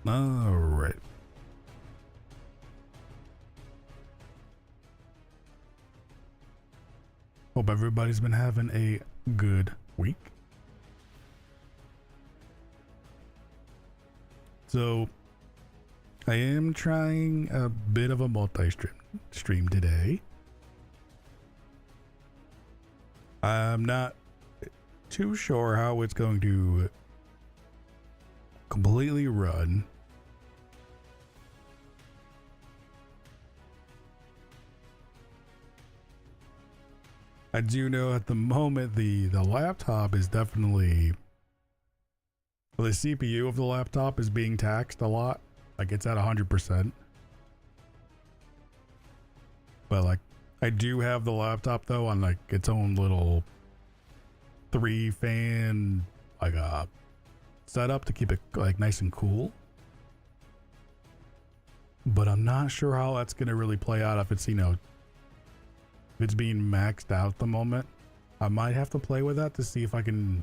All right. Hope everybody's been having a good week. So, I am trying a bit of a multi-stream today. I'm not too sure how it's going to completely run. I do know at the moment the laptop is definitely, the CPU of the laptop is being taxed a lot. Like it's at 100%. But like I do have the laptop though on like its own little 3-fan like setup to keep it like nice and cool. But I'm not sure how that's gonna really play out if it's, you know, if it's being maxed out at the moment. I might have to play with that to see if I can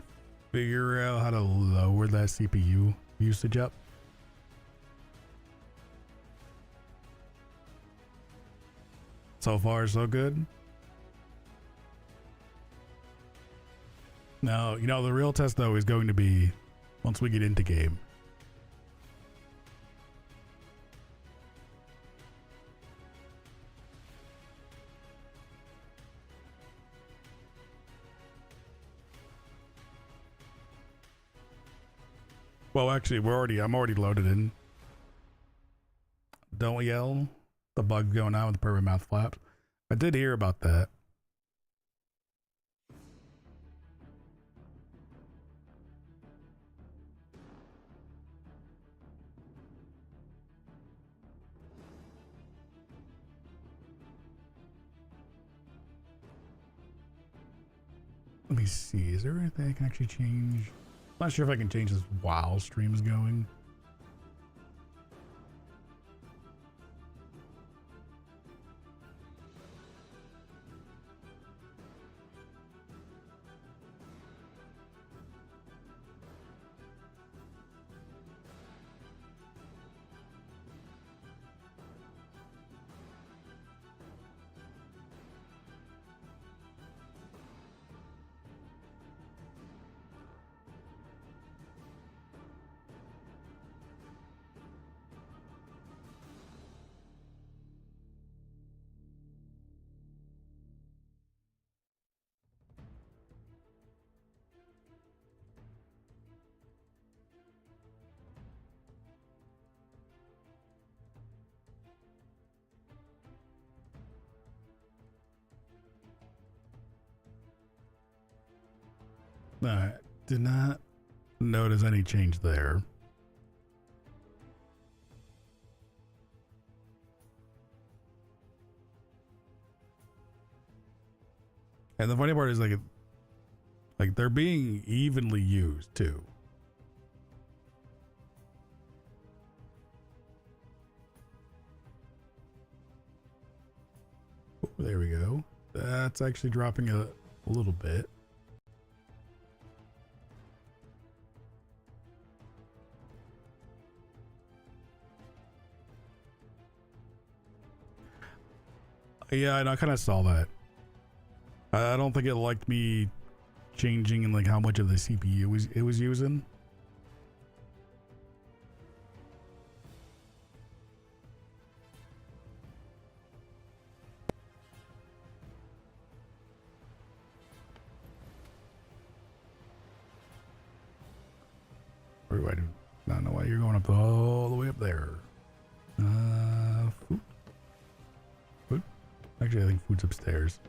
figure out how to lower that CPU usage up. So far, so good. Now, you know, the real test though is going to be once we get into game. Well, actually, I'm already loaded in. Don't yell. The bug's going out with the permanent mouth flaps. I did hear about that. Let me see. Is there anything I can actually change? I'm not sure if I can change this while stream's going. I did not notice any change there. And the funny part is like they're being evenly used too. Oh, there we go. That's actually dropping a little bit. Yeah, I kind of saw that. I don't think it liked me changing in like how much of the CPU it was using. Or I do not know why you're going up all the way up there. Food. Food? Actually, I think food's upstairs.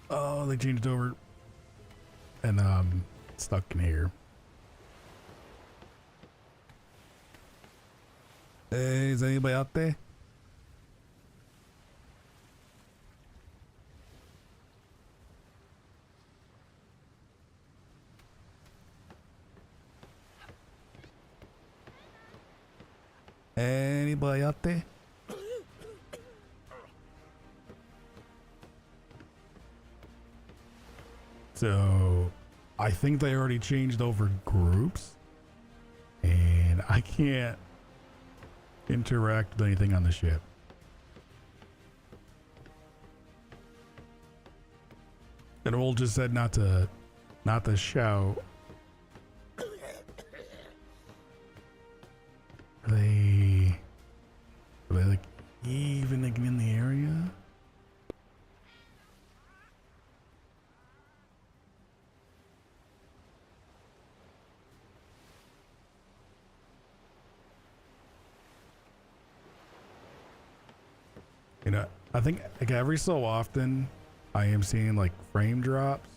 Oh, they changed over and stuck in here. Hey, is anybody out there? Anybody out there? So, I think they already changed over groups, and I can't interact with anything on the ship. And Roll just said not to shout. Are they like even in the area? You know, I think like every so often I am seeing like frame drops.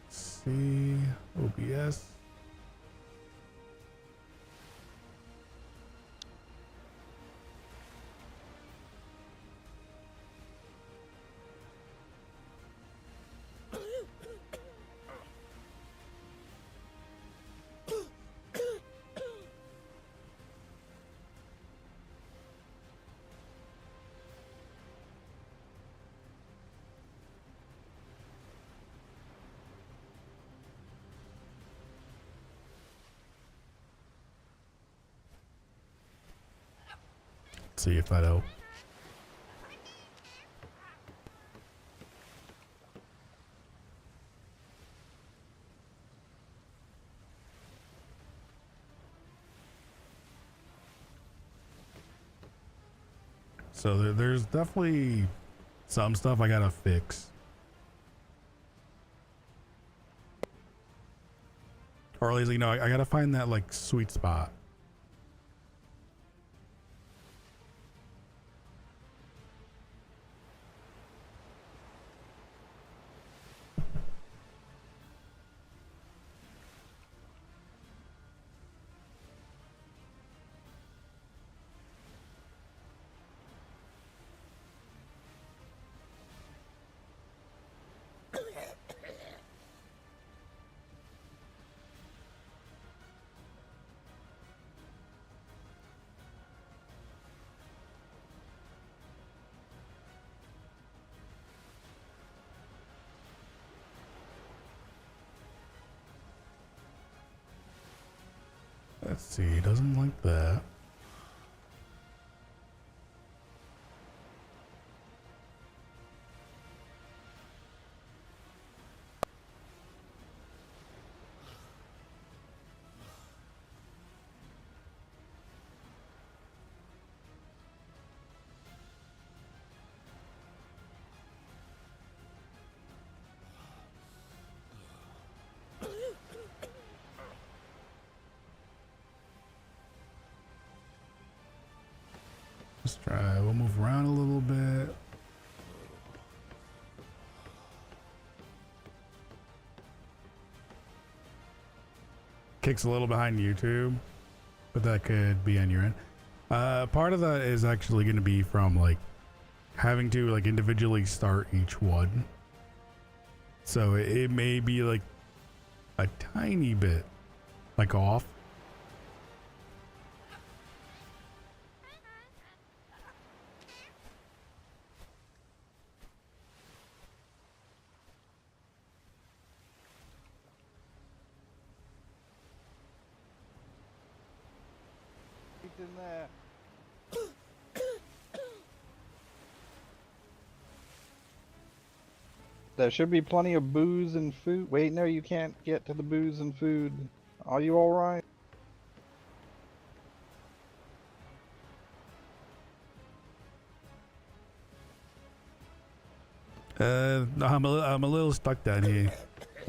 See, OBS. See if that helps. So there's definitely some stuff I gotta fix. Or at least, you know, I gotta find that like sweet spot. Let's see, he doesn't like that. Let's try, we'll move around a little bit. Kicks a little behind YouTube, but that could be on your end. Part of that is actually going to be from like having to like individually start each one. So it may be like a tiny bit like off. In there. There should be plenty of booze and food. Wait, no, you can't get to the booze and food. Are you all right? I'm a little stuck down here.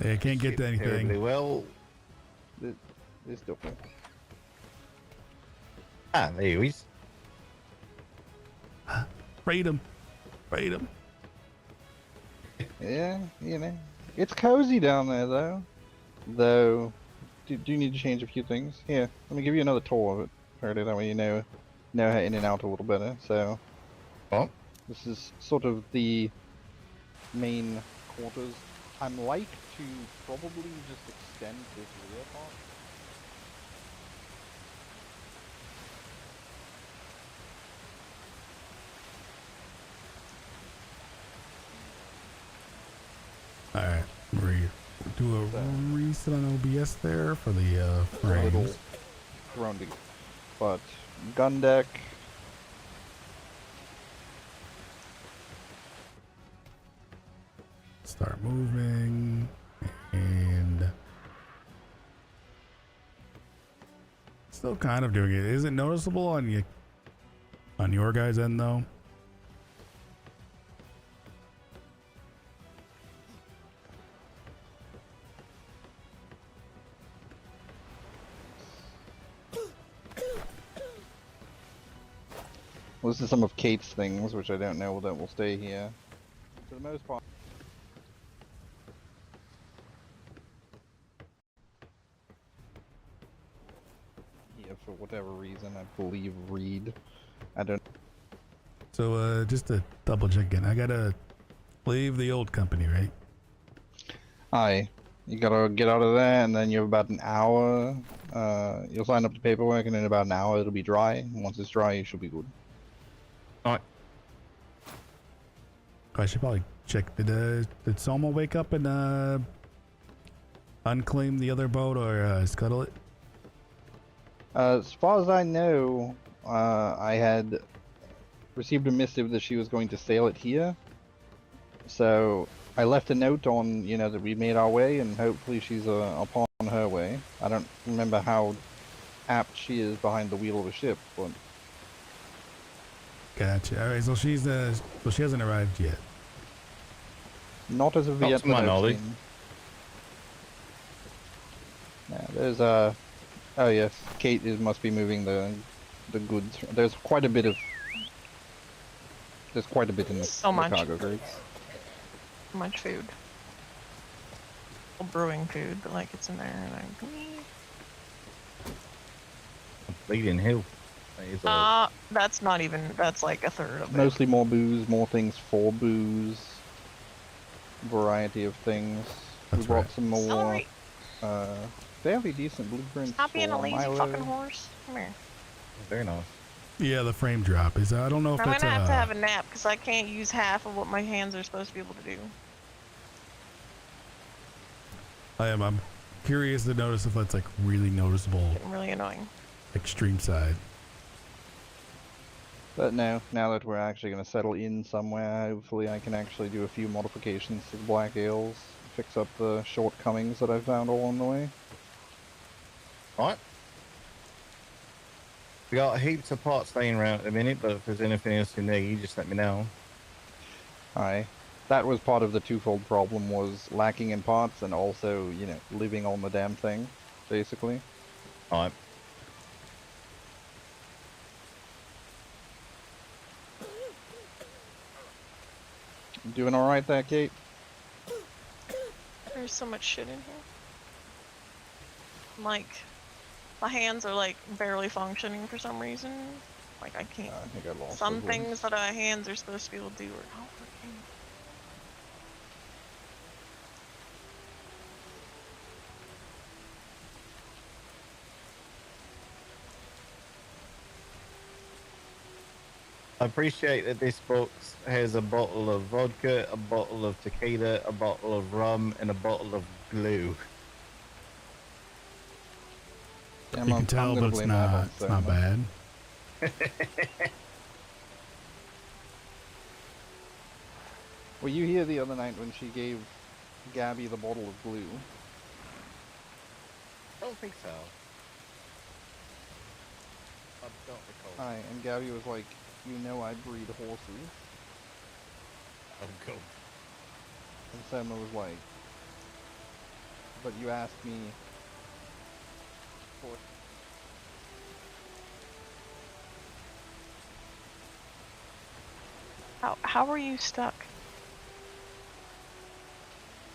I can't get to anything. Terribly. Well, It's still full. Ah, there he is. Raid him. Raid him. Yeah, you know, it's cozy down there though. Do need to change a few things. Here, let me give you another tour of it. Already, that way you know how in and out a little better. So, What? this is sort of the main quarters. I'm like to probably just extend this rear part. Alright. Do a reset on OBS there for the A little frames. thrown together. But gun deck. Start moving. And still kind of doing it. Is it noticeable on your guys' end though? Well, this is some of Kate's things, which I don't know that will stay here. For the most part. Here, for whatever reason, I believe Reed. I don't. So just to double check again, I gotta leave the old company, right? Aye. You gotta get out of there, and then you have about an hour. You'll sign up the paperwork, and in about an hour it'll be dry. And once it's dry, you should be good. Alright. I should probably check. Did Soma wake up and unclaim the other boat or scuttle it? As far as I know, I had received a missive that she was going to sail it here. So I left a note on, that we made our way, and hopefully she's upon her way. I don't remember how apt she is behind the wheel of a ship, but Gotcha. All right, so she hasn't arrived yet. not as of Not yet to my that I've knowledge. seen. Yeah, there's oh yes, Kate must be moving the goods. There's quite a bit in the, So in the much. cargo crates. So much food. Well, brewing food, but like it's in there and Bleeding hell. That is all. that's not even, that's like a third of it. Mostly more booze, more things for booze. Variety of things. That's we brought right. some more Celery. fairly decent blueprints. Stop being a for lazy Milo. fucking horse. Come here. Very nice. Yeah, the frame drop is. I don't know if I'm that's gonna have to have a nap because I can't use half of what my hands are supposed to be able to do. I'm curious to notice if that's like really noticeable Getting really annoying. extreme side. But no, now that we're actually going to settle in somewhere, hopefully I can actually do a few modifications to the Black Ales, fix up the shortcomings that I found along the way. Alright. We got heaps of parts staying around at the minute, but if there's anything else you need, just let me know. Aye. That was part of the twofold problem, was lacking in parts and also, living on the damn thing, basically. Alright. Doing alright there, Kate? There's so much shit in here. Like, my hands are like barely functioning for some reason. Like I can't. I think I lost Some those ones. things that our hands are supposed to be able to do are not working. I appreciate that this box has a bottle of vodka, a bottle of tequila, a bottle of rum, and a bottle of glue. Yeah, You can tell, gonna but it's blame that on not Soma. bad. Were you here the other night when she gave Gabby the bottle of glue? I don't think so. I don't recall. Aye, and Gabby was like, I breed horses. Oh, cool. And Soma was like, but you asked me for. How were you stuck?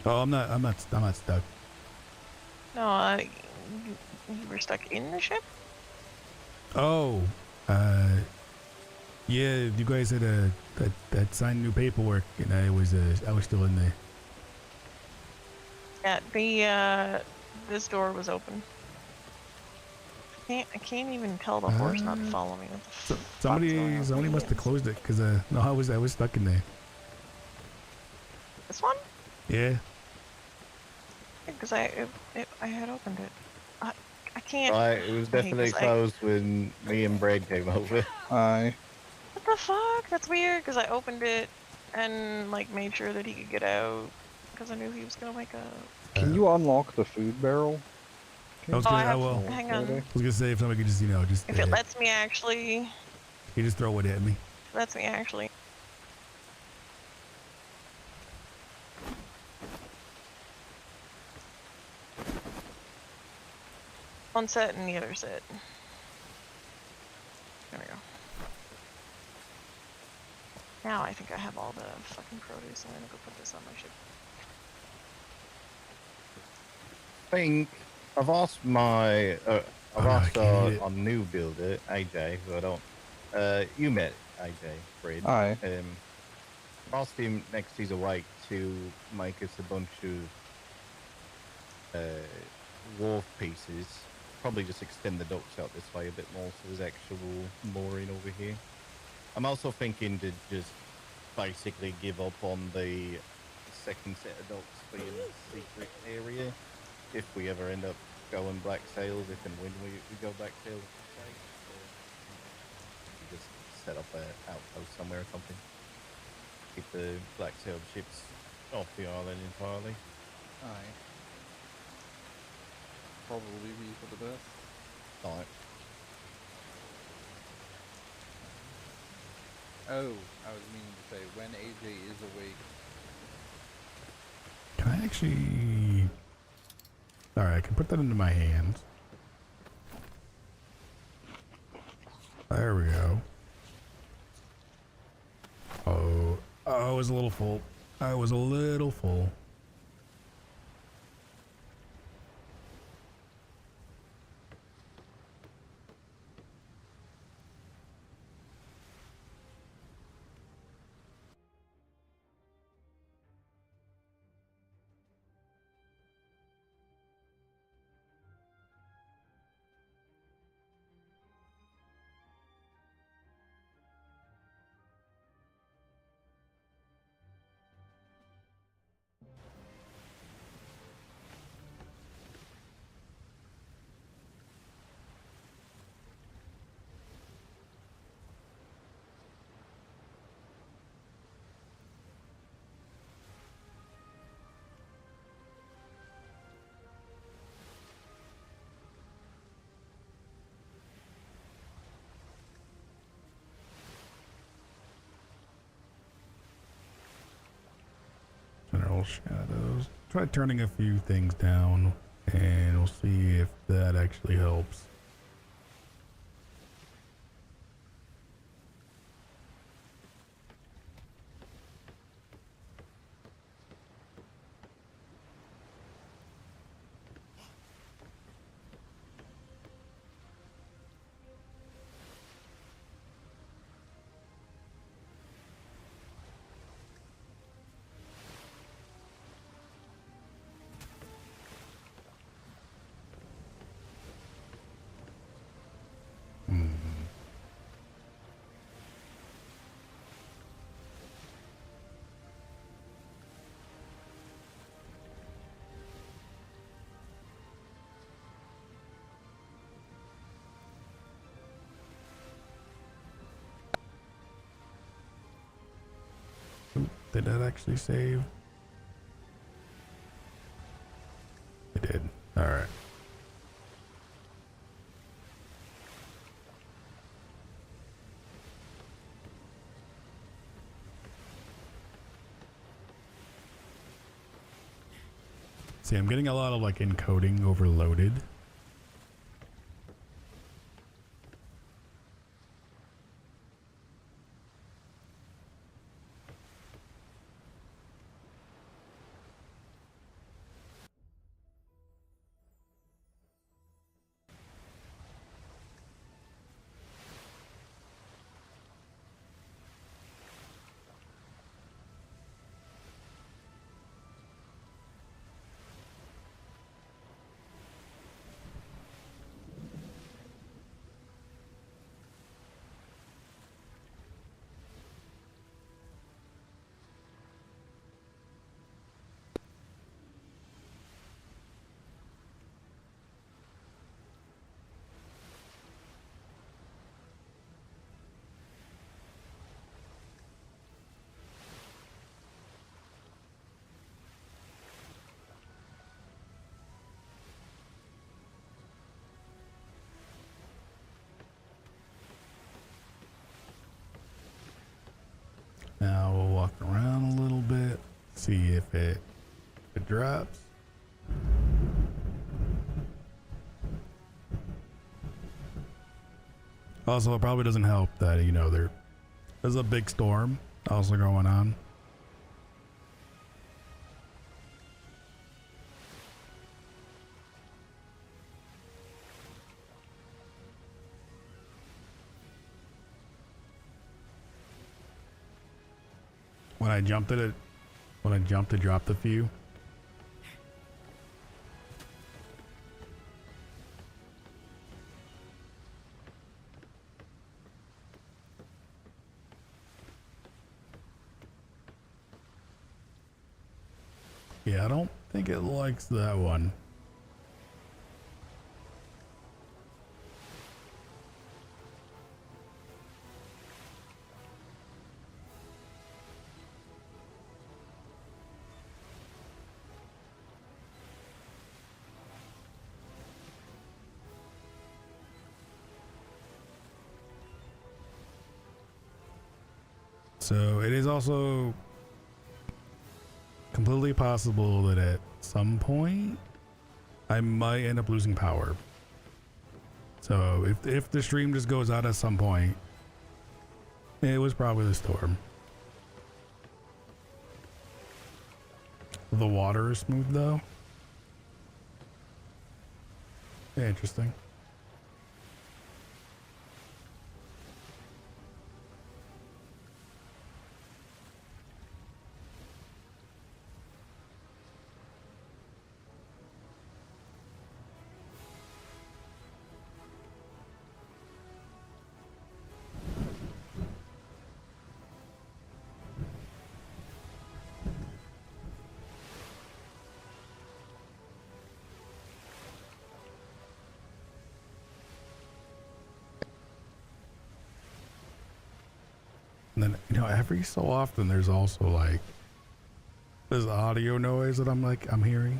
Oh, I'm not stuck. No, you were stuck in the ship? Oh, yeah, you guys had that signed new paperwork, and I was still in there. Yeah, this door was open. I can't even tell the horse not to follow me. What the So, fuck's going on with somebody my must have hands? closed it, cause no, I was stuck in there. This one? Yeah. Because I had opened it. I can't. It was I hate definitely this. closed when me and Brad came over. Aye. What the fuck? That's weird. Because I opened it and like made sure that he could get out. Because I knew he was gonna wake up. Can you unlock the food barrel? I was Oh, gonna, I have. well, Hang Are on. they? I was gonna say if somebody could just, just If it lets me actually. you just throw it at me. Lets me actually. One set and the other set. There we go. Now I think I have all the fucking produce. I'm gonna go put this on my ship. I think I've asked my I've I asked can't eat it. our new builder AJ, who I don't you met AJ, Fred. Aye. Asked him next he's awake to make us a bunch of wharf pieces. Probably just extend the docks out this way a bit more so there's actual mooring over here. I'm also thinking to just basically give up on the second set of docks being a secret area. If we ever end up going black sails, if and when we go black sails, we just set up an outpost somewhere or something. Keep the black sailed ships off the island entirely. Aye. Probably be for the best. Alright. Oh, I was meaning to say, when AJ is awake. Can I actually? All right, I can put that into my hands. There we go. Oh, I was a little full. I was a little full. General shadows. Try turning a few things down, and we'll see if that actually helps. Did that actually save? It did. All right. See, I'm getting a lot of like encoding overloaded. see if it drops. Also, it probably doesn't help that, you know, there's a big storm also going on. When I jumped to drop the few. Yeah, I don't think it likes that one. So it is also completely possible that at some point I might end up losing power. So if the stream just goes out at some point, it was probably the storm. The water is smooth though. Interesting. And then, you know, every so often there's also like this audio noise that I'm hearing.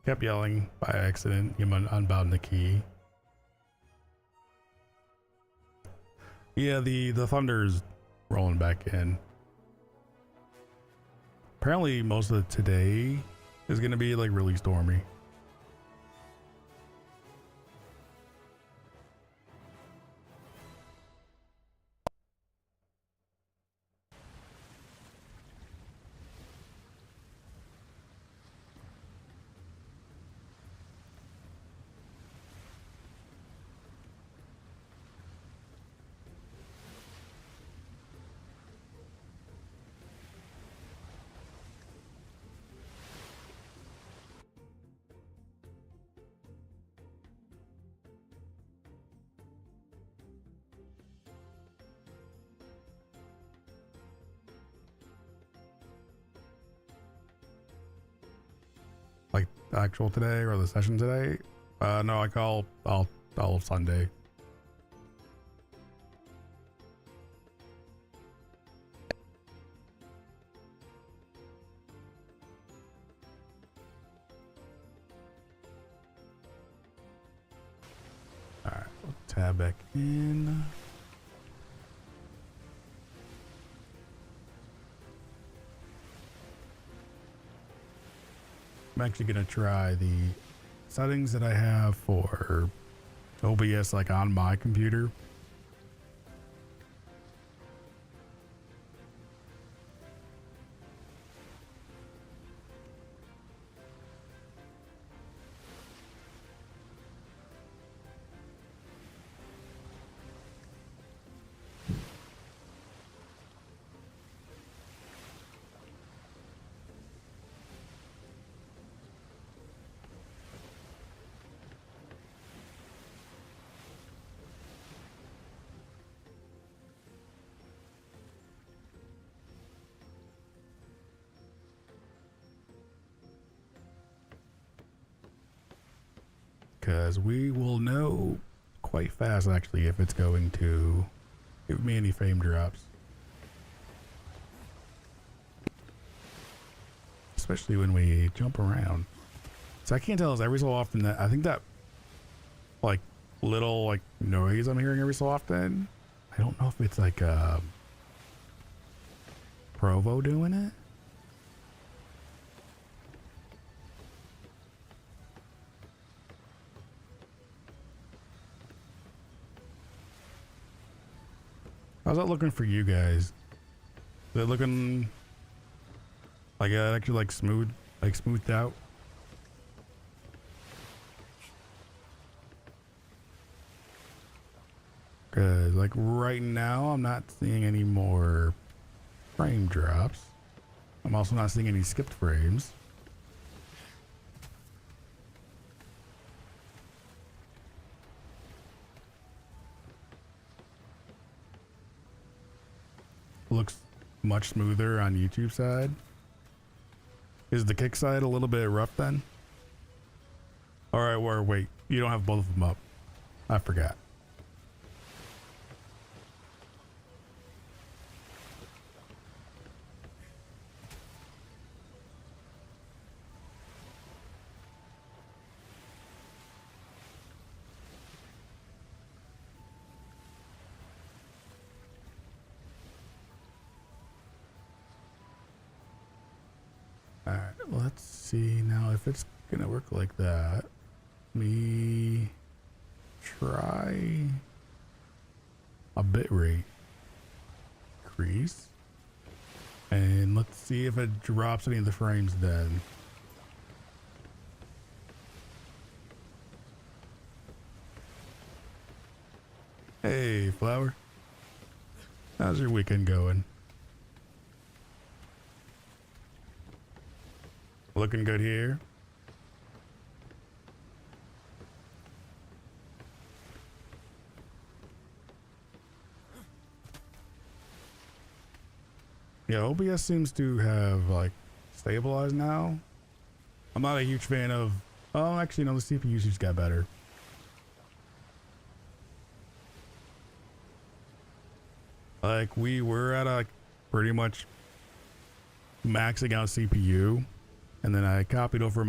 Kept yelling by accident. You unbound the key. Yeah, the thunder's rolling back in. Apparently most of today is gonna be like really stormy. Like the actual today or the session today? No, like all of Sunday. All right, we'll tab back in. I'm actually gonna try the settings that I have for OBS like on my computer. because we will know quite fast actually if it's going to give me any frame drops. Especially when we jump around. So I can't tell us every so often that I think that like little like noise I'm hearing every so often. I don't know if it's like Provo doing it. How's that looking for you guys? Is it looking like actually like smoothed out? Cause like right now I'm not seeing any more frame drops. I'm also not seeing any skipped frames. Looks much smoother on YouTube side. Is the kick side a little bit rough then? All right, or wait, you don't have both of them up. I forgot. All right, let's see now if it's gonna work like that. Let me try a bit rate increase, and let's see if it drops any of the frames then. Hey, Flower. How's your weekend going? Looking good here. Yeah, OBS seems to have like stabilized now. I'm not a huge fan of, oh, actually no, the CPU just got better. Like we were at a pretty much maxing out CPU, and then I copied over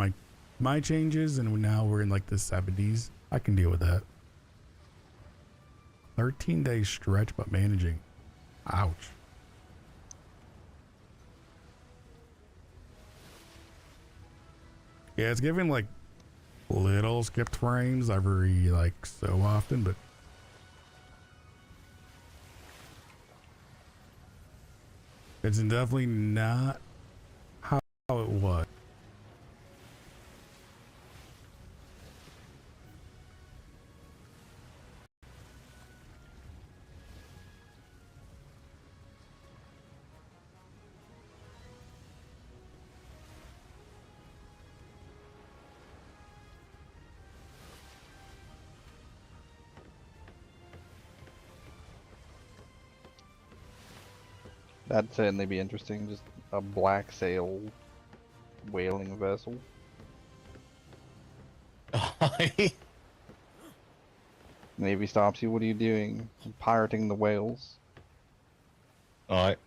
my changes, and now we're in like the 70s. I can deal with that. 13-day stretch, but managing. Ouch. Yeah, it's giving like little skipped frames every like so often, but it's definitely not how it was. That'd certainly be interesting. Just a black sail whaling vessel. Navy stops you. What are you doing? Pirating the whales. Alright.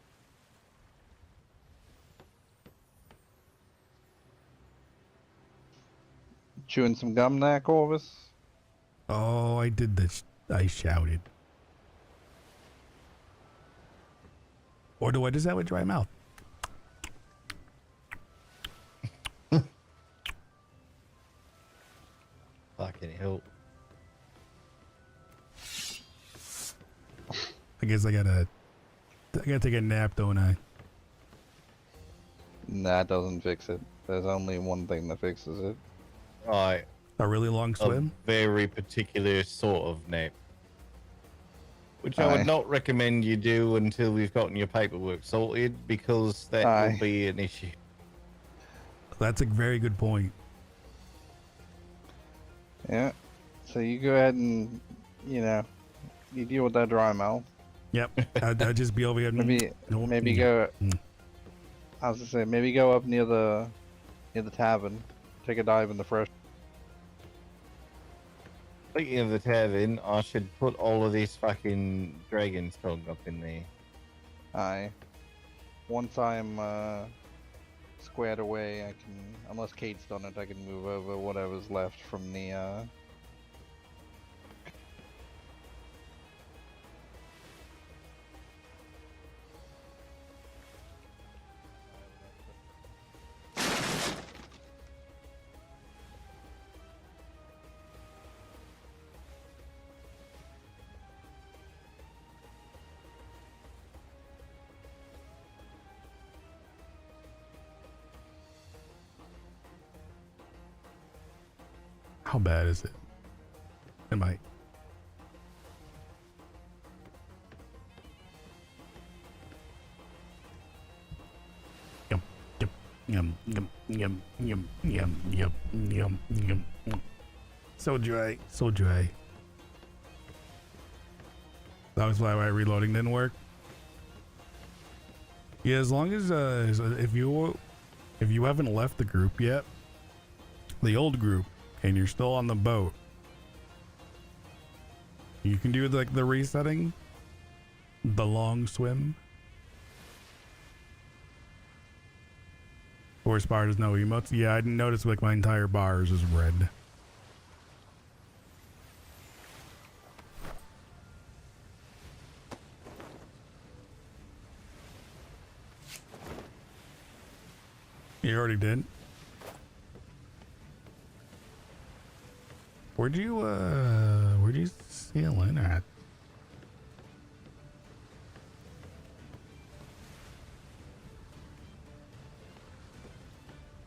Chewing some gum there, Corvus? Oh, I did this. I shouted. Or do I just have a dry mouth? Fucking hell. I guess I gotta take a nap, don't I? That doesn't fix it. There's only one thing that fixes it. Alright. A really long swim? A very particular sort of nap. Which I would not recommend you do until we've gotten your paperwork sorted, because that will be an issue. That's a very good point. Yeah. So you go ahead and, you know, you deal with that dry mouth. Yep. I'd just be over here. Maybe go. I was gonna say, maybe go up near the tavern, take a dive in the fresh. Speaking of the tavern, I should put all of this fucking dragon's tongue up in there. Aye. Once I'm squared away, I can, unless Kate's done it, I can move over whatever's left from the How bad is it? Am I? Yum, yum, yum, yum, yum, yum, yum, yum, yum, yum. So dry, so dry. That was why reloading didn't work. Yeah, as long as if you haven't left the group yet, the old group, and you're still on the boat, you can do like the resetting, the long swim. Forest bar does no emotes. Yeah, I didn't notice like my entire bars is red. You already did. Where'd you sail in at?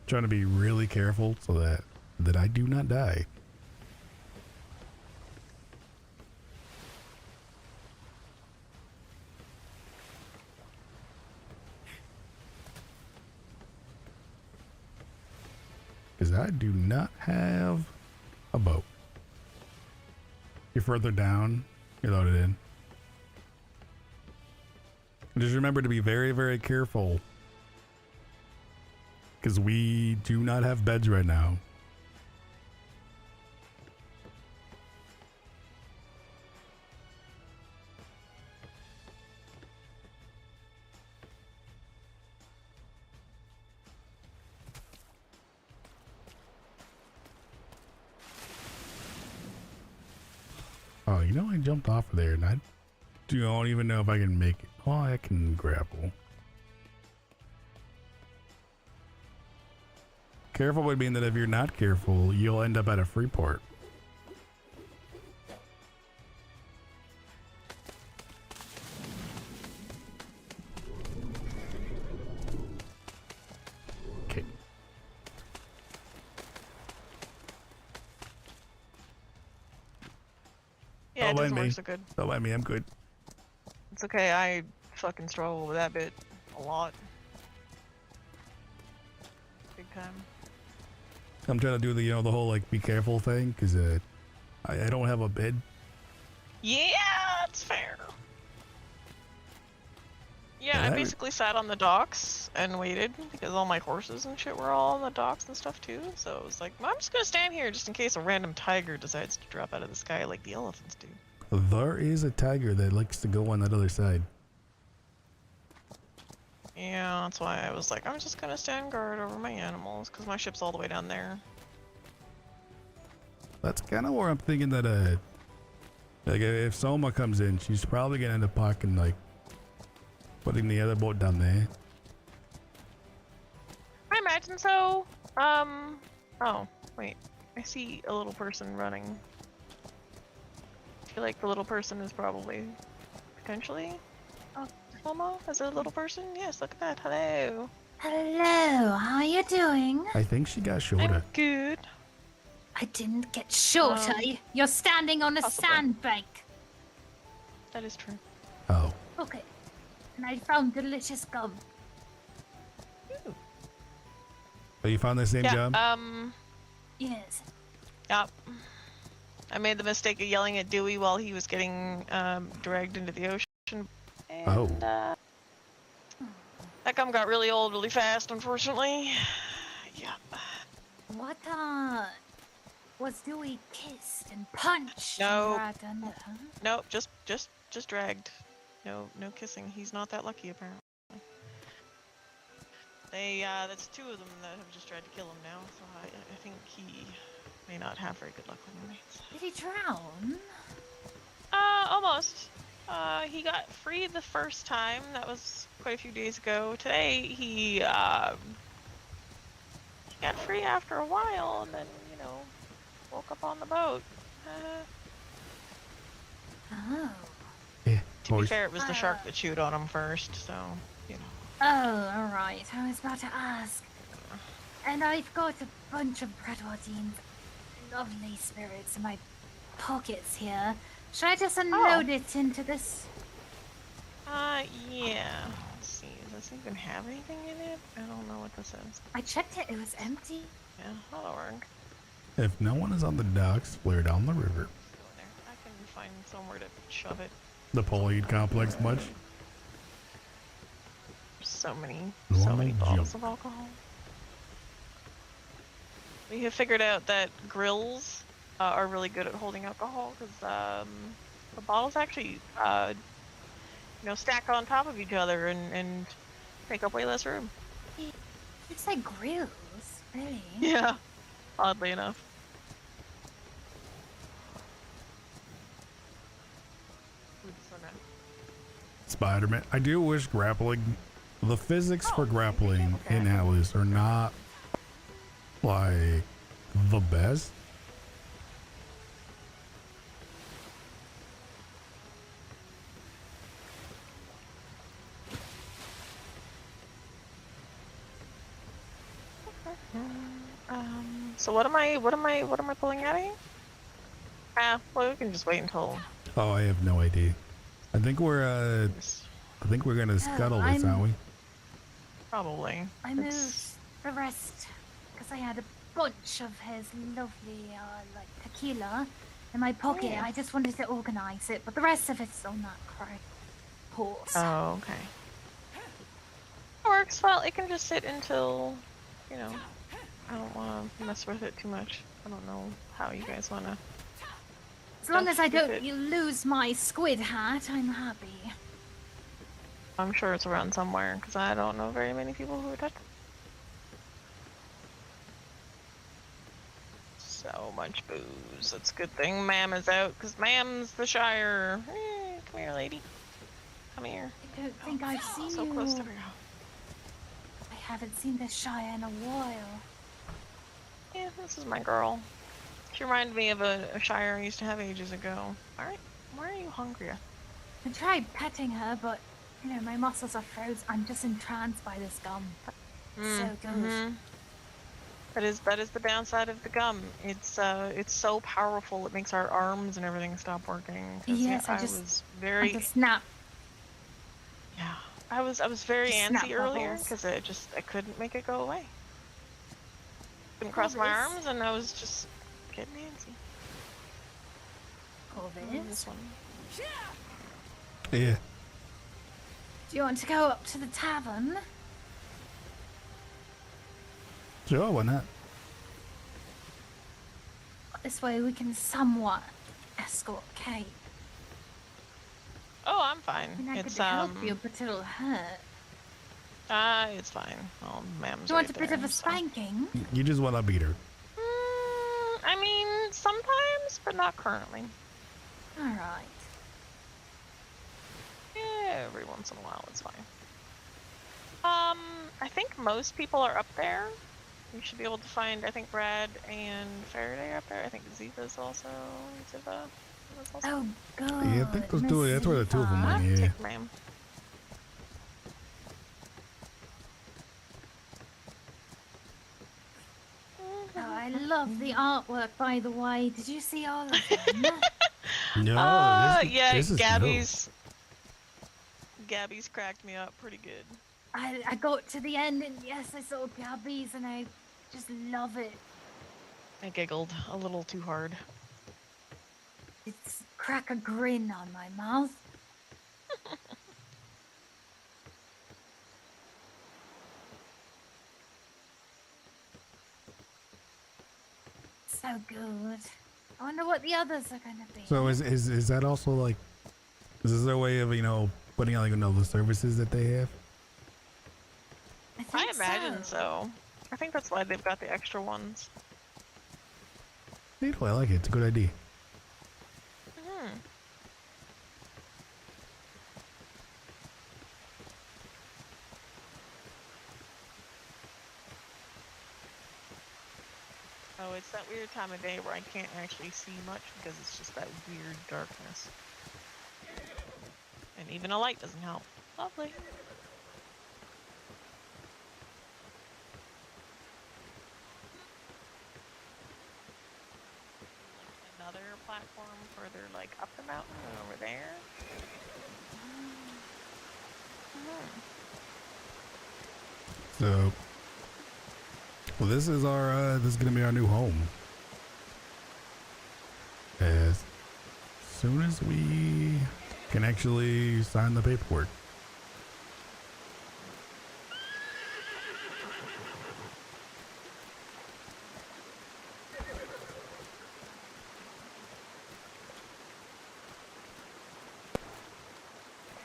Trying to be really careful so that I do not die. Because I do not have a boat. You're further down, you're loaded in. Just remember to be very, very careful. Because we do not have beds right now. Oh, you know, I jumped off of there and I don't even know if I can make it. Oh, I can grapple. Careful would mean that if you're not careful, you'll end up at a free port. Okay. Yeah, it doesn't work so good. Don't mind me, I'm good. It's okay, I fucking struggle with that bit a lot. Big time. I'm trying to do the, the whole like be careful thing because I don't have a bed. Yeah, it's fair. Yeah, I basically sat on the docks and waited because all my horses and shit were all on the docks and stuff too. So I was like, I'm just gonna stand here just in case a random tiger decides to drop out of the sky like the elephants do. There is a tiger that likes to go on that other side. Yeah, that's why I was like, I'm just gonna stand guard over my animals because my ship's all the way down there. That's kind of where I'm thinking that like if Soma comes in, she's probably gonna end up parking like putting the other boat down there. I imagine so. Oh, wait. I see a little person running. I feel like the little person is probably potentially Soma as a little person. Yes, look at that. Hello. Hello, how are you doing? I think she got shorter. I'm good. I didn't get shorter. You're standing on a sandbank. That is true. Oh. Okay. And I found delicious gum. Ooh. So you found the same job? Yes. Yep. I made the mistake of yelling at Dewey while he was getting dragged into the ocean. And, that gum got really old really fast, unfortunately. Yeah. What, was Dewey kissed and punched No. and dragged under? No, just dragged. No kissing. He's not that lucky apparently. That's two of them that have just tried to kill him now, so I think he may not have very good luck with roommates. Did he drown? Almost. He got free the first time. That was quite a few days ago. Today, he got free after a while, and then, woke up on the boat. Oh. Yeah. To be fair, it was the shark that chewed on him first, so, Oh, alright. I was about to ask. And I've got a bunch of Bradwardine's lovely spirits in my pockets here. Should I just unload it into this? Yeah. Let's see. Does this even have anything in it? I don't know what this is. I checked it. It was empty. Yeah, that'll work. If no one is on the docks, flare down the river. Go there. I can find somewhere to shove it. The Polade complex much? So many Normal bottles jump. of alcohol. We have figured out that grills are really good at holding alcohol because the bottles actually, stack on top of each other and take up way less room. It's like grills, really. Yeah, oddly enough. Spider-Man. I do wish grappling, the physics for grappling in Atlas are not like the best. So what am I pulling out of here? Well, we can just wait until. Oh, I have no idea. I think we're gonna scuttle this, aren't we? Probably. I moved the rest because I had a bunch of his lovely, tequila in my pocket. Yeah. I just wanted to organize it, but the rest of it's on that horse. Oh, okay. Works. Well, it can just sit until, I don't want to mess with it too much. I don't know how you guys want to. As long as I keep don't it. lose my squid hat, I'm happy. I'm sure it's around somewhere, because I don't know very many people who touch it. So much booze. That's a good thing Mam is out, because Mam's the Shire. Come here, lady. Come here. I don't think I've seen So you. close to her. I haven't seen this Shire in a while. Yeah, this is my girl. She reminded me of a Shire I used to have ages ago. Alright, why are you hungry? I tried petting her, but, my muscles are frozen. I'm just entranced by this gum. So good. That is the downside of the gum. It's so powerful it makes our arms and everything stop working. 'Cause, Yes, I I just was very snap. yeah. I was very Just snap antsy earlier bubbles. because I couldn't make it go away. Couldn't cross my Corvus. arms and I was just getting antsy. Corvus, This one. Yeah. do you want to go up to the tavern? Sure, why not? This way we can somewhat escort Kate. Oh, I'm fine. I mean, I It's could help you, but it'll hurt. It's fine. Oh, Mam's Do you want right a bit there, of a so. spanking? You just want to beat her. I mean, sometimes, but not currently. Alright. Yeah, every once in a while, it's fine. I think most people are up there. You should be able to find, I think Brad and Faraday are up there. I think Ziva's also. Ziva's also. Oh, good. Yeah, I think those two. That's where the two of them Miss went. Eva. Yeah. Take Mam. Oh, I love the artwork, by the way. Did you see all of them? No. Yeah, this is Gabby's cracked me up pretty good. I got to the end, and yes, I saw Gabby's, and I just love it. I giggled a little too hard. It's crack a grin on my mouth. so good. I wonder what the others are gonna be. So is that also like, is this their way of, you know, putting out, like, you know, the services that they have? I I think imagine so. I think that's why they've got the extra ones. Neat, I like it. It's a good idea. Hmm. Oh, it's that weird time of day where I can't actually see much because it's just that weird darkness. And even a light doesn't help. Lovely. Another platform further, like, up the mountain and over there. So, well, this is gonna be our new home. As soon as we can actually sign the paperwork.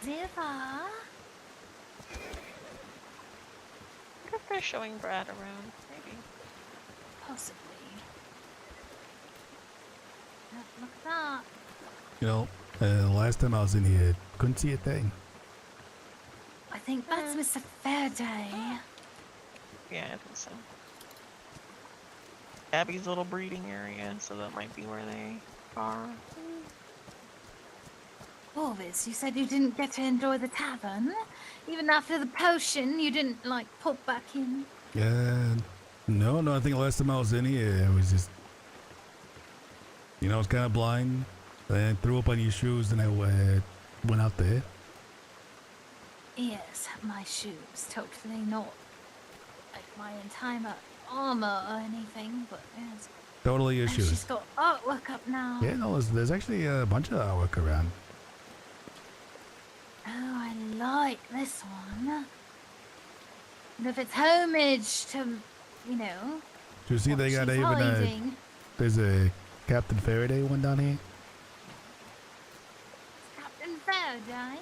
Ziva. What if they're showing Brad around? Maybe. Possibly. Look at that. You know, the last time I was in here, couldn't see a thing. I think that's Mr. Fairday. Yeah, I think so. Abby's little breeding area, so that might be where they are. Corvus, you said you didn't get to enjoy the tavern? Even after the potion, you didn't, like, pop back in? No, I think last time I was in here, I was just, you know, I was kind of blind. I threw up on your shoes and I went out there. Yes, my shoes. Totally not like my entire armor or anything, but yes. Totally your And shoes. she's got artwork up now. Yeah, no, there's actually a bunch of artwork around. Oh, I like this one. And if it's homage to, you know, Do you see what they got she's even hiding. there's a Captain Faraday one down here? Captain Faraday.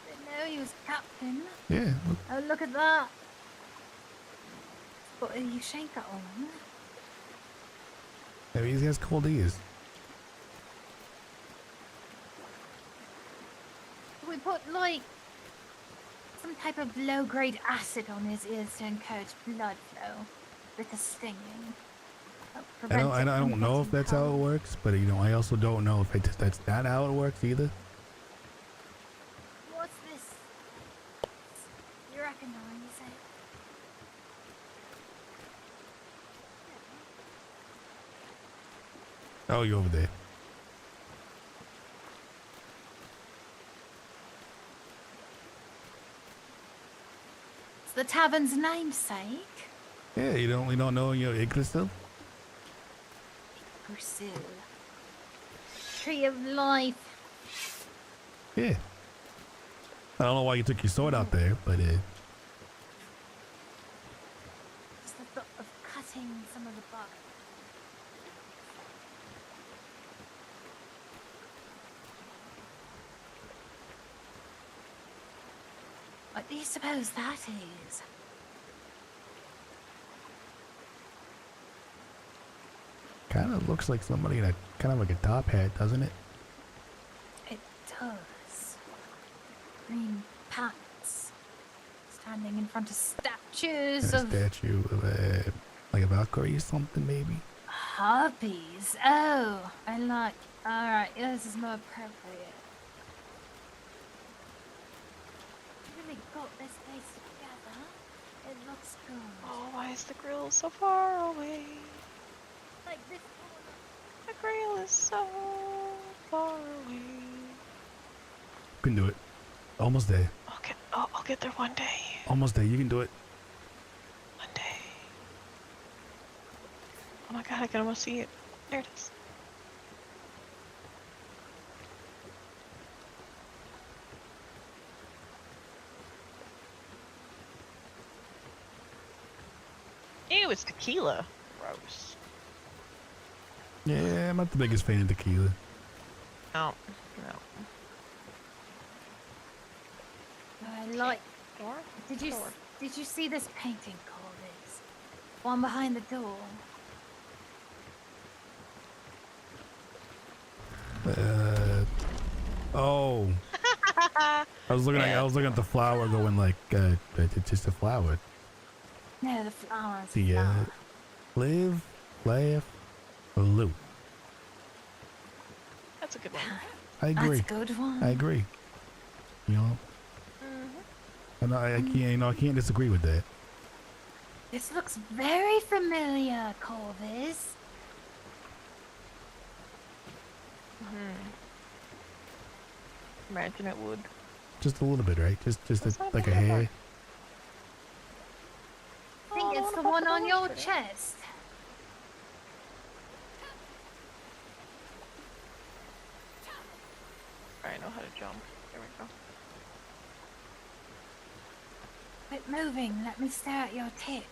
Didn't know he was captain. Yeah, look, Oh, look at that. What are you shake that on? maybe he has cold ears. We put like some type of low-grade acid on his ears to encourage blood flow with the stinging. I don't know if that's how it works, but you know, I also don't know if that's not how it works either. What's this? You recognize it? Oh, you over there? It's the tavern's namesake. Yeah, you don't know your Yggdrasil? Pursue. Tree of life. Yeah. I don't know why you took your sword out there, but Just the thought of cutting some of the bark. What do you suppose that is? kind of looks like somebody in a kind of like a top hat, doesn't it? It does. Green pants. Standing in front of statues And a of statue of like a Valkyrie or something, maybe. harpies. Oh, I like. Alright, this is more appropriate. You really got this place together. It looks good. Oh, why is the grill so far away? Like this corner. The grill is so far away. You can do it. Almost there. I'll get there one day. Almost there. You can do it. One day. Oh my god, I can almost see it. There it is. Ew, it's tequila. Gross. Yeah, I'm not the biggest fan of tequila. No, no. I like. Door? Did you Door. did you see this painting, Corvus? One behind the door. Oh, I was looking Yeah. at the flower, going like, it's just a flower. No, the flowers. The live, laugh, loot. That's a good one. I agree. That's a good one. I agree. You know, Mm-hmm. I can't. You know, I can't disagree with that. This looks very familiar, Corvus. Mm-hmm. Imagine it would. Just a little bit, right? Just That's not like a bad, that hair. I think Oh, it's the what one about on the your ones for that? chest. I know how to jump. There we go. Quit moving. Let me stare at your tip.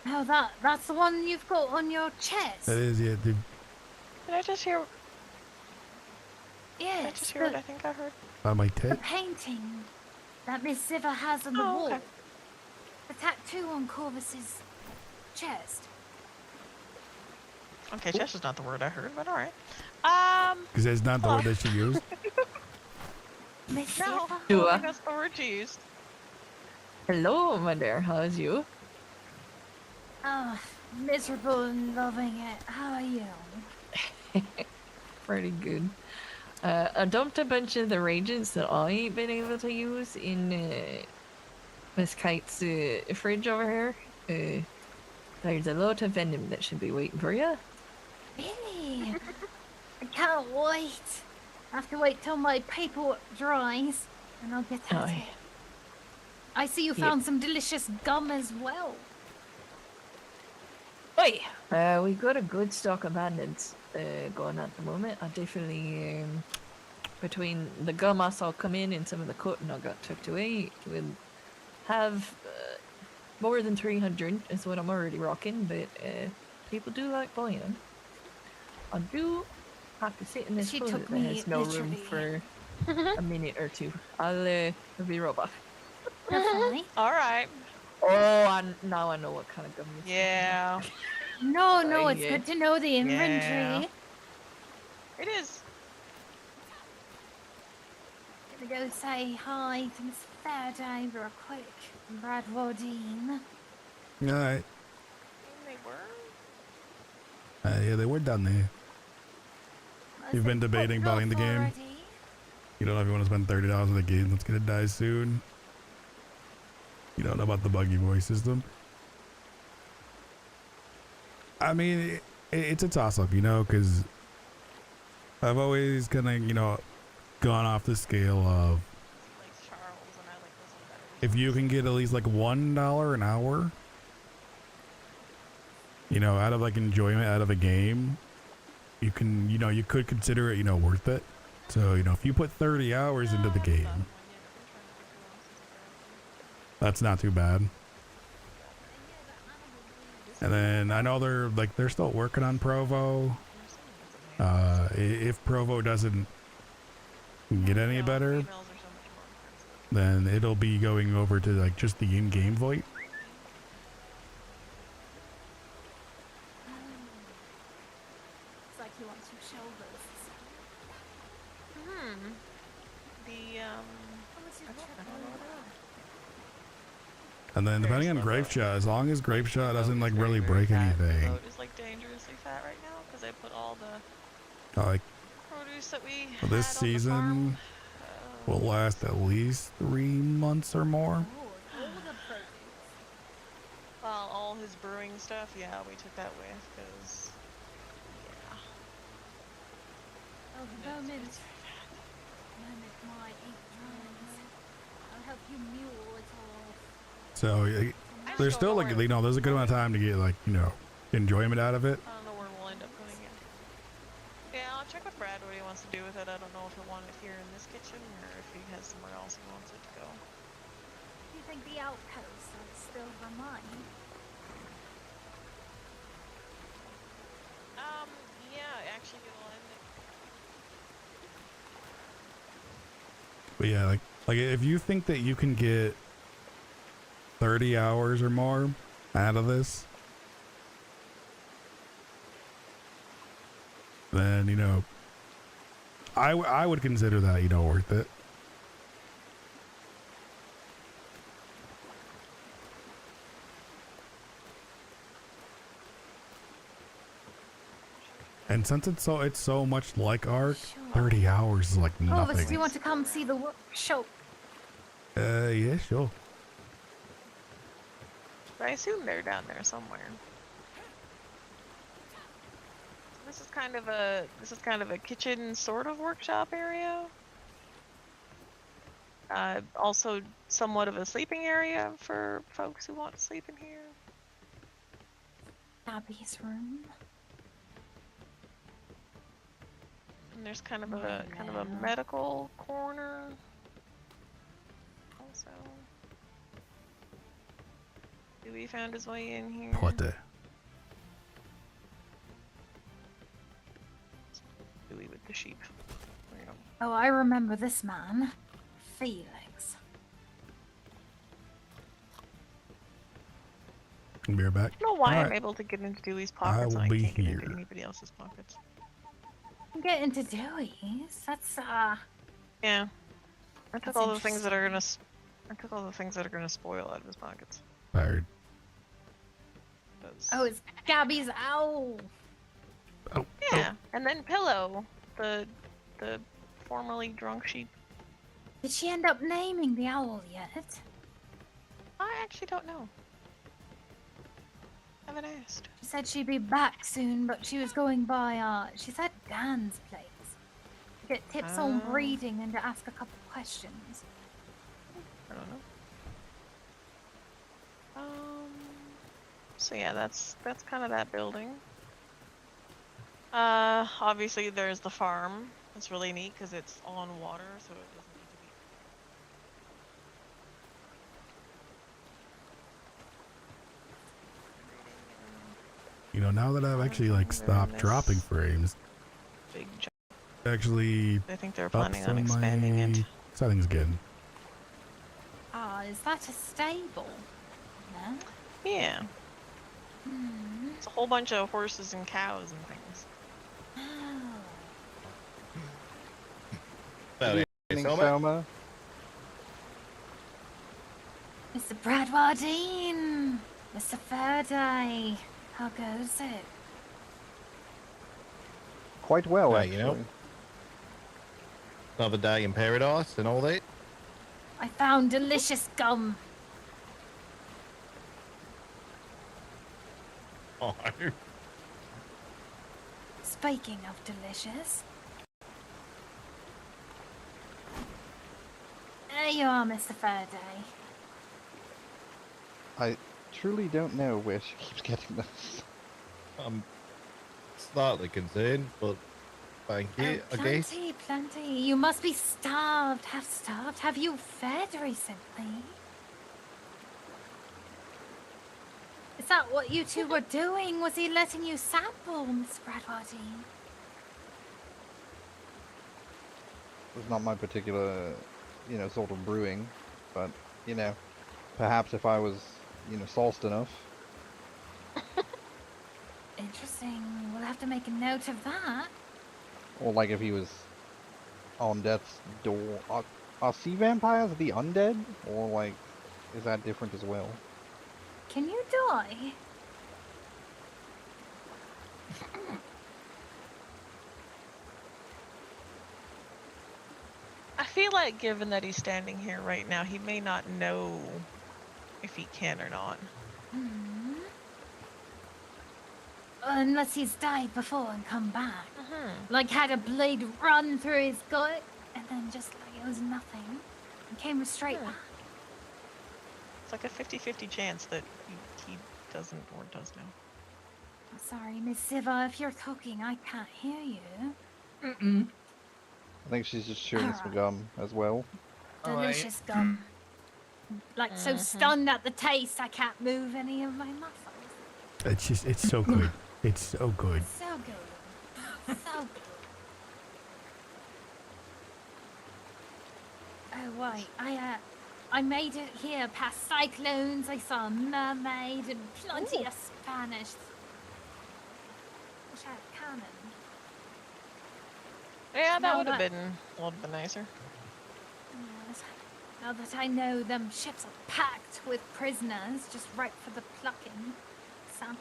Oh, that's the one you've got on your chest. That is, yeah. Did I just hear? Did I Yes, just hear what I think I heard? My the tit. painting that Miss Ziva has on the Oh, wall. okay. The tattoo on Corvus's chest. Okay, chest is not the word I heard, but all right. Because that's not the word that she used. Miss No, I Ziva? don't Dua. think that's the word you used. Hello, my dear. How's you? Oh, miserable and loving it. How are you? Pretty good. I dumped a bunch of the reagents that I ain't been able to use in Miss Kite's fridge over here. There's a lot of venom that should be waiting for you. Really? I can't wait. I have to wait till my paperwork dries, and I'll get at Aye. it. I see you Yep. found some delicious gum as well. Oi! We got a good stock of bandits going at the moment. I definitely, between the gum I saw come in and some of the cotton I got tucked away, we'll have more than 300 is what I'm already rocking, but people do like buying them. I do have to sit in this She toilet took that me has no room literally. for a minute or two. I'll be right back. You're fine. All right. Oh, now I know what kind of gum you're Yeah, No, no, it's yeah. good to know the inventory. it is. Gonna go say hi to Miss Faraday real quick. Brad Wardine. All right. They were. Yeah, they were down there. You've been debating buying the game? You don't know if you want to spend $30 on the game that's gonna die soon. You don't know about the buggy voice system. I mean, it's a toss-up, you know, because I've always kind of, you know, gone off the scale of Like Charles, and I like this one better. if you can get at least like $1 an hour, you know, out of like enjoyment out of a game, you can, you know, you could consider it, you know, worth it. So, you know, if you put 30 hours into the game, that's not too bad. And then I know they're still working on Provo. If Provo doesn't get any better, then it'll be going over to like just the in-game voice. It's like he wants your shoulders. The How was your I trip don't know what over? And then depending on Grape Shot, as long as Grape Shot doesn't like really break anything, boat is like dangerously fat right now because I put all the like produce that we well, this had on the farm, season will last at least 3 months or more. Oh, all the produce. well, all his brewing stuff. Yeah, we took that with because yeah. Oh, the moment my ink dries. I'll help you mule it off. So there's still like, you know, there's a good amount of time to get like, you know, enjoyment out of it. I don't know where we'll end up putting it. Yeah, I'll check with Brad what he wants to do with it. I don't know if he'll want it here in this kitchen or if he has somewhere else he wants it to go. Do you think the outpost will still remain? eventually it'll end. But yeah, like if you think that you can get 30 hours or more out of this, then, you know, I would consider that, you know, worth it. And since it's so much like Ark, 30 hours is like Corvus, nothing. do you want to come see the workshop? Yeah, sure. But I assume they're down there somewhere. This is kind of a kitchen sort of workshop area. Also somewhat of a sleeping area for folks who want to sleep in here. Abby's room. And there's kind of a medical corner. Also, Dewey found his way in here. Potter. Dewey with the sheep. There you go. Oh, I remember this man. Felix. Be right back. I don't know why I'm Alright. able to get into Dewey's pockets will and I be can't get into here. anybody else's pockets. Get into Dewey's. That's Yeah. I took That's all the things that are gonna spoil out of his pockets. Tired. 'Cause- Oh, it's Gabby's owl. Oh, yeah, and then Pillow, the formerly drunk sheep. Did she end up naming the owl yet? I actually don't know. Haven't asked. She said she'd be back soon, but she was going by, she said Dan's place. To get tips on Oh. breeding and to ask a couple questions. I don't know. So yeah, that's kind of that building. Obviously there's the farm. It's really neat because it's on water, so it doesn't need to be. you know, now that I've actually like stopped Nice. dropping frames, Big. actually I think they're up planning on some expanding it. my settings again. Ah, is that a stable? No? Yeah, Hmm. it's a whole bunch of horses and cows and things. Oh. Well, Evening, Selma? Selma. Mr. Bradwardine! Mr. Faraday! How goes it? Quite well, Yeah, actually. you know. Another day in paradise and all that. I found delicious gum. Oh, Speaking of delicious. There you are, Mr. Faraday. I truly don't know where she keeps getting this. I'm slightly concerned, but thank you, I guess. Plenty, plenty. You must be starved, half starved. Have you fed recently? Is that what you two were doing? Was he letting you sample, Miss Bradwardine? It's not my particular, you know, sort of brewing, but, you know, perhaps if I was, you know, sauced enough. Interesting. We'll have to make a note of that. Or like if he was on death's door. Are sea vampires the undead? Or like, is that different as well? Can you die? I feel like given that he's standing here right now, he may not know if he can or not. Hmm. Unless he's died before and come back. Like had a blade run through his gut and then just like it was nothing. And came straight back. It's like a 50-50 chance that he doesn't or does know. I'm sorry, Miss Siva, if you're talking, I can't hear you. Mm-mm. I think she's just chewing some Alright. gum as well. Delicious gum. Like so stunned at the taste, I can't move any of my muscles. It's just, it's so good. It's so good. So good. So good. Oh right, I made it here past cyclones. I saw a mermaid and plenty of Spanish. Wish I had a cannon. Yeah, that Now would have that- been a little bit nicer. Yes. Now that I know them ships are packed with prisoners, just ripe for the plucking. Something.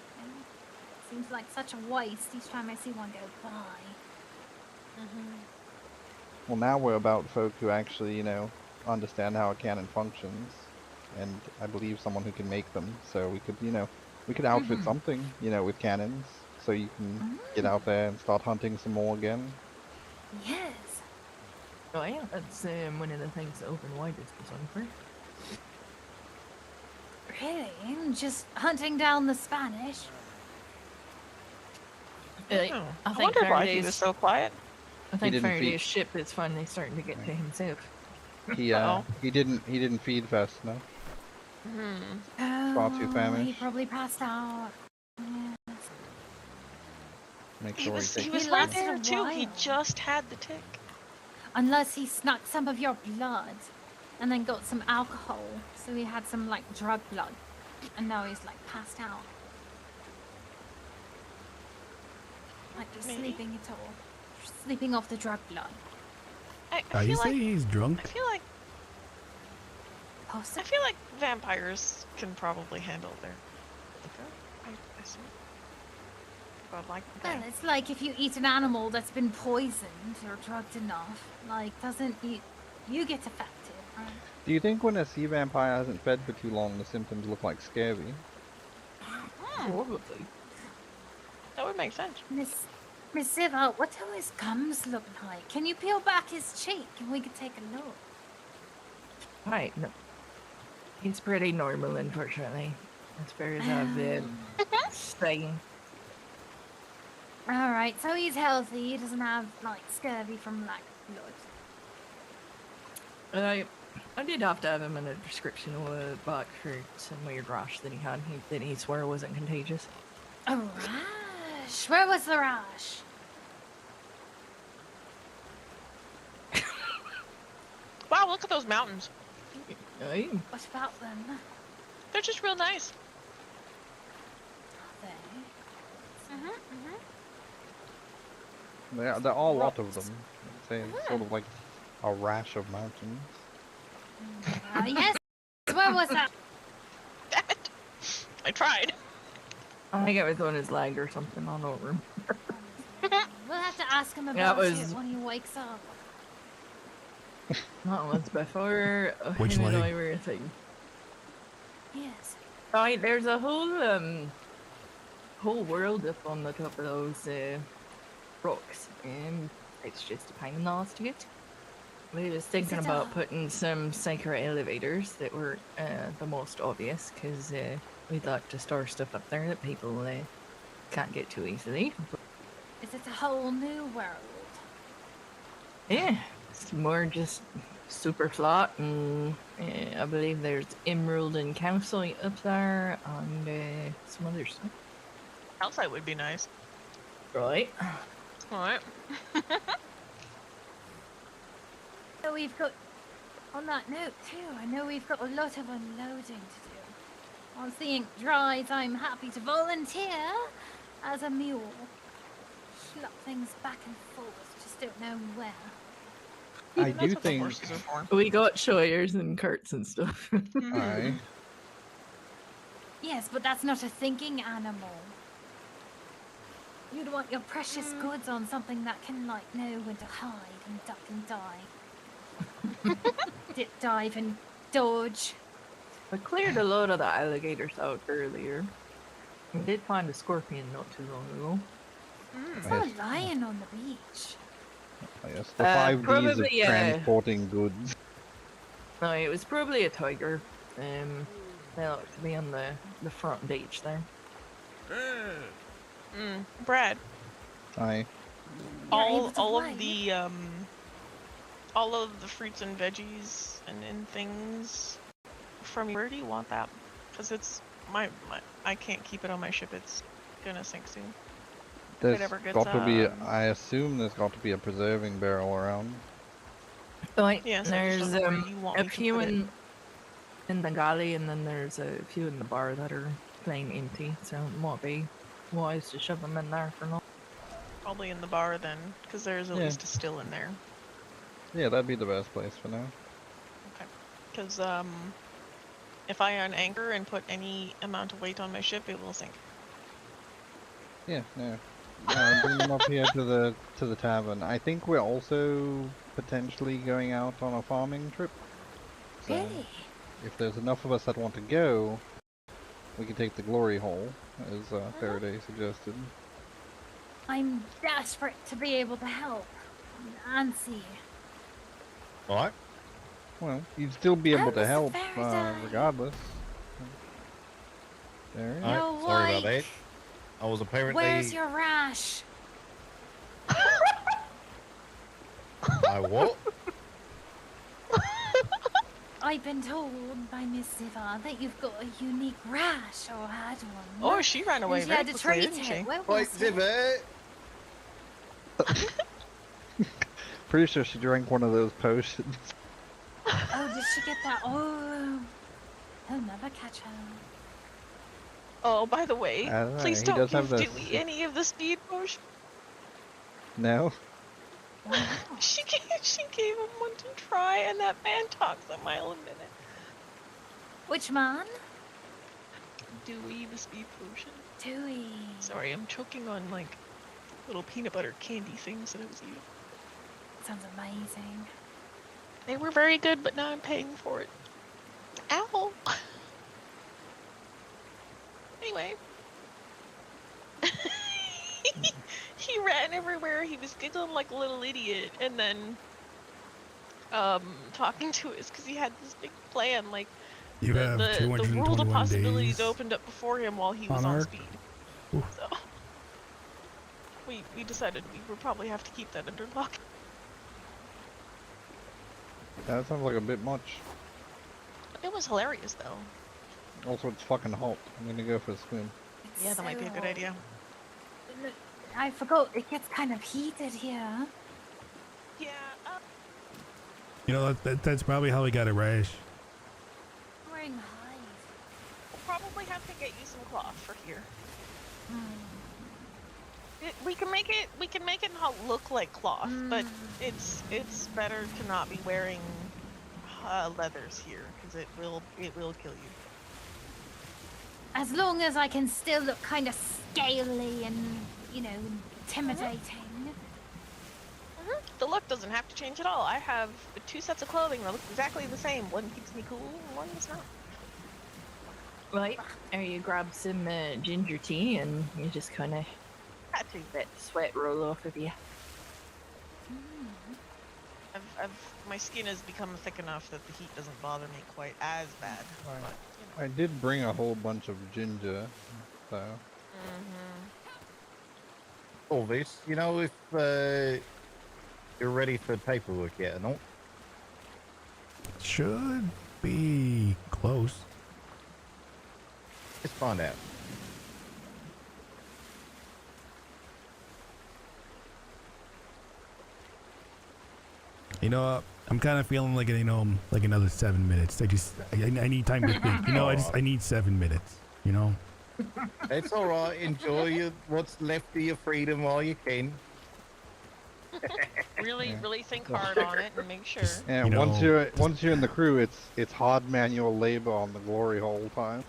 Seems like such a waste each time I see one go by. Well, now we're about folk who actually, understand how a cannon functions, and I believe someone who can make them. So we could outfit something, with cannons, so you can get out there and start hunting some more again. Yes. Oh yeah, that's one of the things that Open Wide is designed for. Really? Just hunting down the Spanish? I I think wondered why he Faraday's, was so quiet. I think didn't Faraday's feed- ship is finally starting to get to himself. He didn't feed fast enough. Far too Oh, he famished. probably passed out. Yes. Make He sure was he he takes was He right lasted there a too. He while. just had the tick. Unless he snuck some of your blood and then got some alcohol. So he had some like drug blood. And now he's like passed out. Like just Maybe. sleeping it all. Sleeping off the drug blood. I You feel say like he's drunk? I feel like Possibly. vampires can probably handle their liquor. I assume. But like Well, that. it's like if you eat an animal that's been poisoned or drugged enough, like doesn't you get affected, right? Do you think when a sea vampire hasn't fed for too long, the symptoms look like scurvy? Probably. That would make sense. Miss Ziva, what do his gums look like? Can you peel back his cheek and we could take a look? Right, no. He's pretty normal, unfortunately. As far as I've been saying. Alright, so he's healthy, he doesn't have like scurvy from lack of blood. I did have to have him in a description of a back for some weird rash that he had that he swore wasn't contagious. A rash? Where was the rash? Wow, look at those mountains. Aye. What about them? They're just real nice. Are they? There are a lot of them. I'd say it's sort of like a rash of mountains. Yes. Where was that? That I tried. I think it was on his leg or something, I don't remember. We'll have to ask him Yeah, about it it was- when he wakes up. That was before Which him and leg? I were a thing. Yes. Right, there's a whole world up on the top of those rocks. It's just a pain in the ass to get. We was thinking it about a- putting some secret elevators that were the most obvious, because we'd like to store stuff up there that people can't get to easily. Is it a whole new world? Yeah, it's more just super flat, and I believe there's emerald and calcite up there, and some other stuff. Outside would be nice. Right. Alright. So we've got, on that note too, I know we've got a lot of unloading to do. Once the ink dries, I'm happy to volunteer as a mule. Slap things back and forth, just don't know where. I That's do what the think. horses are for. We got shoyers and carts and stuff. Aye. Yes, but that's not a thinking animal. You'd want your precious goods on something that can, like, know when to hide and duck and dive. Dip, dive, and dodge. I cleared a lot of the alligators out earlier. We did find a scorpion not too long ago. I saw a lion on the beach. Yes, the 5Ds of probably, transporting goods. No, it was probably a tiger. They look to be on the front beach there. Brad, Aye. You're able to all of the fruits and veggies and things from where do you want that? Because it's my I can't keep it on my ship. It's gonna sink soon. There's ever gets, got to be. I assume there's got to be a preserving barrel around. Right. Yeah, so I just There's don't know where you want a me to few put it. in the galley, and then there's a few in the bar that are plain empty. So it might be wise to shove them in there for now. Probably in the bar then, because there's at Yeah. least a still in there. Yeah, that'd be the best place for now. Because if I unanchor and put any amount of weight on my ship, it will sink. Yeah, no. Bring them up here to the tavern. I think we're also potentially going out on a farming trip. So Really? if there's enough of us that want to go, we can take the glory hole, as Faraday suggested. I'm desperate to be able to help Nancy. Right? Well, you'd still be able Oh, to Mr. help Faraday. regardless. There. Alright, No, sorry about like, that. I was apparently... Where's your rash? I what? I've been told by Miss Siva that you've got a unique rash or had one. Oh, she ran away and she very had to quickly, treat didn't she? it. Where Right, was it? Zibber! Pretty sure she drank one of those potions. Oh, did she get that? Oh, he'll never catch her. Oh, by the way, I don't know, please he don't does have give this- Dewey any of the speed potion. No? Why not? She gave him one to try, and that man talks a mile a minute. Which man? Dewey, the speed potion. Dewey. Sorry, I'm choking on like little peanut butter candy things that I was eating. Sounds amazing. They were very good, but now I'm paying for it. Ow! Anyway. He ran everywhere, he was giggling like a little idiot, and then talking to us because he had this big plan, like You have the world of 221 possibilities days. opened up before him while he was on on Ark. speed. Oof. So we decided we would probably have to keep that under lock. That sounds like a bit much. It was hilarious though. Also, it's fucking hot. I'm gonna go for a swim. It's Yeah, that might be a so good hot. idea. Look, I forgot, it gets kind of heated here. Yeah, You know, that's probably how we got a rash. Wearing hive. we'll probably have to get you some cloth for here. Hmm. We can make it not look like cloth, but Mm. it's better to not be wearing leathers here because it will kill you. As long as I can still look kind of scaly and, you know, intimidating. The look doesn't have to change at all. I have 2 sets of clothing that look exactly the same. One keeps me cool, and one does not. Right. Or you grab some ginger tea and you just kind of Had to. let sweat roll off of you. My skin has become thick enough that the heat doesn't bother me quite as bad. Right. But, I did bring a whole bunch of ginger, so... Corvus, you know if you're ready for paperwork yet or not? Should be close. Let's find out. You know, I'm kind of feeling like, you know, like another 7 minutes. I need time to think. You know, I need 7 minutes. You know. It's all right. Enjoy what's left of your freedom while you can. really, Yeah. really think hard on it and make sure. Yeah, You know- once you're in the crew, it's hard manual labor on the glory hole time.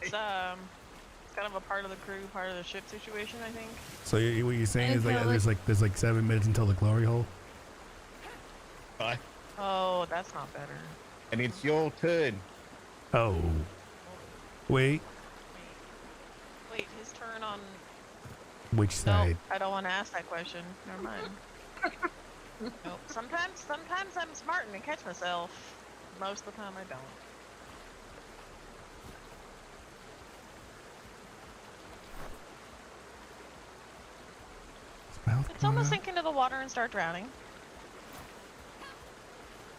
It's kind of a part of the crew, part of the ship situation, I think. So what you're saying is like Okay, there's like 7 minutes until the glory hole. Bye. Oh, that's not better. And it's your turn. Oh. Wait. Wait, his turn on. Which No, side? I don't want to ask that question. Never mind. Nope. Sometimes I'm smart and I catch myself. Most of the time I don't. It's almost sink into the water and start drowning.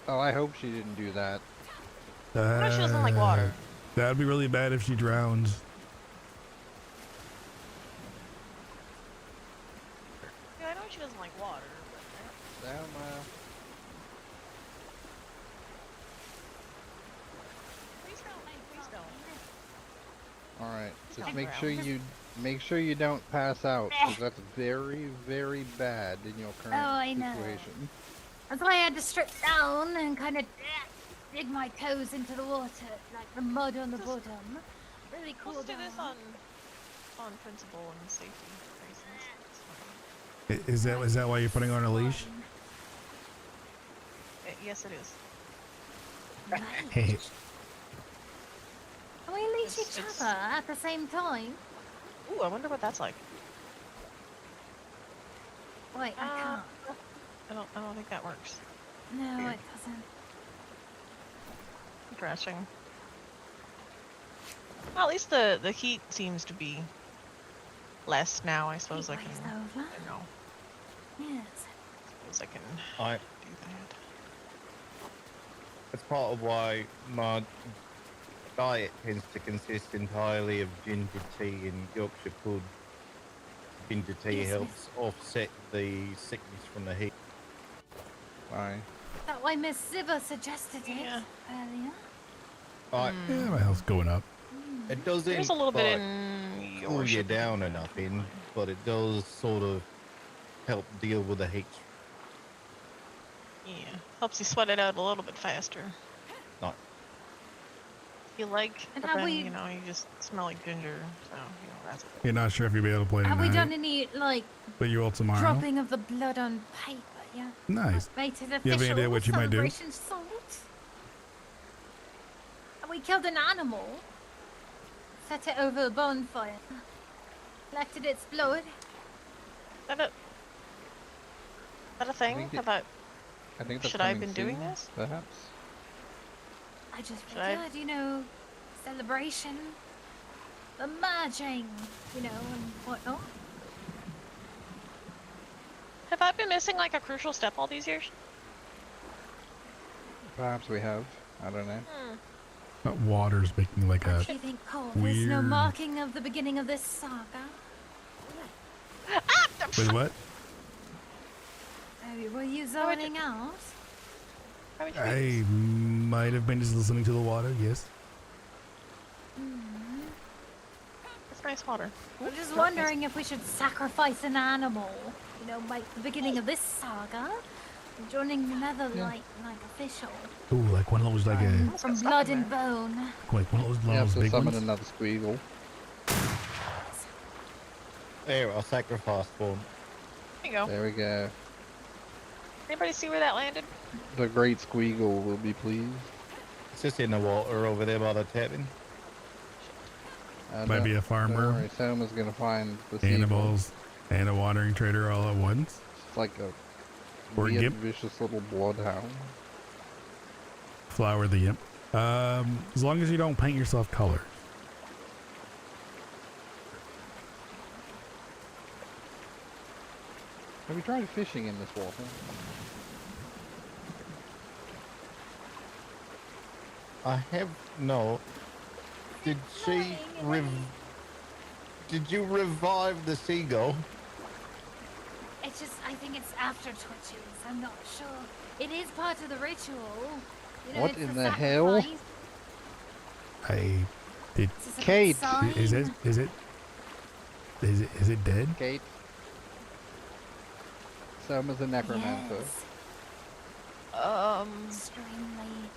Oh, I hope she didn't do that. What if she doesn't like water? That'd be really bad if she drowns. Selma. Please don't. Please don't. All right, He's just not make sure you don't pass out, because that's very, very bad in your current I know. situation. That's why I had to strip down and kind of dig my toes into the water, like the mud on the Just- bottom. Really cool. Let's do this on principle and safety reasons. It's fine. Is that why you're putting on a leash? Yes, it is. Hey, Can we leash It's- each it's- other at the same time? Ooh, I wonder what that's like. Wait, I can't. I don't think that works. No, it doesn't. Interesting. Well, at least the heat seems to be less now. I suppose I can. Heat I waves over. don't know. Yes. Suppose I can I do that. That's part of why my diet tends to consist entirely of ginger tea and Yorkshire pud. Ginger tea Yes, helps offset the sickness from the heat. Fine. That why Miss Ziva suggested it Yeah. earlier. I, yeah, my health's going up. it doesn't There's a little bit like, in cool you your down or nothing, but it does sort of help deal with the heat. Yeah, helps you sweat it out a little bit faster. Not You like, And but have then, we- you know, you just smell like ginger, so that's. You're not sure if you'll be able to play Have we tonight, done any like but you will tomorrow. dropping of the blood on paper? Yeah. Nice. Made it You have official. any idea what you might do? Celebration salt. And we killed an animal. Set it over a bonfire. Collected its blood. That a thing? think it- Have I? I think that's Should I have coming been doing soon, this? Perhaps. I just Should I- figured, you know, celebration, the merging, you know, and whatnot. Have I been missing like a crucial step all these years? Perhaps we have. I don't know. That water's making like What a do you think, Cole? There's no weird- marking of the beginning of this saga. with what? Oh, were you would zoning out? How would you I use- might have been just listening to the water. Yes. It's nice water. I'm just wondering if we should sacrifice an animal, you know, like the beginning of this saga, joining the Netherlight like official, Ooh, like one of those like a from blood and bone. like one of those, You have to big summon ones. another squeagle. there. I'll sacrifice one. There you go. There we go. Anybody see where that landed? The great squeagle will be pleased. It's just in the water over there by the tapping. Might be a Don't farmer, worry, Selma's gonna find the seagull. animals, and a wandering trader all at once. It's like a Or weird, gimp. vicious little bloodhound. Flower the imp. As long as you don't paint yourself colors. Have you tried fishing in this water? I have no. Did she Did you revive the seagull? It's just, I think it's after twitches. I'm not sure. It is part of the ritual. You know, What it's in the the hell? sacrifice. I did. It's just a Kate, sign. Is it dead? Kate? Selma's a necromancer. Yes. Extremely.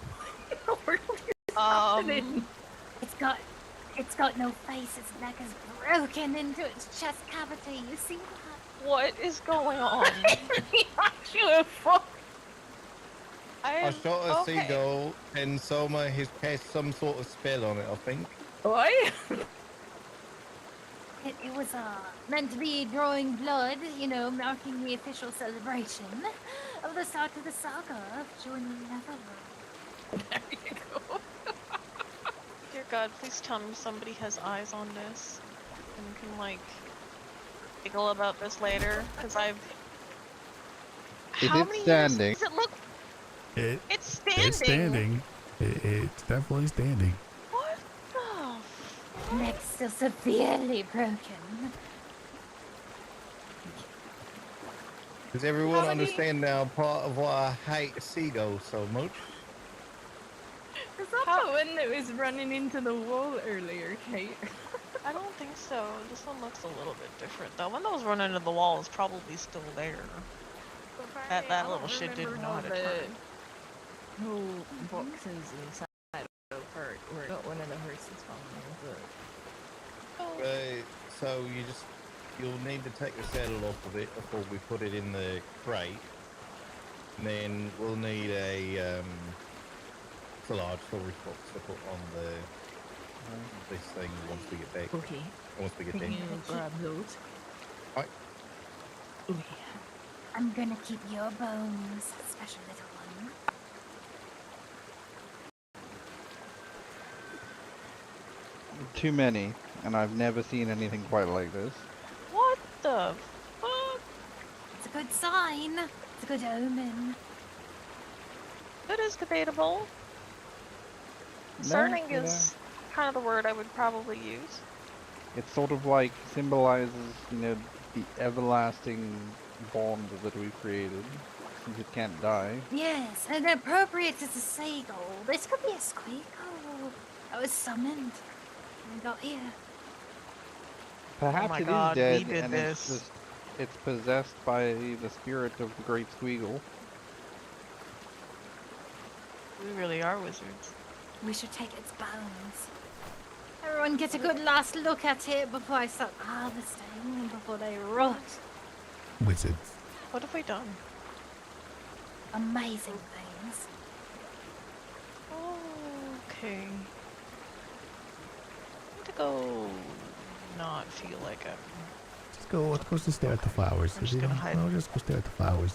It's got no face. Its neck is broken into its chest cavity. You see that? What is going on? I shot a seagull and Soma has cast some sort of spell on it, I think. Why? It was meant to be drawing blood, you know, marking the official celebration of the start of the saga of joining Netherworld. There you go. Dear God, please tell me somebody has eyes on this and can like giggle about this later, because I've. Is How it many standing? Years does it look? It's standing. It's standing. It's definitely standing. What the? Neck still severely broken. Does everyone How many- understand now part of why I hate seagulls so much? Is that How- the one that was running into the wall earlier, Kate? I don't think so. This one looks a little bit different. The one that was running into the wall is probably still there. That I little don't shit didn't remember know how to no turn. No boxes inside of her, or not one of the horses falling over. So you'll need to take the saddle off of it before we put it in the crate. And then we'll need a large storage box to put on this thing once we get back. Okay, Once we get can in. you grab those? Right. Okay. I'm gonna keep your bones, special little one. Too many, and I've never seen anything quite like this. What the fuck? It's a good sign. It's a good omen. That is debatable. No, Concerning you is kind of the word I would probably use. It sort of like symbolizes, the everlasting bond that we've created, since it can't die. Yes, and appropriate as a seagull. This could be a squeakle. I was summoned. And got here. Perhaps my it is God, we dead, did and this. it's possessed by the spirit of the Great Squeagle. We really are wizards. We should take its bones. Everyone get a good last look at it before I start harvesting and before they rot. Wizards. What have we done? Amazing things. Okay. I'm to go not feel like I'm... Let's go stare at the flowers. I'm just gonna hide. I'll just go stare at the flowers.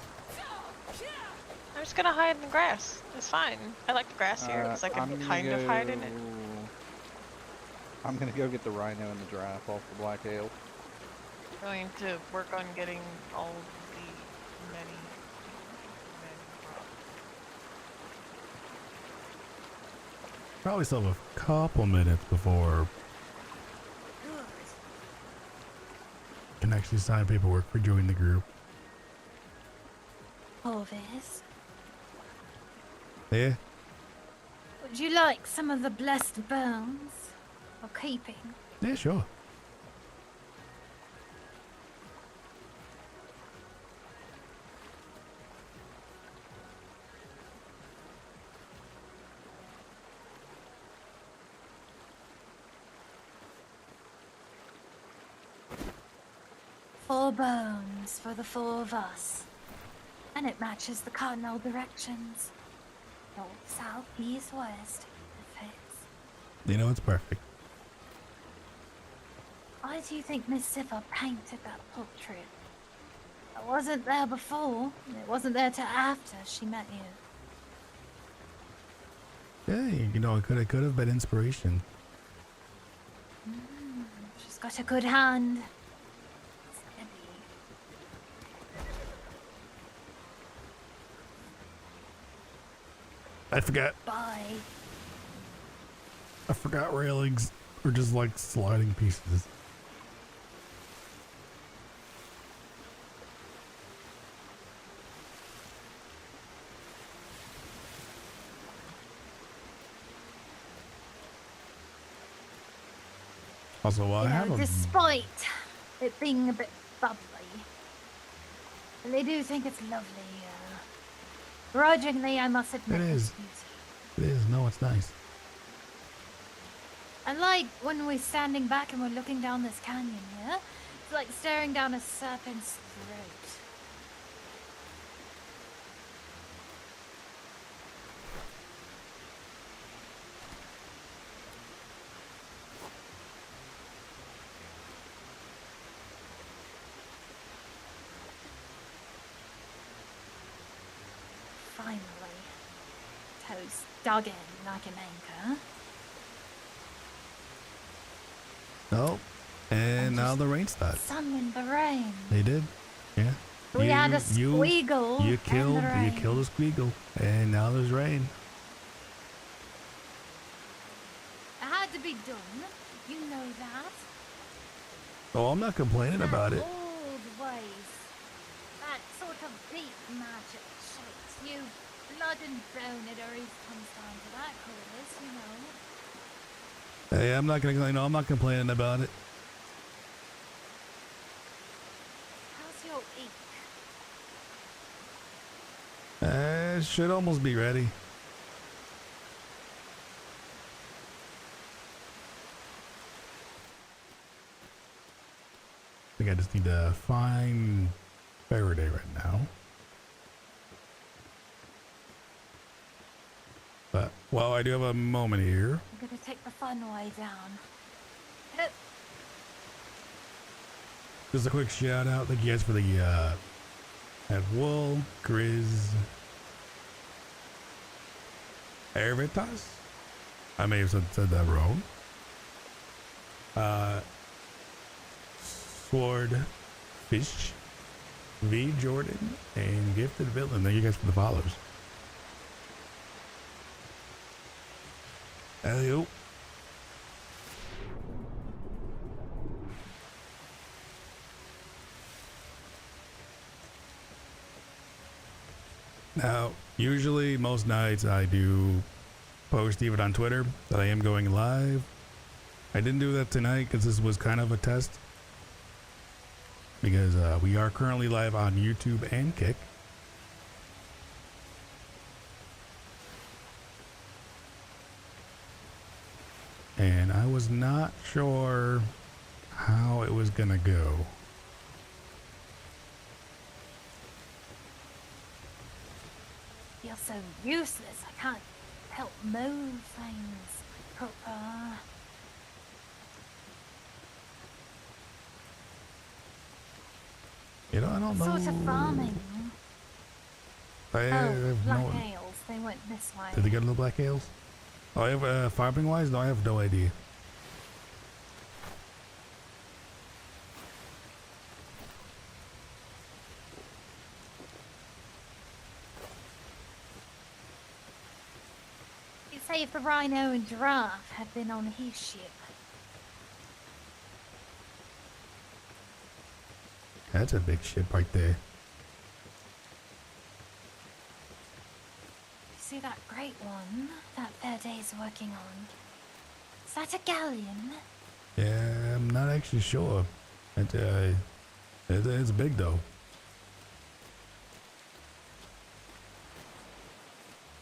I'm just gonna hide in the grass. It's fine. I like the grass here because I I'm can gonna kind of hide in go- it. I'm gonna go get the rhino and the giraffe off the black ale. Going to work on getting all the many crops. Probably still have a couple minutes before Good. I can actually sign paperwork for joining the group. Corvus, Yeah? would you like some of the blessed bones? Or keeping? Yeah, sure. Four bones for the four of us. And it matches the cardinal directions. North, south, east, west. It fits. You know, it's perfect. Why do you think Miss Siffer painted that portrait? It wasn't there before. It wasn't there till after she met you. Yeah, you know, it could have been inspiration. She's got a good hand. Steady. Bye. I forgot railings are just like sliding pieces. Also, I You have know, a despite it being a bit bubbly, I really do think it's lovely. Grudgingly, I must admit. It is. it's beautiful. It is. No, it's nice. I like when we're standing back and we're looking down this canyon here. It's like staring down a serpent's throat. Finally, toes dug in like an anchor. Oh, and now the rain starts. Sun and the rain. They did. Yeah. We had a squeagle. You and killed the rain. a squeagle, and now there's rain. It had to be done. You know that. Oh, I'm not complaining about it. Old ways. That sort of deep magic shapes you. Blood and bone, it always comes down to that, Corvus, you know. Hey, I'm not gonna, I'm not complaining about it. How's your ache? It should almost be ready. I think I just need to find Faraday right now. But, well, I do have a moment here. I'm gonna take the fun way down. Just a quick shout out. Thank you guys for the, at Wool, Grizz, Airvitas. I may have said that wrong. Sword, Fish, V Jordan, and Gifted Villain. Thank you guys for the follows. Hello. Now, usually most nights I do post even on Twitter that I am going live. I didn't do that tonight because this was kind of a test. Because we are currently live on YouTube and Kick. And I was not sure how it was gonna go. Feel so useless. I can't help move things proper. You know, I don't know. Sort of farming. I have Black no. ales. They went this way. Did they get little black ales? Oh, I have farming wise? No, I have no idea. You'd say if the rhino and giraffe had been on his ship. That's a big ship right there. See that great one that Verday's working on? Is that a galleon? Yeah, I'm not actually sure. It's big though.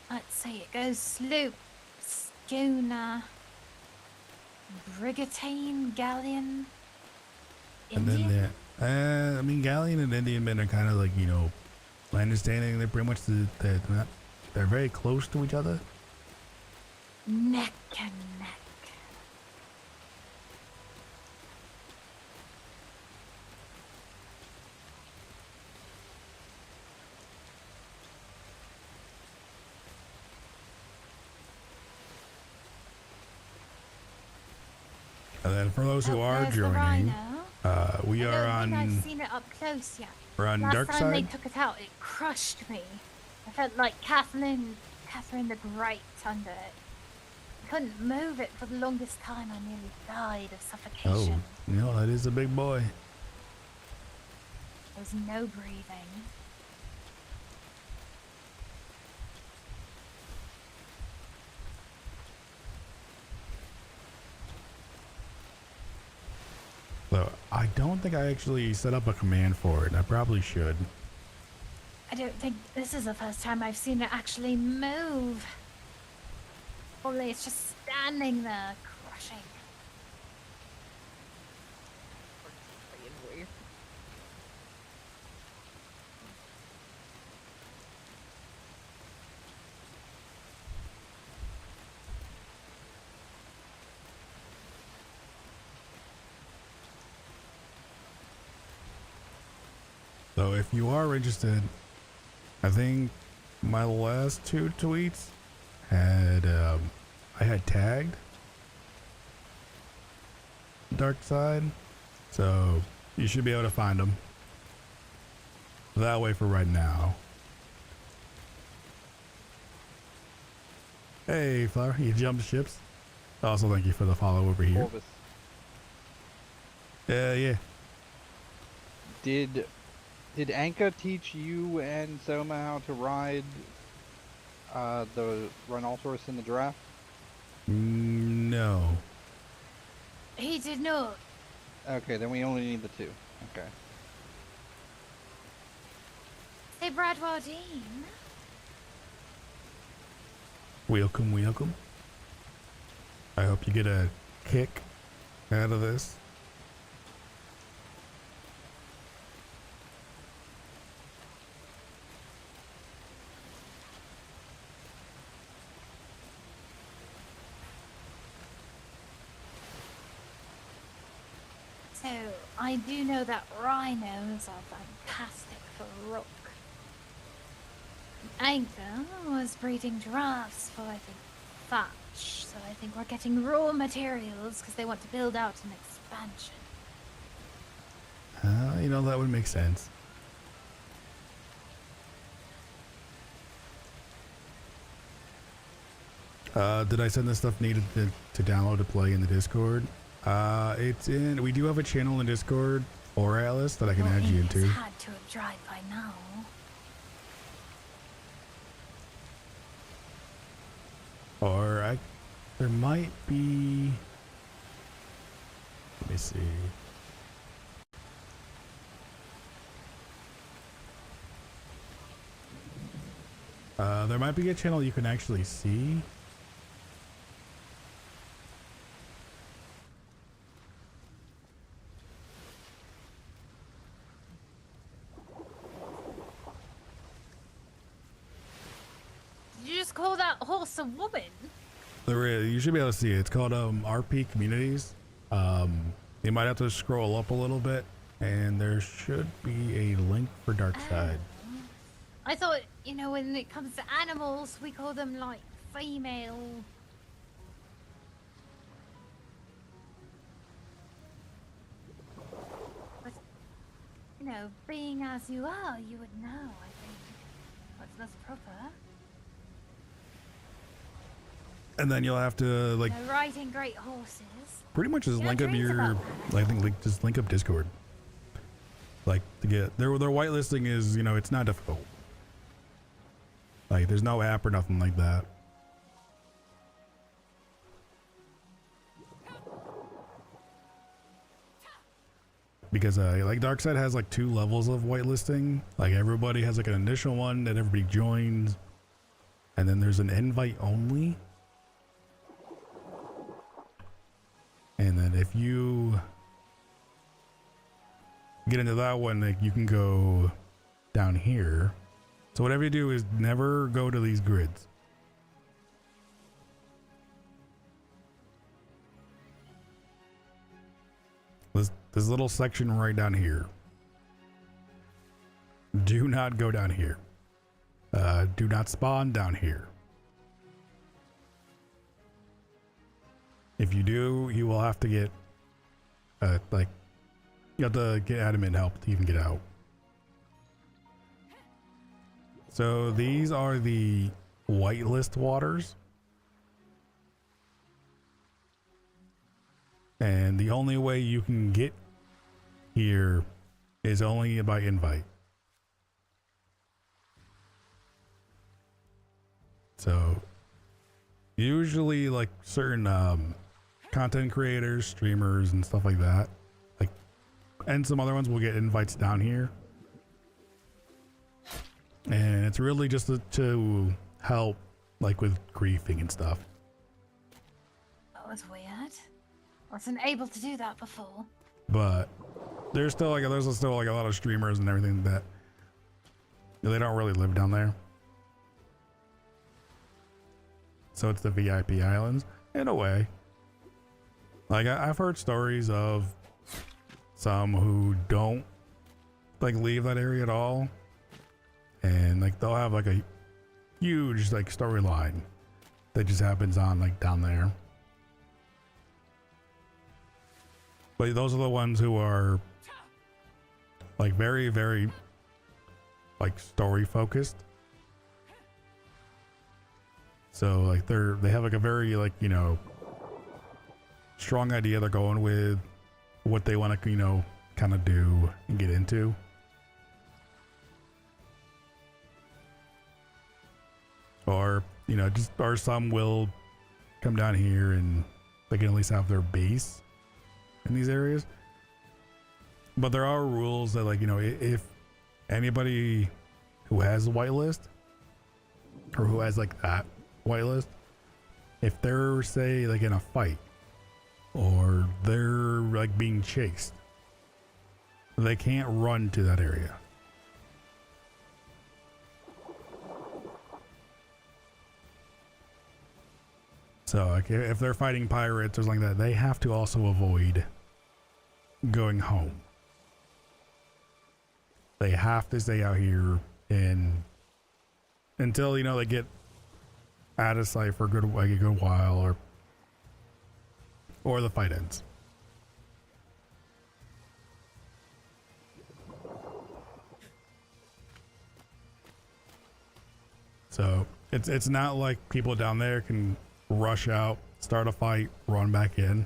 Let's see, it goes sloop, schooner, brigantine, galleon, And Indian? then I mean, Galleon and Indian men are kind of like, you know, my understanding, they're pretty much they're very close to each other. Neck and neck. And then for those who Oh, are there's the joining, rhino. we I are don't think I've on seen it up close yet. we're on Last time they Darkside. took it out, it crushed me. I felt like Catherine the Great under it. Couldn't move it for the longest time. I nearly died of Oh, suffocation. no, that is a big boy. There was no breathing. So I don't think I actually set up a command for it, and I probably should. I don't think this is the first time I've seen it actually move. Only it's just standing there, crushing. So if you are interested, I think my last two tweets had I had tagged Darkside, so you should be able to find them that way for right now. Hey Flower, you jumped ships. Also thank you for the follow over here. Corvus, Yeah. did Did Anka teach you and Soma how to ride the rhinoceros and the giraffe? No. He did not. Okay, then we only need the two. Okay. Hey, Bradwardine. Welcome, welcome. I hope you get a kick out of this. So, I do know that rhinos are fantastic for rock. Anchor was breeding giraffes for, I think, thatch. So I think we're getting raw materials because they want to build out an expansion. You know, that would make sense. Did I send the stuff needed to download to play in the Discord? It's in. We do have a channel in Discord or Atlas that I can add you into. Had to have dried by now. Or there might be. Let me see. There might be a channel you can actually see. Did you just call that horse a woman? There is. You should be able to see it. It's called RP Communities. You might have to scroll up a little bit, and there should be a link for Darkside. I thought, you know, when it comes to animals, we call them like female. But, you know, being as you are, you would know, I think. What's proper? And then you'll have to like You know, riding great horses. pretty much just You know, link up dreams your. about I think like just link up Discord. Like to get their whitelisting is, you know, it's not difficult. Like there's no app or nothing like that. Because like Darkside has like 2 levels of whitelisting. Like everybody has like an initial one that everybody joins, and then there's an invite only. And then if you get into that one, like you can go down here. So whatever you do is never go to these grids. This little section right down here. Do not go down here. Do not spawn down here. If you do, you will have to get like you have to get admin help to even get out. So these are the whitelist waters. And the only way you can get here is only by invite. So usually like certain content creators, streamers and stuff like that, like, and some other ones will get invites down here. And it's really just to help like with griefing and stuff. That was weird. I wasn't able to do that before. But there's still like a lot of streamers and everything that they don't really live down there. So it's the VIP islands in a way. Like I've heard stories of some who don't like leave that area at all, and like they'll have like a huge like storyline that just happens on like down there. But those are the ones who are like very, very like story focused. So like they have like a very like, you know, strong idea they're going with, what they want to, you know, kind of do and get into. or just or some will come down here and they can at least have their base in these areas. But there are rules that, like, if anybody who has a whitelist or who has like that whitelist, if they're, say, like in a fight or they're like being chased, they can't run to that area. So like if they're fighting pirates or something like that, they have to also avoid going home. They have to stay out here and until they get out of sight for a good while, or the fight ends. So it's not like people down there can rush out, start a fight, run back in.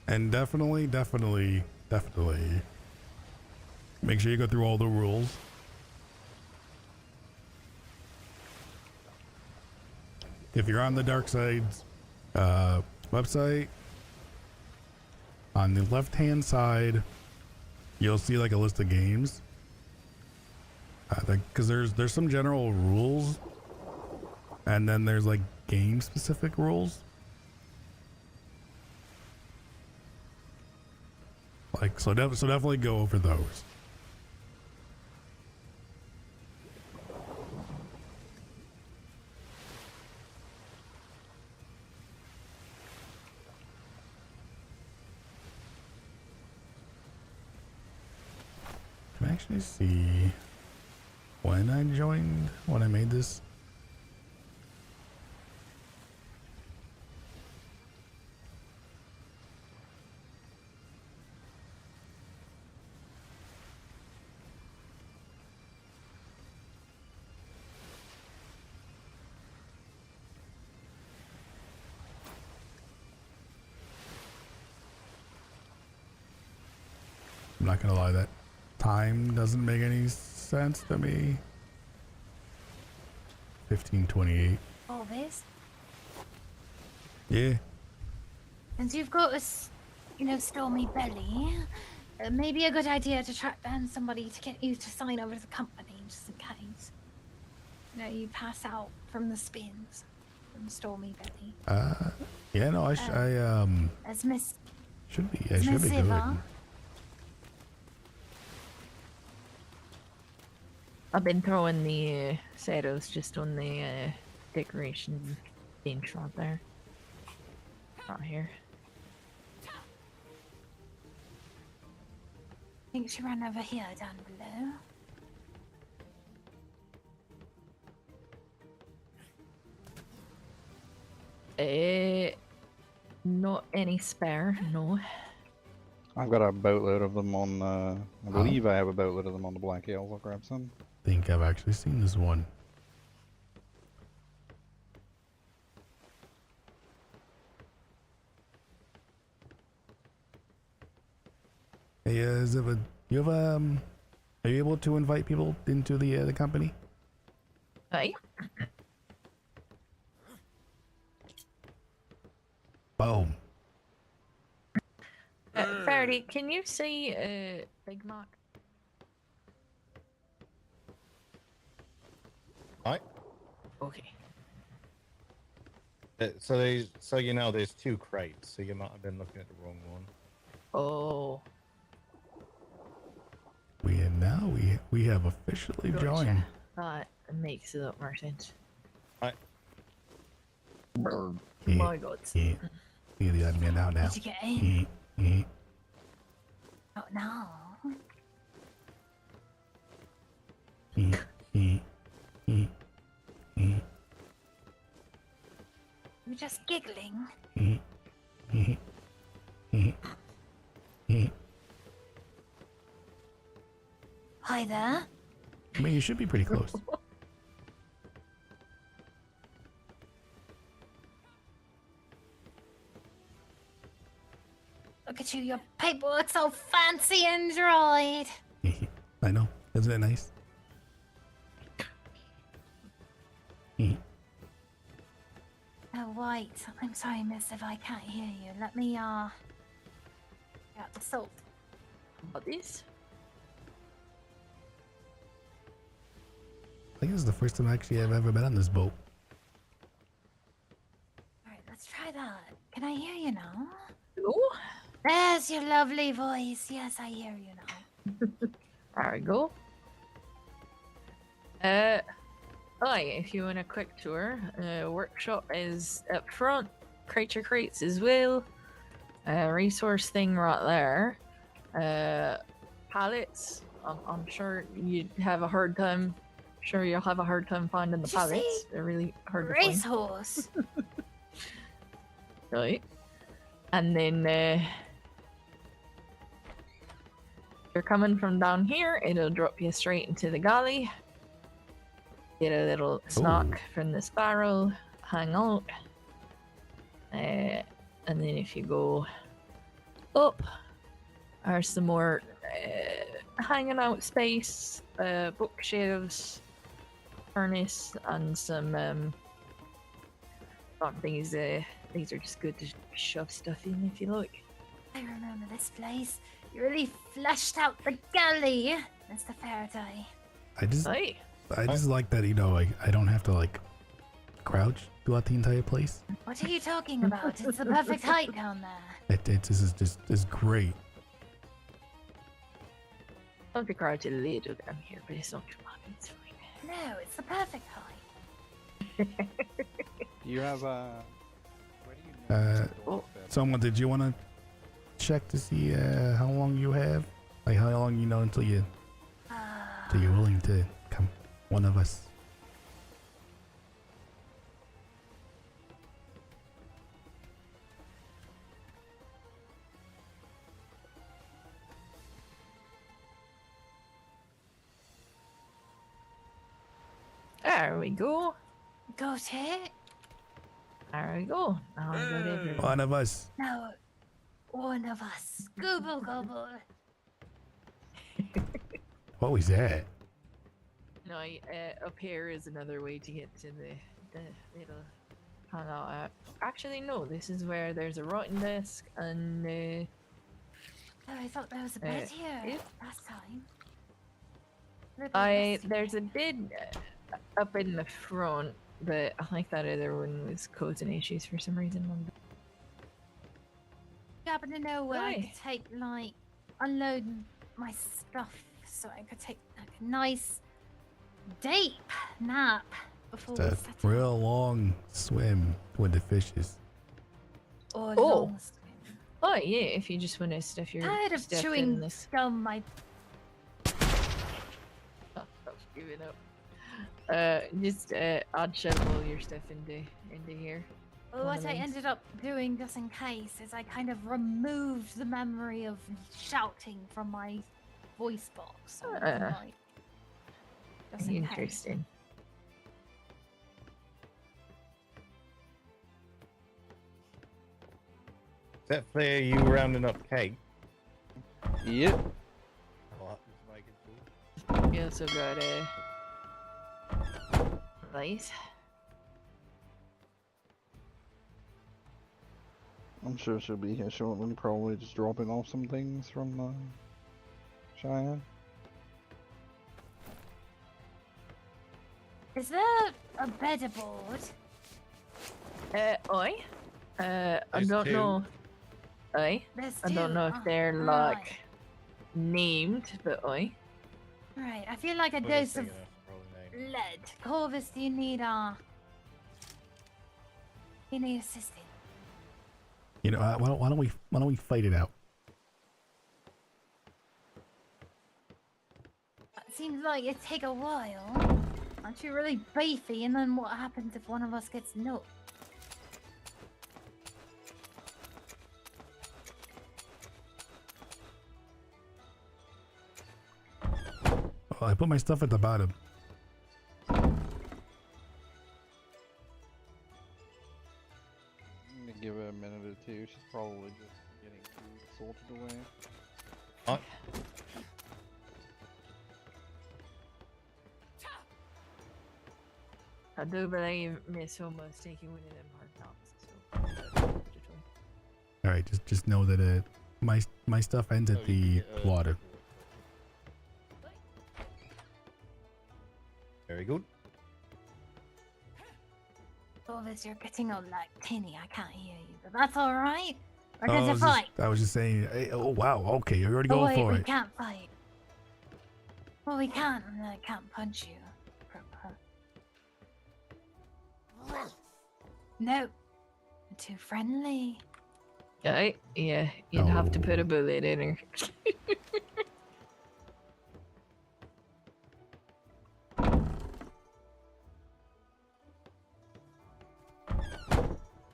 And definitely make sure you go through all the rules. If you're on the Darkside's website, on the left-hand side, you'll see like a list of games. Because there's some general rules, and then there's like game-specific rules. Like so definitely go over those. Can I actually see when I made this? I'm not gonna lie, that time doesn't make any sense to me. 15:28. All this? Yeah. And you've got a, stormy belly. Maybe a good idea to track down somebody to get you to sign over to the company, just in case. You pass out from the spins from stormy belly. Yeah, no, As Miss should be Miss good. Siva. I've been throwing the shadows just on the decoration bench right there. Not here. I think she ran over here down below. Not any spare, no. I've got a boatload of them on. I believe I have a boatload of them on the Black Hills. I'll grab some. Think I've actually seen this one. Hey, are you able to invite people into the company? Hey, Boom. Faraday, can you see Big Mac? Right. Okay. So there's two crates, so you might have been looking at the wrong one. Oh. We have officially Gotcha. joined. That makes a lot more sense. Right. My God. Yeah. Yeah, the admin out now. Did you get in? Yeah. Oh no. You're just giggling. Hi there. mean, you should be pretty close. Look at you, your paperwork's so fancy and dried. I know. Isn't it nice? Oh, wait. I'm sorry, miss, if I can't hear you. Let me, get the salt. What this? I think this is the first time actually I've ever been on this boat. Alright, let's try that. Can I hear you now? Oh, There's your lovely voice. Yes, I hear you now. there we go. Aye, if you want a quick tour, workshop is up front, creature crates as well, resource thing right there, pallets. I'm sure you'd have a hard time. Sure, you'll have a hard time finding the Did you pallets. say They're really hard to find. Racehorse. Right, and then you're coming from down here. It'll drop you straight into the galley. Get a little snack Ooh. from this barrel, hang out, and then if you go up, there's some more hanging out space, bookshelves, furnace, and some these are just good to shove stuff in if you like. I remember this place. You really fleshed out the galley, Mr. Faraday. Aye. I just like that, you know, I don't have to like crouch throughout the entire place. What are you talking about? It's the perfect height down there. It's great. I'll have to crouch a little down here, but it's not too much. It's fine. No, it's the perfect height. Do you have where do you know Oh, someone, did you want to check to see how long you have? Like how long you know until you're willing to come? One of us. There we go. Got it? There we go. Now I got everyone. One of us. No, one of us. Gobble gobble. What was that? No, up here is another way to get to the little hangout. Actually, no. This is where there's a writing desk and Oh, I thought there was a bed here yeah. last time. Little there's a bed up in the front, but I think that other one was causing issues for some reason. You happen to know where I Aye. could take, like, unload my stuff so I could take like a nice deep nap before It's we a settle. real long swim with the fishes. Or Oh. long swim. Oh yeah, if you just want to stuff your Tired of stuff in chewing this. gum. My Oh, I've given up. Just odd shovel your stuff into here. well, One what of I these. ended up doing, just in case, is I kind of removed the memory of shouting from my voice box. So I can, like, just in case. Interesting. Is that fair? You rounding up cake? Yep. Oh, just making sure. We also got rice. I'm sure she'll be here shortly, probably just dropping off some things from Cheyenne. Is there a bed aboard? Oi. I There's don't two. know. Oi. There's I don't two. know if Oh, they're right. like named, but oi. Right, I feel like a What was dose I of thinking of? Probably name. lead. Corvus, do you need assistance? You know, why don't we fight it out? It seems like it'd take a while. Aren't you really beefy? And then what happens if one of us gets knocked? I put my stuff at the bottom. I'm gonna give it a minute or two. She's probably just getting food sorted away. Oh, I do believe Miss Homer's taking one of them hard knocks. So, All right, just know that my stuff ends at the water. very good. Corvus, you're getting all like tinny. I can't hear you, but that's all right. We're Oh, going to fight. I was just saying. Hey, oh wow, okay, you're already Oh going wait, for we it. can't fight. Well, we can't. I can't punch you. No, you're too friendly. yeah, you'd have to put a Oh. bullet in her.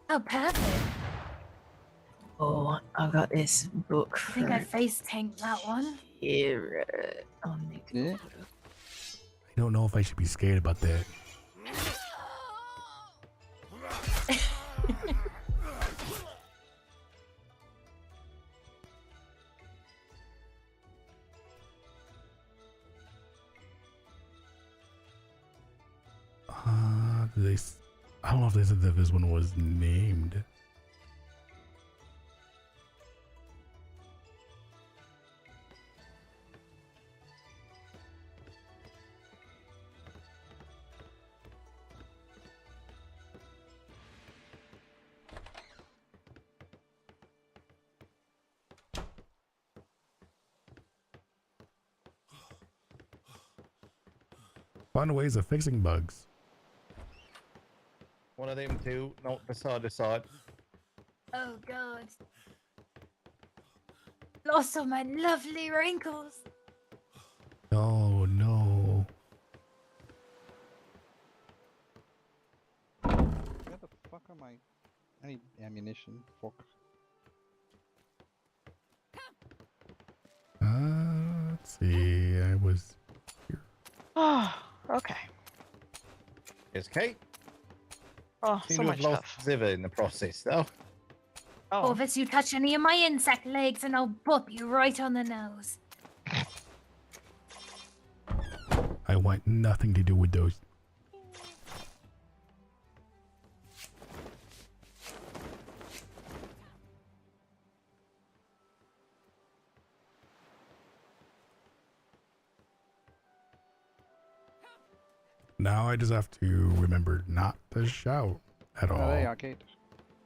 Oh, perfect. Oh, I got this book. I think I for face tanked that one. here. I'll make a Yeah. photo. I don't know if I should be scared about that. I don't know if this one was named. Fun ways of fixing bugs. One of them two, not beside the side. Oh god. Lost all my lovely wrinkles. Oh no. Where the fuck am I? I need ammunition. Fuck. Let's see. I was here. Oh, okay. Yes, Kate. Oh, Seem so to much have lost stuff. Ziva in the process, though. Oh, Corvus, you touch any of my insect legs and I'll boop you right on the nose. I want nothing to do with those. Now I just have to remember not to shout at all. Oh, there you are, Kate.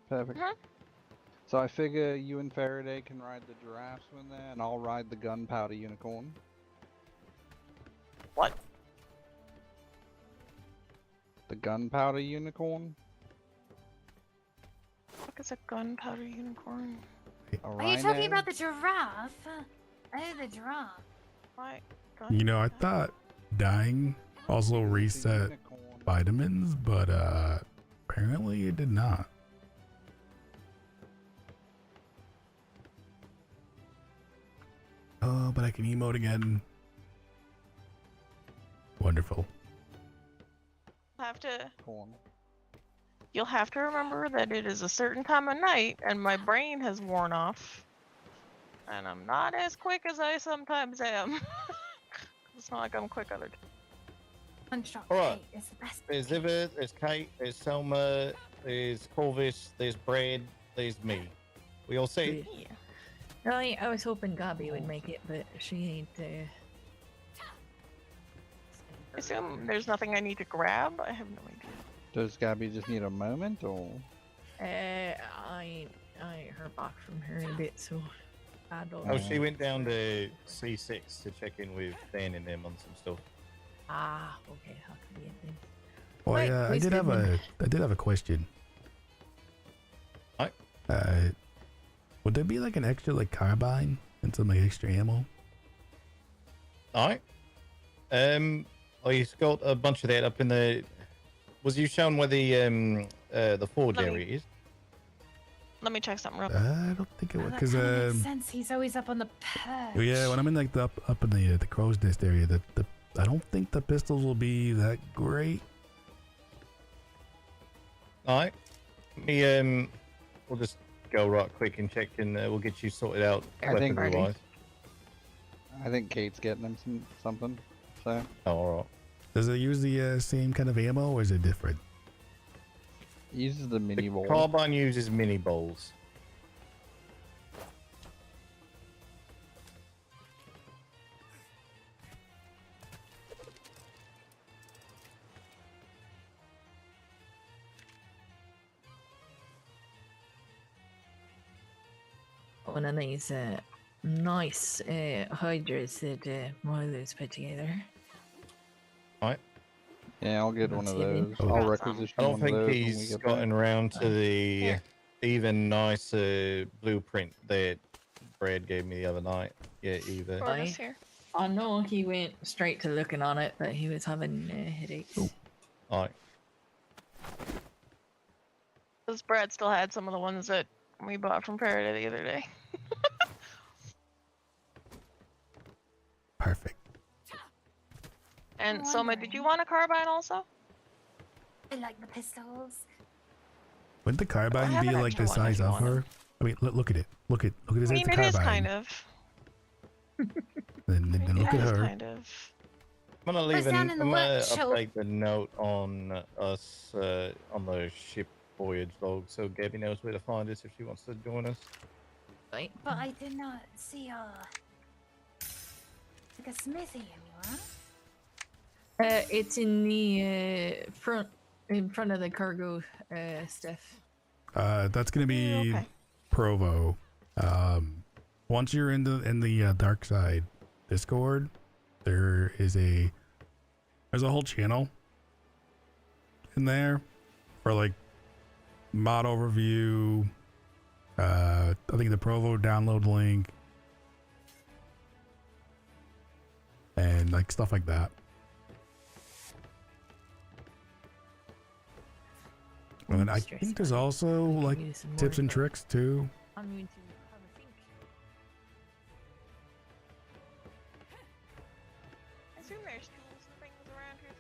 Perfect. Mhm. So I figure you and Faraday can ride the giraffes when there, and I'll ride the gunpowder unicorn. what? The gunpowder unicorn? What is a gunpowder unicorn? A Are you talking rhino? about the giraffe? Oh, the giraffe. Why? You know, I thought dying also The reset unicorn. vitamins, but apparently it did not. Oh, but I can emote again. Wonderful. Have to. Corn. You'll have to remember that it is a certain time of night, and my brain has worn off, and I'm not as quick as I sometimes am. It's not like I'm quick other times. Punch drop Alright. Kate is the best. There's Ziva, there's Kate, there's Selma, there's Corvus, there's Brad, there's me. We all see? Yeah. Right, I was hoping Gabby would make it, but she ain't. I assume there's nothing I need to grab. I have no idea. Does Gabby just need a moment, or? I ain't heard back from her in a bit, so I don't Oh, know. she went down to C6 to check in with Dan and them on some stuff. Ah, okay, how could be it then? Well, Right, I please did have give me- I did have a question. Alright. Would there be like an extra like carbine and some like extra ammo? Alright. He's got a bunch of that up in the. Was you shown where the forge Let me- area is? Let me check something real. I don't think it Oh, was that because kinda makes sense. He's always up on the perch. yeah, when I'm in like the up in the crow's nest area, the I don't think the pistols will be that great. All right. We'll just go right quick and check, and we'll get you sorted out I think- weaponry-wise. I think Kate's getting him something. So Oh, all right. Does it use the same kind of ammo, or is it different? he uses the mini The roll. carbine uses mini balls. One of these nice hydras that Milo's put together. Right. Yeah, I'll get one of those. Oh. I'll Got requisition I don't one of think those when we he's get back. gotten around to the Here. even nicer blueprint that Brad gave me the other night. Yeah, either. Corvus here. I know he went straight to looking on it, but he was having headaches. All right. Because Brad still had some of the ones that we bought from Parada the other day. Perfect. And I'm Soma, did you wondering. want a carbine also? I like the pistols. Wouldn't the carbine have be an like the extra one if size you of want it. her? I mean, look at it. Look at his I it's mean, a it is carbine. kind of. Then It look at is her. kind of. I'm gonna leave down in the I'm gonna workshop. update the note on us on the ship voyage log, so Gabby knows where to find us if she wants to join us. Right. But I did not see like a smithy anywhere. It's in the front, in front of the cargo stuff. That's gonna be Okay. Provo. Once you're in the dark side Discord, there's a whole channel in there for like mod overview. I think the Provo download link and like stuff like that. And I think there's also like tips and tricks too. I'm going to have a think. I assume there's tools and things around here.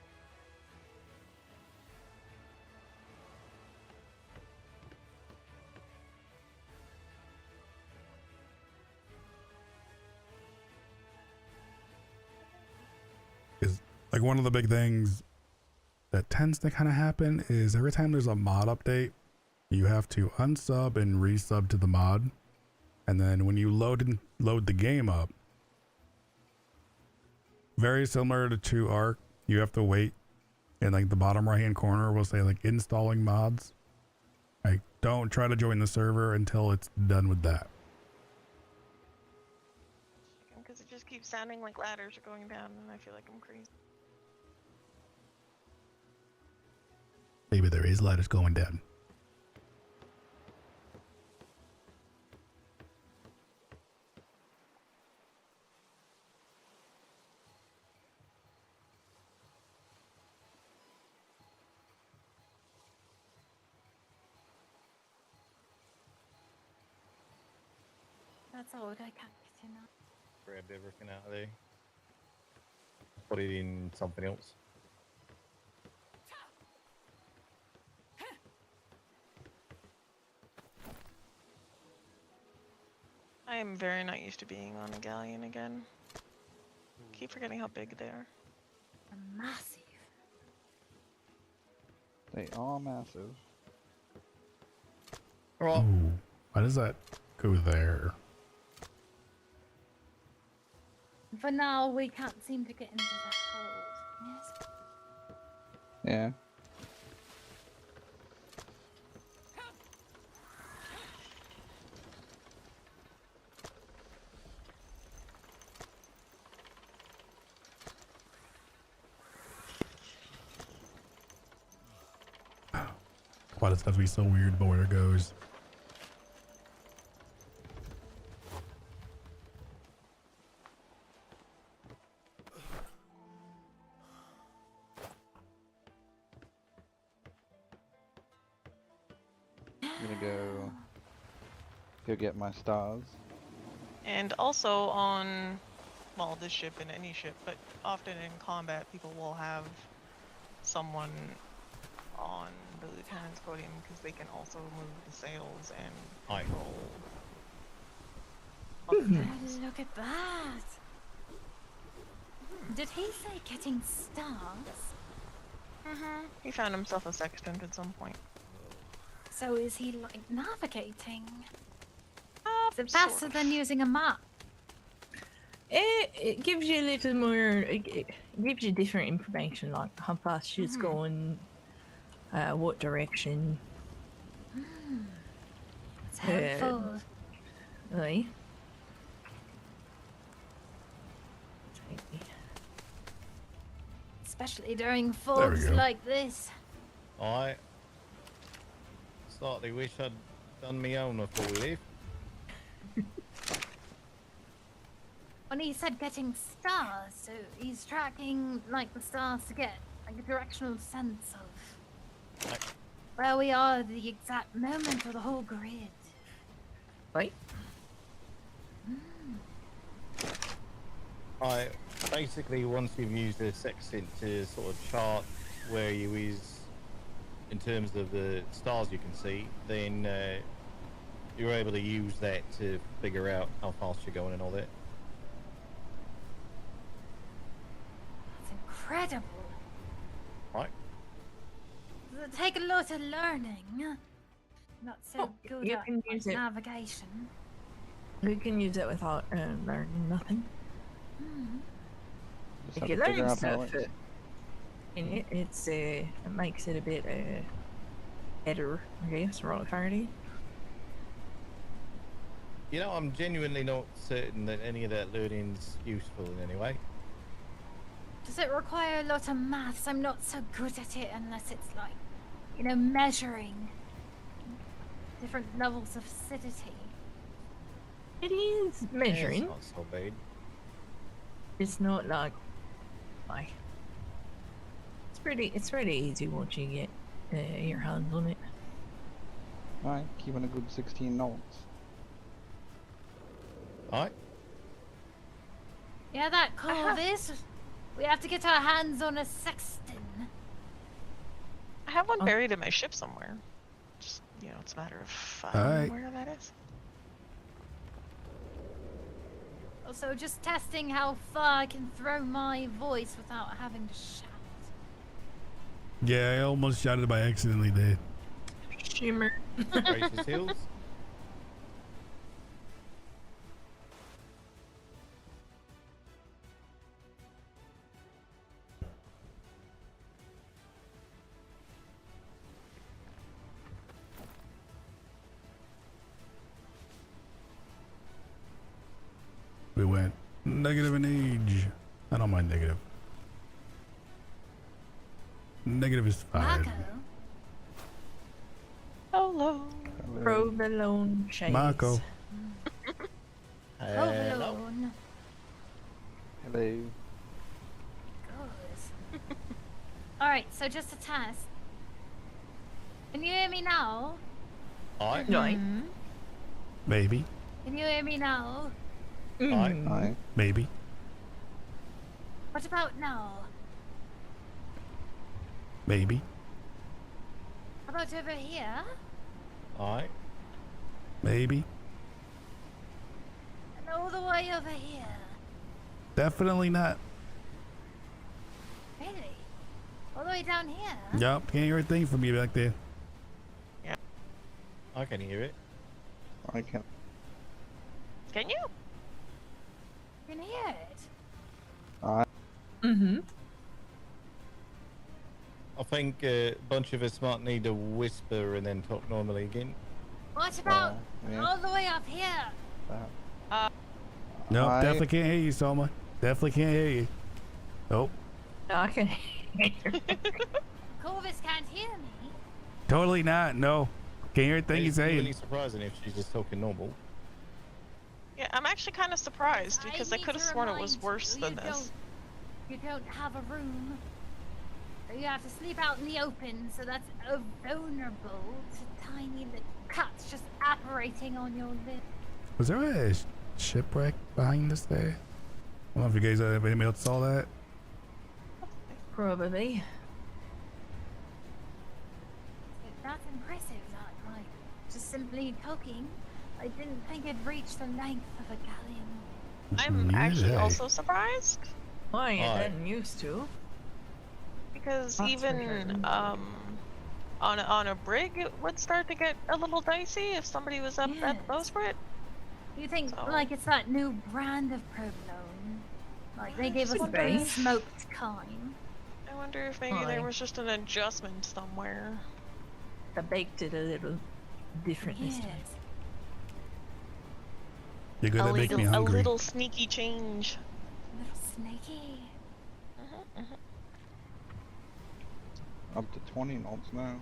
Like one of the big things that tends to kind of happen is every time there's a mod update, you have to unsub and resub to the mod, and then when you load the game up, very similar to Ark, you have to wait, and like the bottom right hand corner will say like installing mods. Like don't try to join the server until it's done with that. Because it just keeps sounding like ladders are going down, and I feel like I'm crazy. Maybe there is ladders going down. That's odd. I can't get in. Grabbed everything out of there. Put it in something else. I am very not used to being on a galleon again. Keep forgetting how big they are. They're massive. They are massive. Right. Ooh, why does that go there? For now, we can't seem to get into the hold. Yes. Yeah. Why does it have to be so weird about where it goes? I'm gonna go get my stars. And also on well, this ship and any ship, but often in combat, people will have someone on the lieutenant's podium because they can also move the sails and Aye. control. other things. Look at that. Did he say getting stars? He found himself a sextant at some point. So is he like navigating? Is it Sort faster of. than using a map? It gives you a little more. It gives you different information, like how fast she's going, what direction. It's helpful. Right. Especially during we fogs go. like this. I slightly wish I'd done my own before we left. When he said getting stars, so he's tracking like the stars to get like a directional sense of Like, where we are at the exact moment or the whole grid. Right. I basically, once you've used the sextant to sort of chart where you is in terms of the stars you can see, then you're able to use that to figure out how fast you're going and all that. It's incredible. Right? Does it take a lot of learning? Not so Oh, good you at can use it. navigation. You can use it without learning nothing. Just If have you to figure learn out how stuff, it- in it, it makes it a bit better, I guess, rather hardy. You know, I'm genuinely not certain that any of that learning's useful in any way. Does it require a lot of maths? I'm not so good at it unless it's like, you know, measuring different levels of acidity. It is measuring. It's not so bad. It's not like it's pretty easy once you get your hands on it. Alright, keeping a good 16 knots. Alright? Yeah, that Corvus. We have to get our hands on a sexton. I have one Oh. buried in my ship somewhere. Just, you know, it's a matter of Alright. where that is. Also, just testing how far I can throw my voice without having to shout. Yeah, I almost shouted by accidentally there. Shimmer. Brace yourselves. We went negative in age. I don't mind negative. Negative is fine. Marco, Hello. Provolone shades. Marco. Hello. provolone. Hello. Good. Alright, so just a test. Can you hear me now? Alright? Right. Maybe. Can you hear me now? Alright? Aye. Maybe. What about now? Maybe. How about over here? Alright? Maybe. And all the way over here? Definitely not. Really? All the way down here? Yup, can't hear a thing from you back there. I can hear it. I can. Can you? You can hear it? Mm-hmm. I think a bunch of us might need to whisper and then talk normally again. What about yeah. all the way up here? Nope, I- definitely can't hear you, Soma. Definitely can't hear you. Nope. No, I can hear. Corvus can't hear me. Totally not. No. Can't hear a thing you're It's really saying. surprising if she's just talking normal. Yeah, I'm actually kind of surprised because I need could have to sworn it was remind worse you, than you this. You don't have a room. So you have to sleep out in the open, so that's vulnerable to tiny little cuts just apparating on your lip. Was there a shipwreck behind us there? I don't know if you guys anybody else saw that. Probably. That's impressive, that, like, just simply poking. I didn't think it'd reach the length of a galleon. I'm Neither actually did I. also surprised I Aye. didn't used to. because That's for even sure. on a brig it would start to get a little dicey if somebody was up at the Yes. bowsprit. You think, So- like, it's that new brand of provolone? Like, they I gave us just the wonder- smoked kind. I wonder if maybe Aye. there was just an adjustment somewhere. I baked it a little different this time. Yes. You're gonna make me a hungry. little sneaky change. A little snaky. Up to 20 knots now.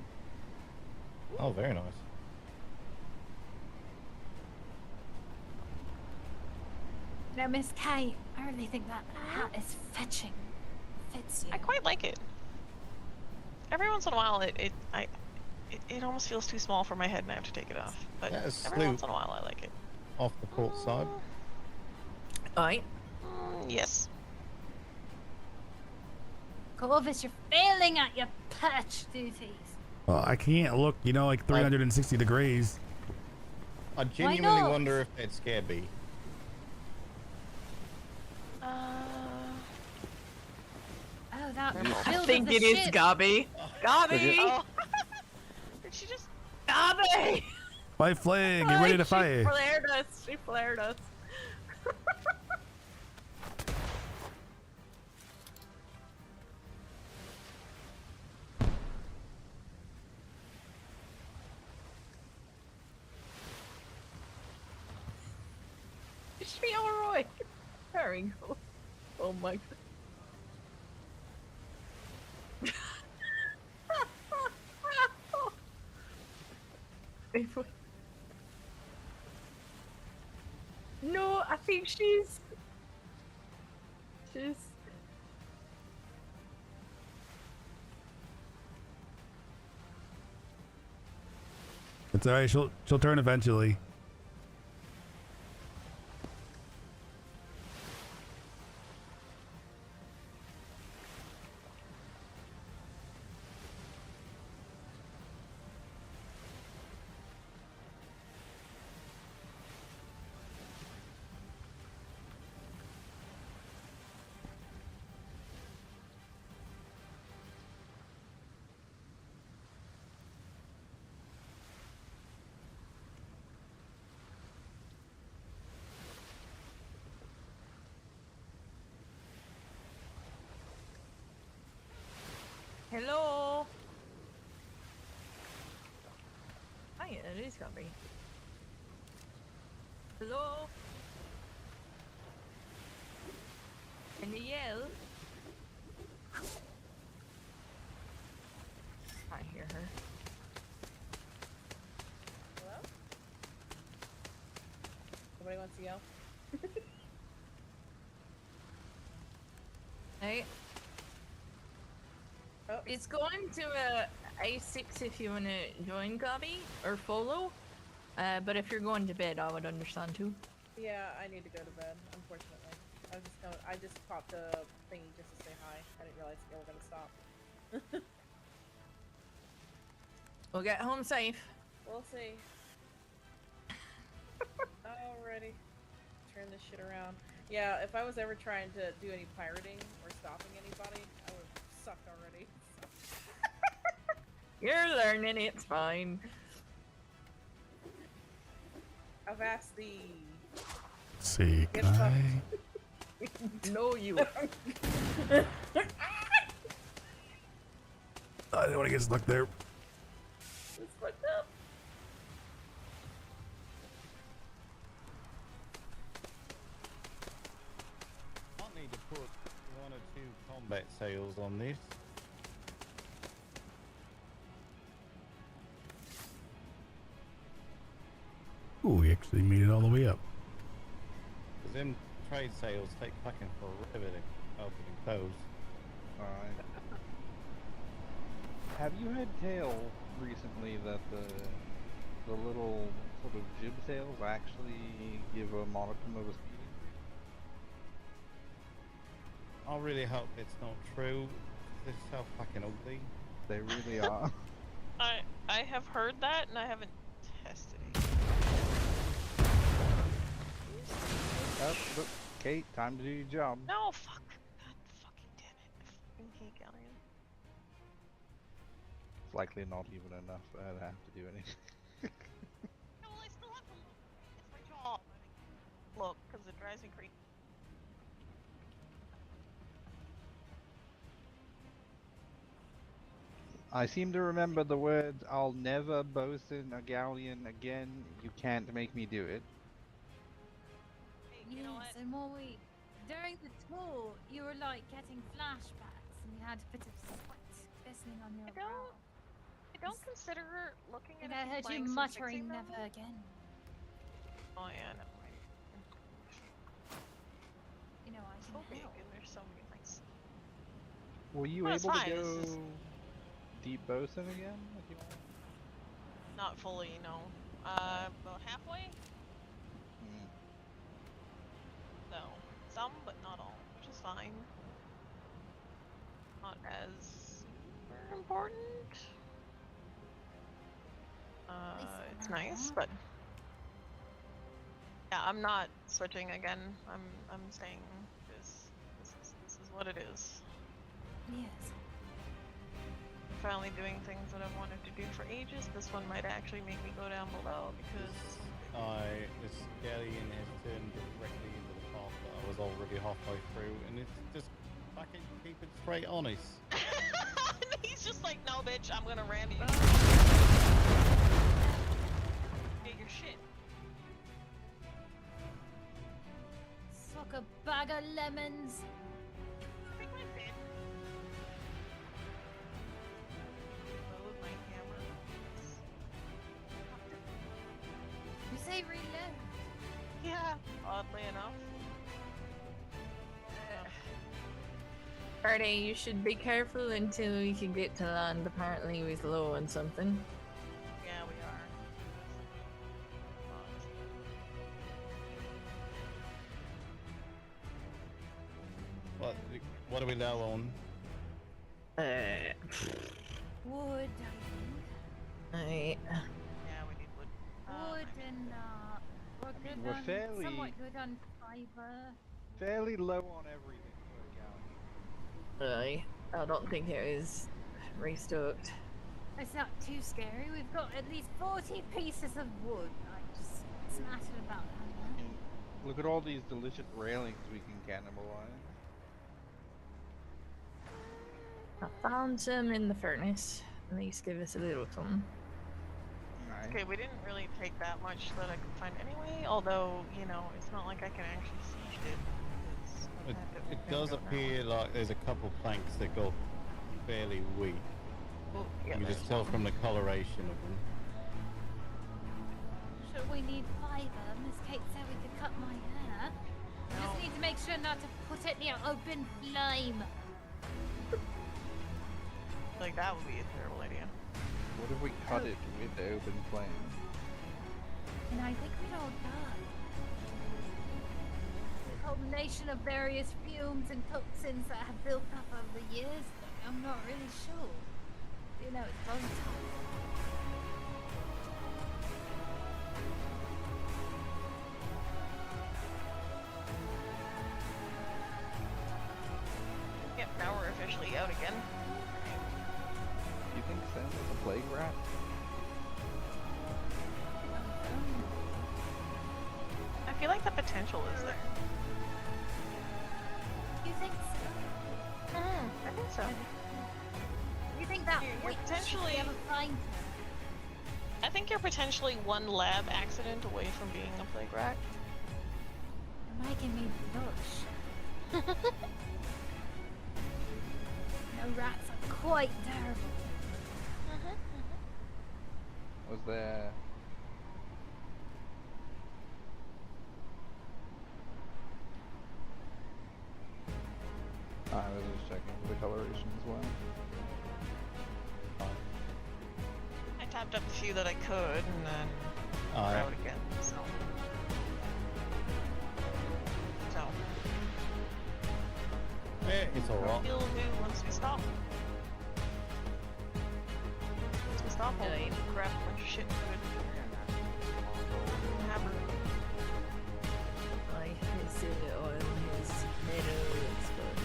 Oh, very nice. Now, Miss Kay, I really think that hat is fetching. Fits you. I quite like it. Every once in a while, it almost feels too small for my head and I have to take it off. But Yeah, it's every slow. once in a while, I like it. Off the port side. Aye. Yes. Corvus, you're failing at your perch duties. Well, I can't look, you know, like 360 degrees. I genuinely not? wonder if they'd scare me. Oh, that I build think of the it is ship. Gabby. Gabby! Oh. Did she just? Gabby! My flag, get ready to She fight. flared us. She flared us. Is she alright? Very good. Oh my god. No, I think she's. It's alright, she'll turn eventually. Hello. Hi, it is Gabby. Hello. Can you yell? I hear her. Hello? Nobody wants to yell? Hey. Oh, It's going to A6 if you want to join Gabby or follow. But if you're going to bed, I would understand too. yeah, I need to go to bed, unfortunately. I just popped a thingy just to say hi. I didn't realize you were gonna stop. We'll get home safe. We'll see. Alrighty. Turn this shit around. Yeah, if I was ever trying to do any pirating or stopping anybody, I would have sucked already. So. You're learning, it's fine. I've asked the... See, Get can fucked. I? No, you. I don't want to get stuck there. It's fucked up. Might need to put 1 or 2 combat sails on this. Ooh, we actually made it all the way up. Because them trade sails take fucking forever to open and close. Alright. Have you had tale recently that the little sort of jib sails actually give a modicum of a speed? I really hope it's not true. They're so fucking ugly. They really are. I have heard that and I haven't tested it. Oh, look, Kate, time to do your job. No, fuck. God fucking damn it. I fucking hate Galleon. It's likely not even enough for her to have to do anything. No, well, I still have to look. It's my job. Look, because it drives me crazy. I seem to remember the words, I'll never bosun a galleon again. You can't make me do it. Hey, you know what? Yes, and while during the tour, you were like getting flashbacks, and you had a bit of sweat glistening on your brow. I don't consider looking at And it I heard you fixing muttering them. never again. Oh yeah, never mind. You know, I It's can so big help. and there's so many things. Were you No, it's able to fine, it's go just- deep bosun again? If you want? Not fully, no. About halfway? Mm. So, some, but not all, which is fine. Not as super important. least for It's now. nice, but yeah, I'm not switching again. I'm staying because this is what it is. Yes. Finally doing things that I've wanted to do for ages. This one might actually make me go down below because This galleon has turned directly into the path that I was already halfway through, and it's just fucking keep it straight honest. he's just like, no, bitch, I'm gonna ram you. Get your shit. Suck a bag of lemons. I think I did. Load my hammer. You say reload. Yeah, oddly enough. Friday, you should be careful until we can get to land. Apparently, he's low on something. Yeah, we are. What are we now on? Wood, I Right. Yeah, we need wood. think. Wood and we're good we're on, fairly- somewhat good on fiber. Fairly low on everything for a galleon. Right. I don't think it is restocked. It's not too scary. We've got at least 40 pieces of wood. I just smattered about that. And look at all these delicious railings we can cannibalize. I found some in the furnace. At least give us a little something. Nice. Okay, we didn't really take that much that I could find anyway, although, you know, it's not like I can actually siege it. because I've had to It go does down appear like there's a couple planks that go fairly weak. one. Oh, yeah, You can there's just tell one. from the coloration of them. Sure, we need fiber. Miss Kate said we could cut my hair. We No. just need to make sure not to put it near open flame. Like, that would be a terrible idea. What if we cut it with the open flame? And I think we'd all die. The culmination of various fumes and toxins that have built up over the years. I'm not really sure. You know, it's volatile. Yep, now we're officially out again. Do you think Sam is a plague rat? I feel like the potential is there. You think so? I think so. You think that You're witch potentially- should ever find him? I think you're potentially one lab accident away from being a plague rat. You're making me blush. No, rats are quite terrible. Was there... I was just checking for the coloration as well. I tapped up a few that I could, and then we're Alright. out again, so. So. It's alright. We'll do once we stop. Once we stop, we'll Right. grab a bunch of shit and put it in there. And have her. I his oil, his metal, it's good.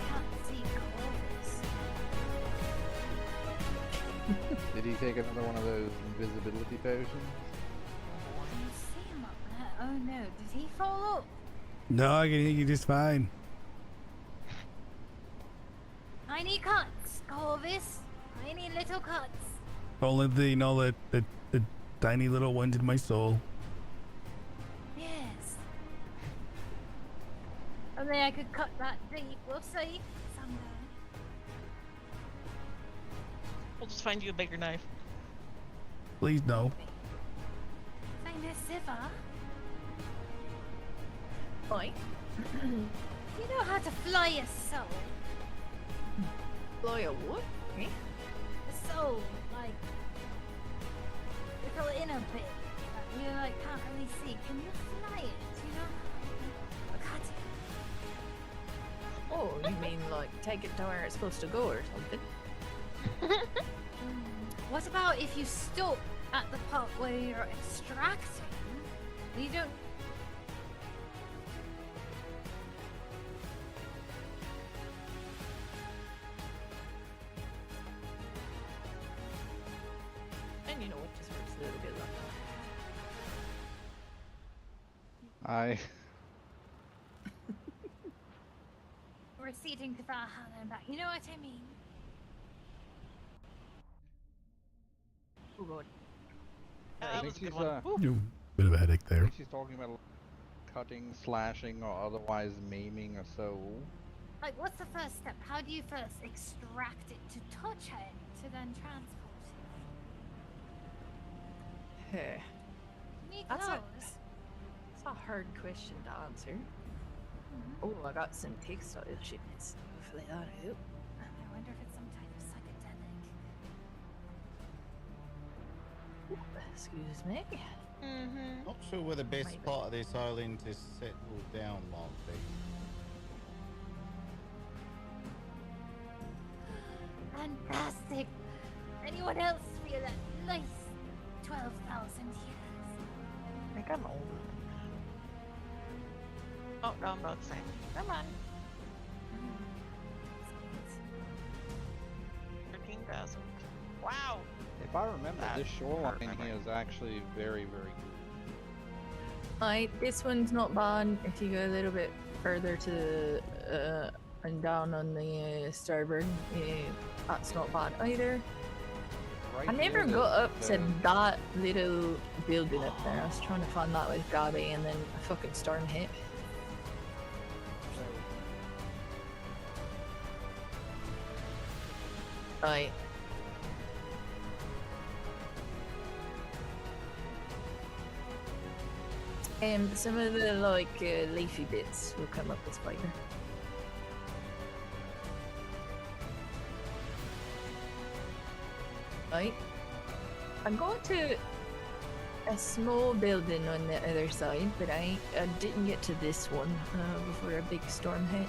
Can't see Corvus. Did he take another one of those invisibility potions? Can you see him up there? Oh no, did he fall up? No, I can hear you just fine. Tiny cuts, Corvus. Tiny little cuts. Only the tiny little ones in my soul. Yes. Only I could cut that deep. We'll see someday. We'll just find you a bigger knife. Please no. Famous Siva. Oi. You know how to fly a soul? Fly a what? Eh? A soul, like little inner bit that you like can't really see. Can you fly it? You know? Or cut it? Oh, you mean like take it to where it's supposed to go or something? What about if you stop at the part where you're extracting? You don't. And you know what, just hurts a little bit like I Receding to Valhalla and back. You know what I mean? oh god. That think was a good she's, one. Woo. You bit of a headache I there. think she's talking about cutting, slashing, or otherwise maiming a soul. Like, what's the first step? How do you first extract it to touch it to then transport it? Huh. You need That's a- those. It's a hard question to answer. Oh, I got some textile shipments. Hopefully that'll help. I wonder if it's some type of psychedelic. Ooh, excuse me. Mm-hmm. Not sure where the best Maybe. part of this island to settle down might be. Fantastic! Anyone else feel that nice 12,000 years? I think I'm old. Oh, no, I'm not saying. Come on. 13,000. Wow! If I remember, That this shoreline hurt my here is actually very, very good. Alright, this one's not bad. If you go a little bit further to and down on the starboard, that's not bad either. Right I never here, got up to the- that little building up there. I was trying to find that with Gabby, and then a fucking storm hit. Right. Some of the like leafy bits will come up with spider. Right. I'm going to a small building on the other side, but I didn't get to this one before a big storm hit.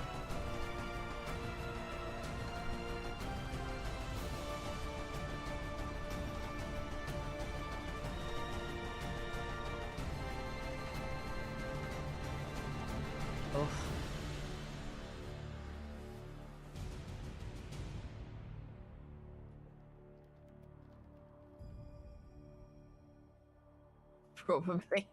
Oh. Probably.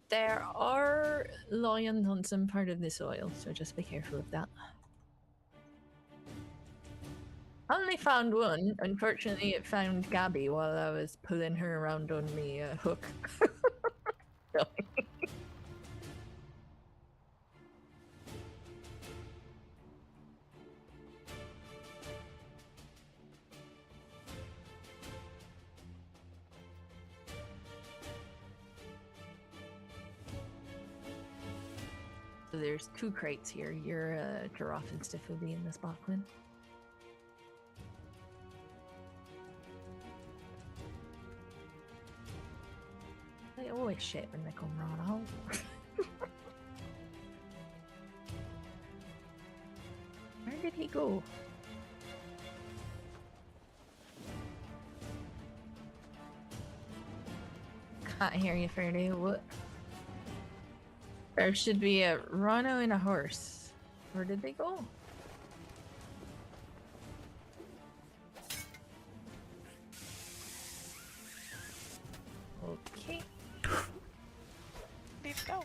There are lions on some part of the soil, so just be careful of that. I only found one. Unfortunately, it found Gabby while I was pulling her around on the hook. So- So there's 2 crates here. Your giraffe and Stiff will be in this box one. They always shit when they come round home. Where did he go? Can't hear you, Faraday. What? There should be a rhino and a horse. Where did they go? Okay. Let's go.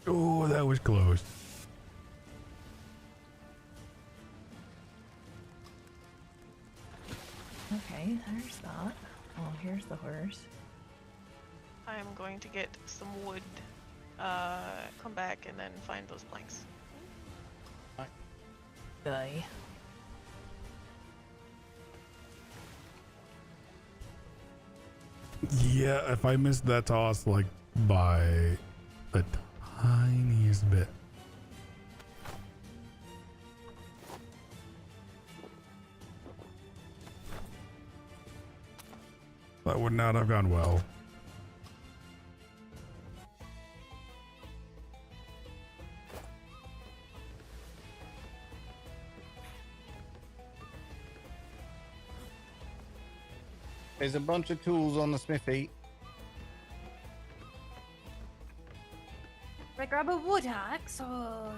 Oh, that was close. Okay, there's that. Oh, here's the horse. I am going to get some wood, come back and then find those planks. Die. Yeah, if I missed that toss like by the tiniest bit. That would not have gone well. There's a bunch of tools on the smithy. Should I grab a wood axe or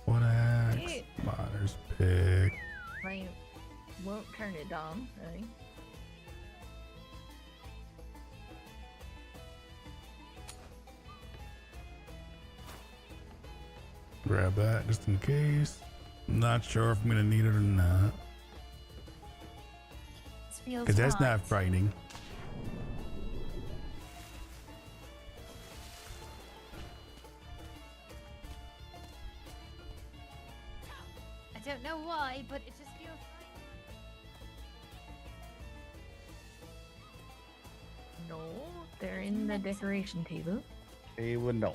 What axe? Hey. Miner's pick. I won't turn it down, right? Grab that just in case. Not sure if I'm gonna need it or not. this feels Because that's not right. frightening. I don't know why, but it just feels right. No, they're in the decoration table. They would know.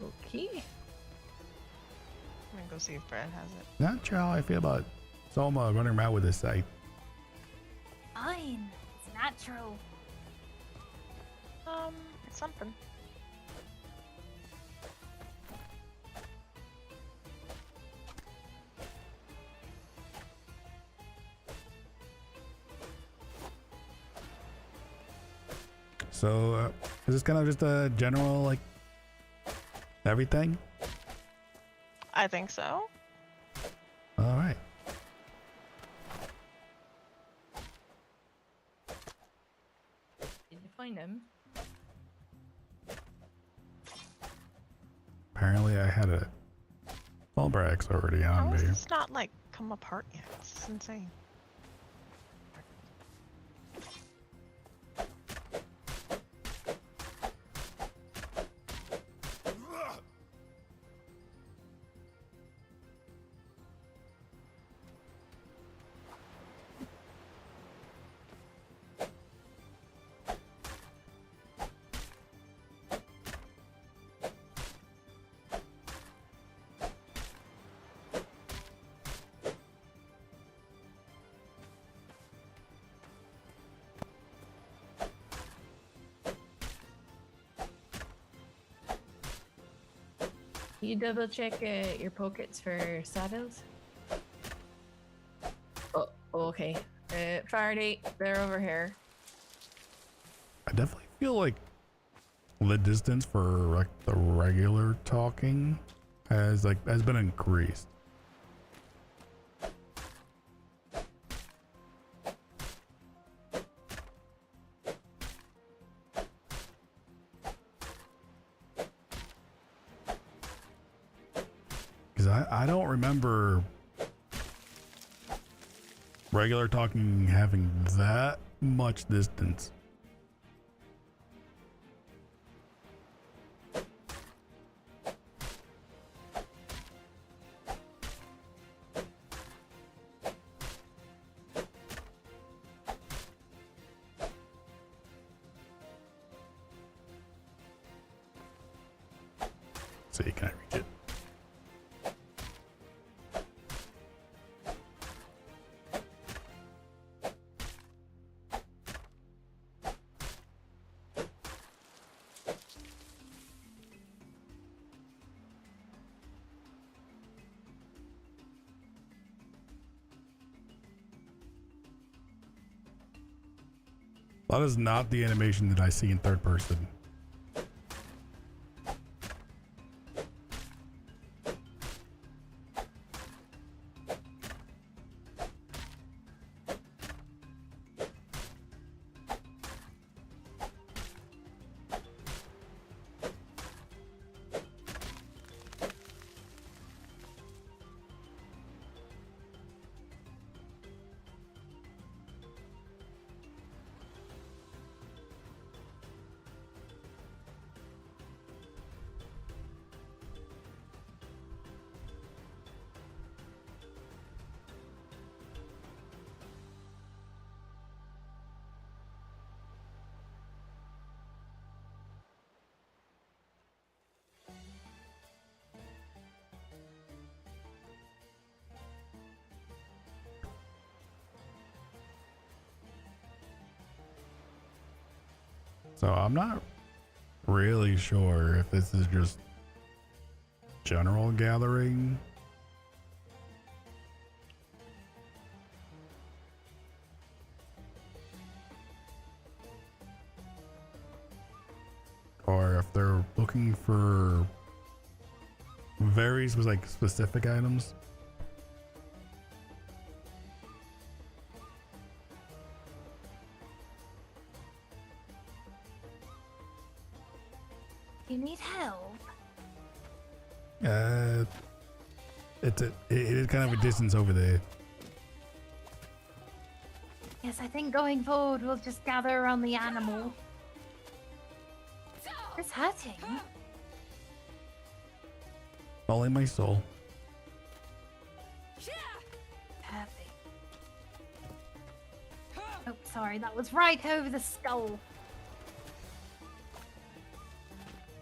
Okay. I'm gonna go see if Brad has it. Not sure how I feel about Soma running around with this site. Fine. It's natural. It's something. So, is this kind of just a general, like, everything? I think so. Alright. Did you find him? Apparently I had a Bulber axe already How on is me. this not like come apart yet? This is insane. You double check your pockets for saddles? Oh, okay. Faraday, they're over here. I definitely feel like the distance for like the regular talking has been increased. Because I don't remember regular talking having that much distance. see, can I reach it? That is not the animation that I see in third person. So I'm not really sure if this is just general gathering. Or if they're looking for very specific items. You need help? It is kind of a distance over there. Yes, I think going forward we'll just gather around the animal. It's hurting. Only my soul. Perfect. Oh, sorry, that was right over the skull.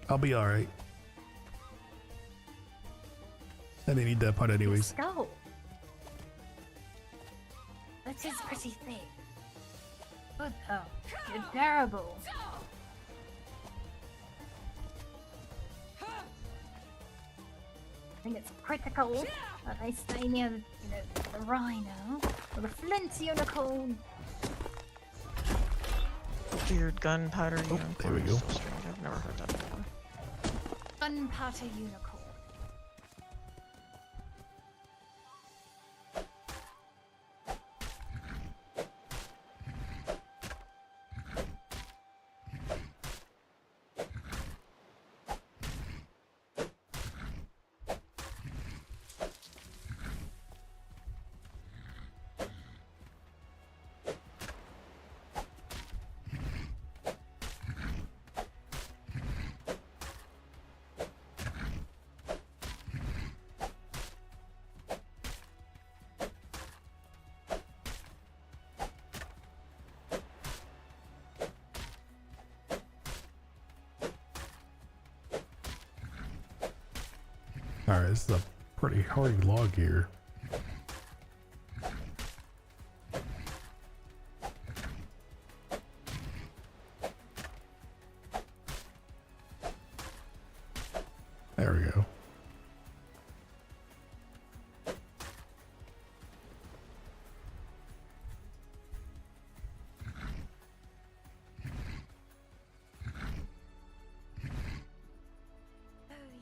I'll be alright. I didn't need that part anyways. Skull. That is pretty thick. Good though. You're terrible. I think it's critical that they stay near the rhino or the flint unicorn. Weird gunpowder unicorn. there we go. So strange. I've never heard that before. Gunpowder unicorn. Alright, this is a pretty hardy log here. There we go. Oh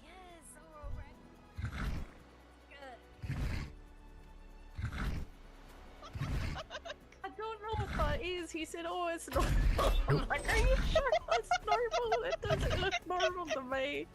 yes, alright. Good. I don't know what that is. He said, "Oh, it's normal." I'm like, "Are you sure that's normal? It doesn't look normal to me."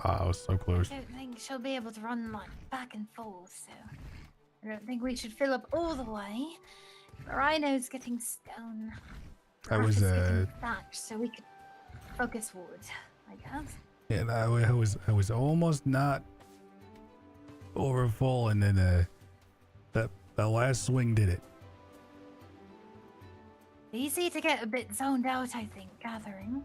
I was so close. I don't think she'll be able to run like back and forth, so I don't think we should fill up all the way. The rhino's getting stone. I was getting thatch, so we could focus wood, I guess. yeah, I was almost not over full, and then that last swing did it. Easy to get a bit zoned out, I think, gathering.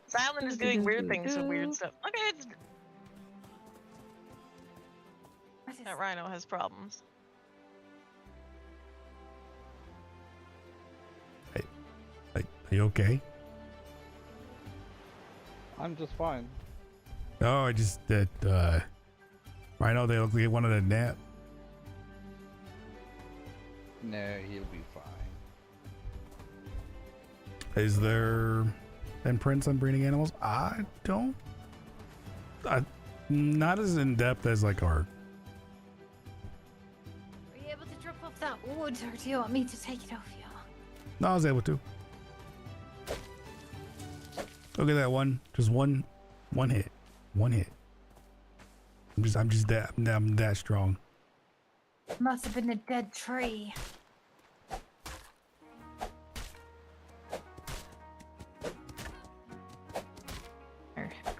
This island is doing weird things and weird stuff. Okay, it's... That rhino has problems. Are you okay? I'm just fine. Oh, I just that Rhino, they look like they wanted a nap. No, he'll be fine. Is there imprints on breeding animals? Not as in depth as like our. Are you able to drop off that wood, or do you want me to take it off you? No, I was able to. Look at that one. Just one hit. One hit. I'm that strong. Must have been a dead tree.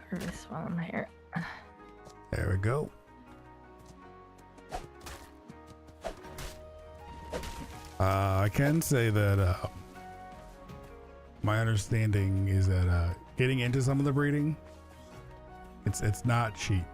Corvus while I'm here. There we go. I can say that my understanding is that getting into some of the breeding, it's not cheap.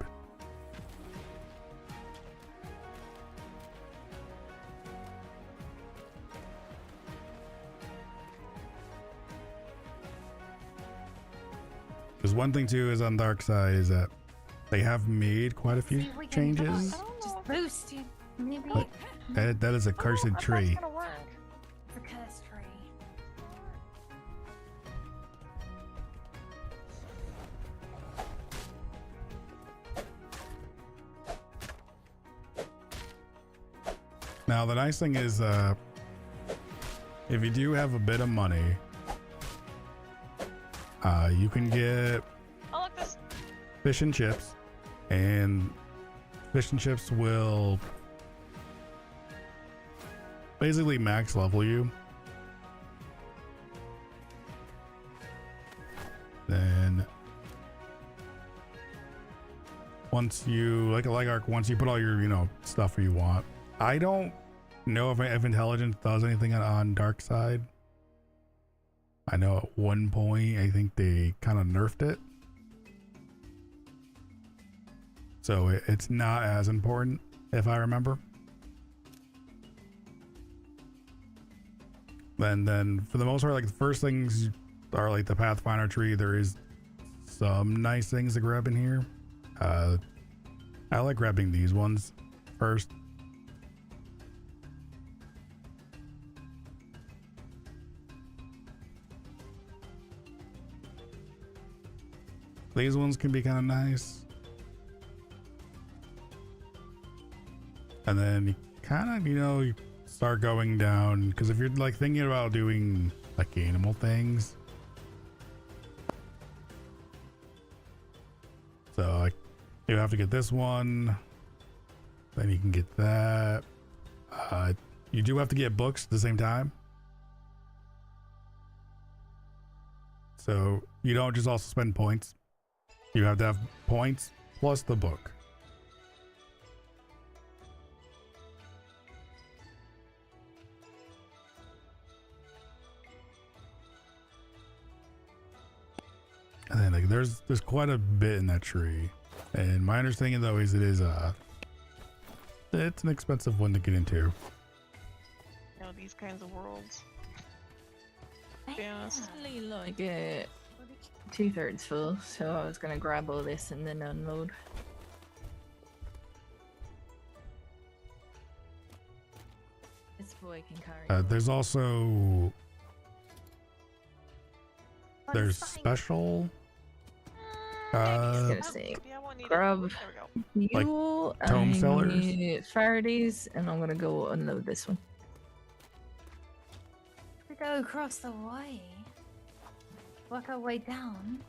There's one thing too is on Darkside is that they have made quite a few See if we can changes. just boost you, maybe. But that is a cursed tree. It's a cursed tree. Now the nice thing is if you do have a bit of money, you can get Oh, look, this. fish and chips, and fish and chips will basically max level you. Then once you once you put all your stuff where you want. I don't know if intelligence does anything on Darkside. I know at one point I think they kind of nerfed it, so it's not as important if I remember. And then for the most part, like the first things are like the Pathfinder tree. There is some nice things to grab in here. I like grabbing these ones first. These ones can be kind of nice. And then you kind of, you start going down, because if you're like thinking about doing like animal things, so like you have to get this one, then you can get that. You do have to get books at the same time, so you don't just also spend points. You have to have points plus the book. And then like there's quite a bit in that tree. And my understanding though is it's an expensive one to get into. These kinds of worlds. To be honest. Only like 2/3 full, so I was gonna grab all this and then unload. This boy can carry. There's also What There's is fine? special. gonna say, Yeah, I won't need grab it. There we go. Like, you, tome I sellers? need Faraday's, and I'm gonna go unload this one. We go across the way. Work our way down.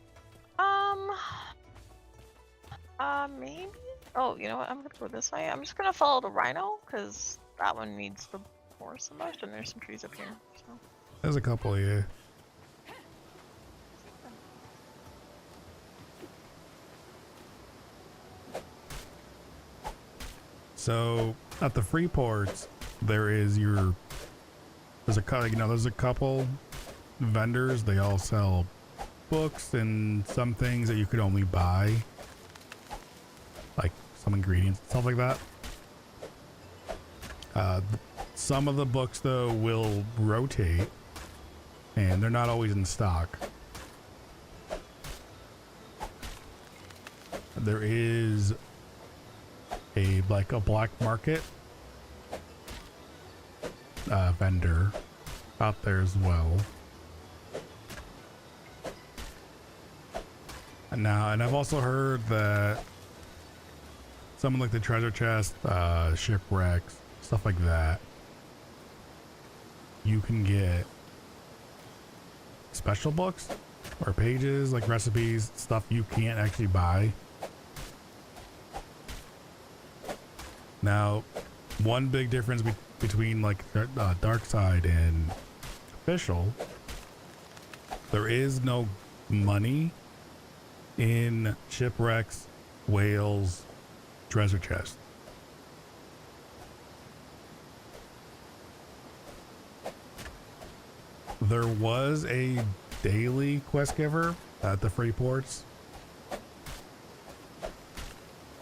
Maybe. Oh, you know what? I'm gonna go this way. I'm just gonna follow the rhino because that one needs the horse the most, and there's some trees up here. So. There's a couple, yeah. So at the free ports, there's a couple vendors. They all sell books and some things that you could only buy, like some ingredients and stuff like that. Some of the books though will rotate, and they're not always in stock. There is a black market vendor out there as well. And I've also heard that some like the treasure chest, shipwrecks, stuff like that, you can get special books or pages, like recipes, stuff you can't actually buy. Now, one big difference between like Darkside and official, there is no money in shipwrecks, whales, treasure chests. There was a daily quest giver at the free ports,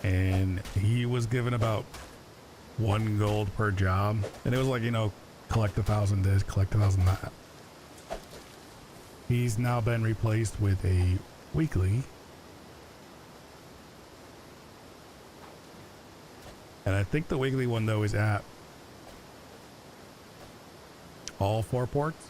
and he was given about 1 gold per job, and it was like, collect 1,000 this, collect 1,000 that. He's now been replaced with a weekly, and I think the weekly one though is at all 4 ports.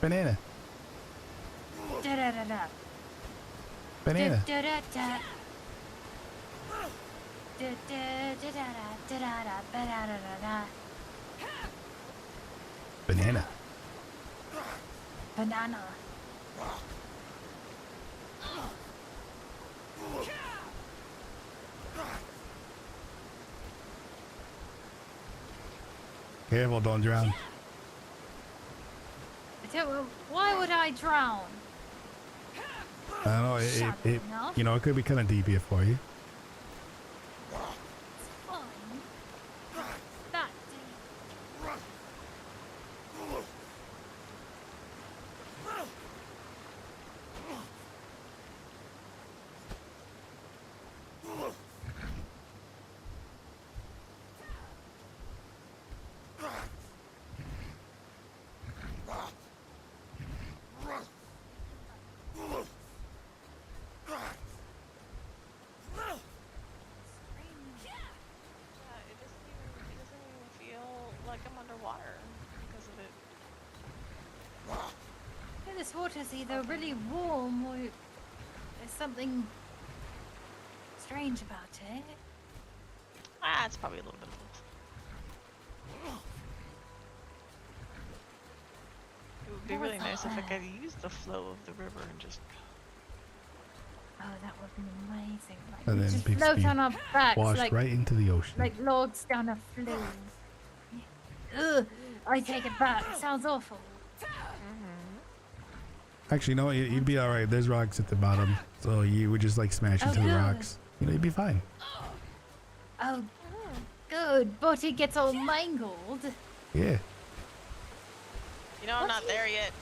Banana. Banana. Do. Banana. Banana. Banana. Banana. Careful, don't drown. Why would I drown? I don't know, Shut enough. it could be kind of deep here for you. It's fine. That deep. This water's either really warm or there's something strange about it. It's probably a little bit of both. It would be really nice if I could use the flow of the river and just. Oh, that would be amazing. Like, And we then just Big float Steve on our backs washed like right into the ocean. logs down a flume. Ugh, I take it back. It sounds awful. Actually, you know what? You'd be all right. There's rocks at the bottom, so you would just like smash Oh, into the good. rocks. You know, you'd be fine. Oh, good, but it gets all mangled. Yeah. You know, I'm What not do you- there yet.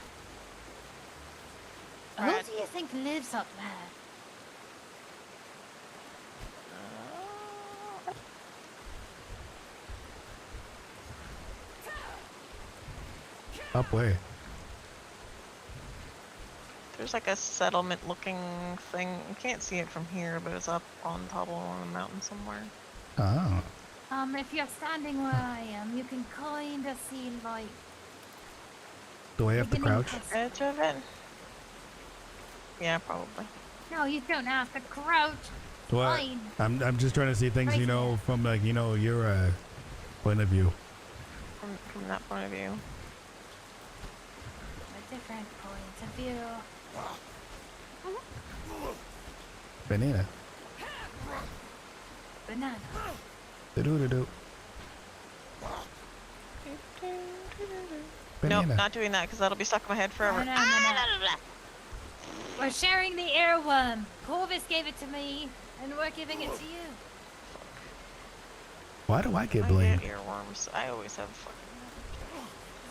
Who Right. do you think lives up there? Up way. There's like a settlement-looking thing. You can't see it from here, but it's up on top of a mountain somewhere. Oh. If you're standing where I am, you can kind of see like. Do I have to beginning crouch? of a- Edge of it? Yeah, probably. No, you don't have to crouch. What? Fine. I'm just trying to see things, Right you know, here. from like, you know, your point of view. From that point of view. A different point of view. Banana. Banana. Do-do-do-do. Nope, Banana. not doing that because that'll be stuck in my head forever. No, no, no, no. We're sharing the earworm. Corvus gave it to me, and we're giving it to you. Why do I get I blamed? get earworms. I always have fucking.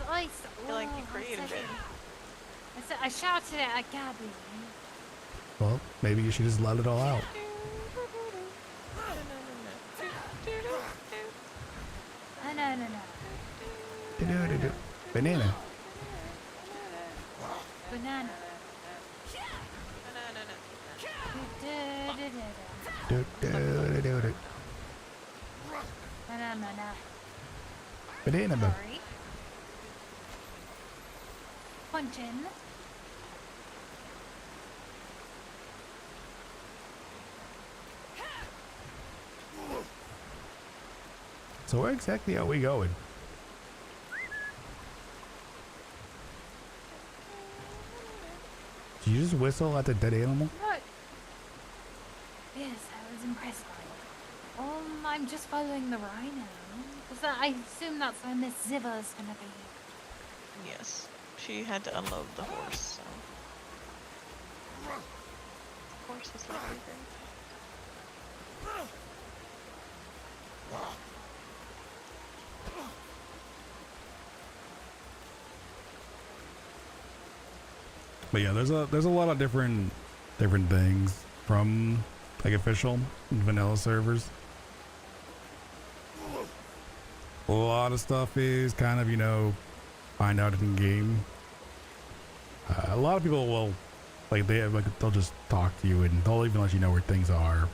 'Cause I feel like you I created said it. I shouted it at Gabby. Well, maybe you should just let it all out. No, no, no. Do-do-do-do. Banana. Banana. Do-do-do-do-do. Banana. Banana. Bug. Sorry. Punch in. So where exactly are we going? Did you just whistle at the dead animal? Look. Yes, I was impressed by it. I'm just following the rhino. Because I assume that's where Miss Ziva's gonna be. Yes. She had to unload the horse, so. The horse was likely very. But yeah, there's a lot of different things from like official and vanilla servers. A lot of stuff is kind of, you know, find out in game. A lot of people will they'll just talk to you and they'll even let you know where things are.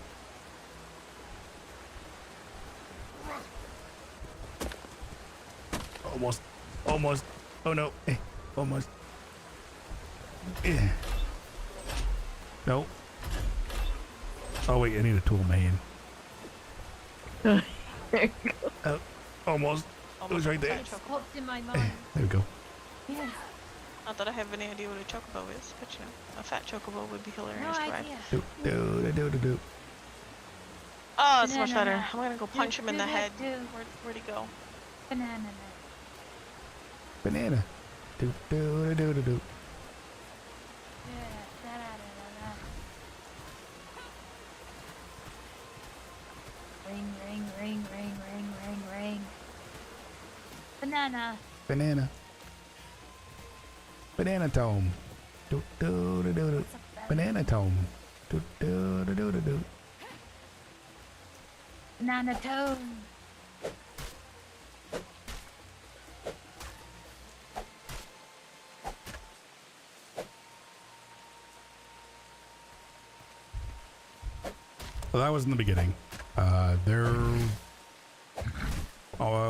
Almost. Oh no, almost. No. Oh wait, I need a tool, man. There you go. Almost. It was right there. Popped in my mind. There we go. Yes. Not that I have any idea what a chocobo is, but you know, a fat chocobo would be hilarious No to ride. idea. Do. Oh, it's much No, better. no. I'm gonna go punch him in the head. Where'd he go? Banana. Banana. Do. Ring. Banana. Banana tome. Do. What's up, Banana tome. Do. Banana tone. Well, that was in the beginning.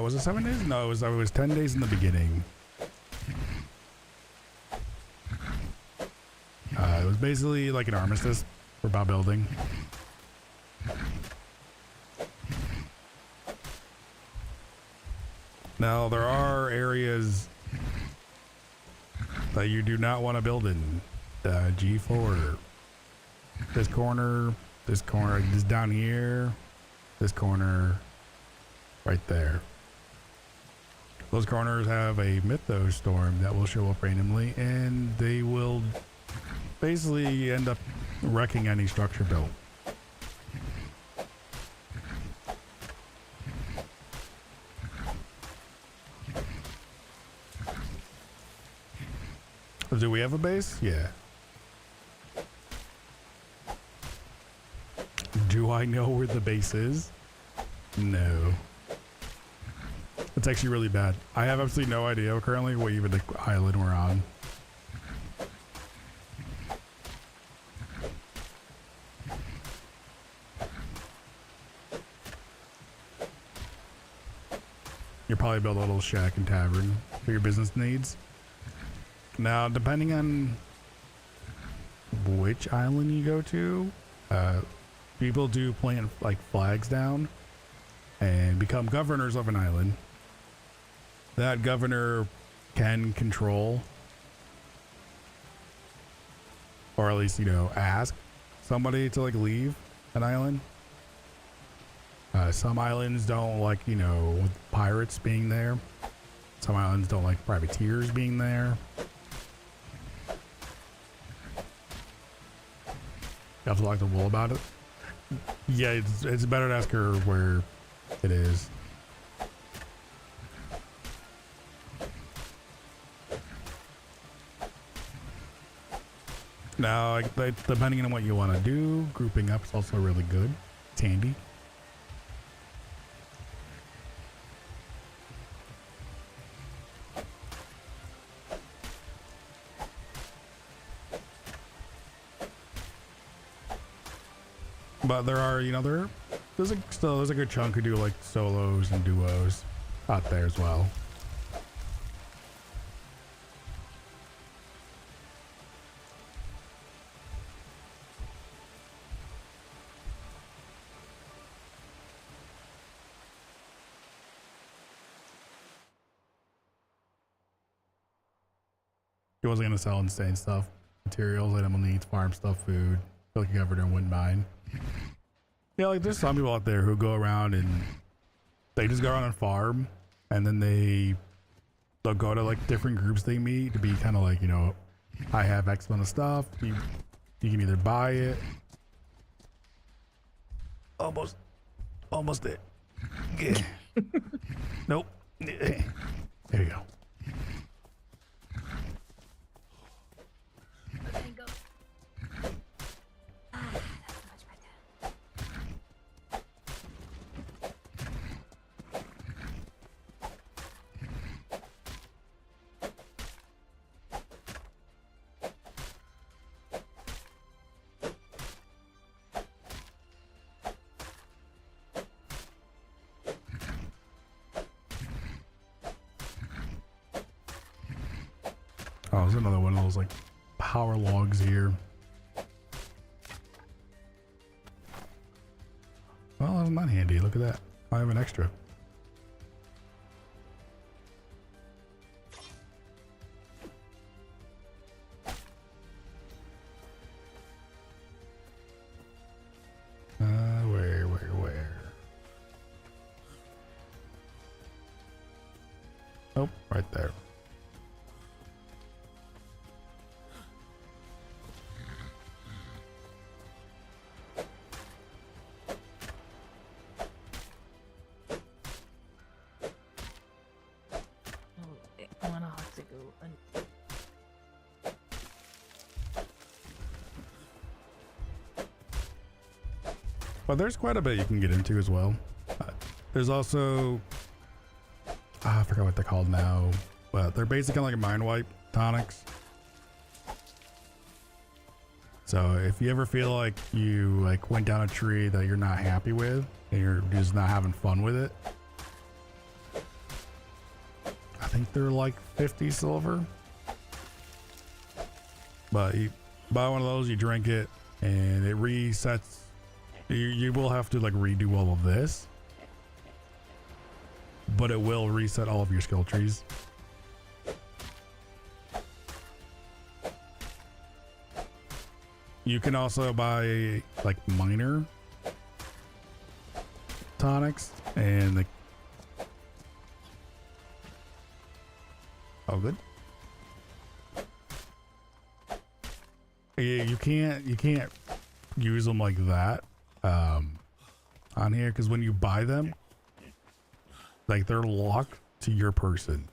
Was it 7 days? No, it was 10 days in the beginning. It was basically like an armistice for Bob building. Now there are areas that you do not want to build in. G4. This corner, this down here, this corner, right there. Those corners have a mythos storm that will show up randomly, and they will basically you end up wrecking any structure built. Do we have a base? Yeah. Do I know where the base is? No. It's actually really bad. I have absolutely no idea currently what even the island we're on. You'll probably build a little shack and tavern for your business needs. Now, depending on which island you go to, people do plant like flags down and become governors of an island. That governor can control, or at least, you know, ask somebody to like leave an island. Some islands don't like, you know, with pirates being there. Some islands don't like privateers being there. You have to talk to Wool about it. Yeah, it's better to ask her where it is. Now, depending on what you want to do, grouping up is also really good. It's handy. But there are, you know, there's a good chunk who do like solos and duos out there as well. He wasn't gonna sell insane stuff, materials, animal needs, farm stuff, food. I feel like you governor wouldn't mind. Yeah, like there's some people out there who go around and they just go around and farm, and then they'll go to like different groups they meet to be kind of like, you know, I have X amount of stuff. You can either buy it. Almost it. Yeah. Nope. There you go. Okay, go. Ah, that's much better. Oh, there's another one of those like power logs here. Well, that's not handy. Look at that. I have an extra. Where? Oh, right there. I'm gonna have to go and But there's quite a bit you can get into as well. There's also, I forgot what they're called now, but they're basically like mind wipe tonics. So if you ever feel like you like went down a tree that you're not happy with and you're just not having fun with it, I think they're like 50 silver. But you buy one of those, you drink it, and it resets. You will have to like redo all of this, but it will reset all of your skill trees. You can also buy like minor tonics and the oh good. Yeah, you can't use them like that on here because when you buy them, like they're locked to your person.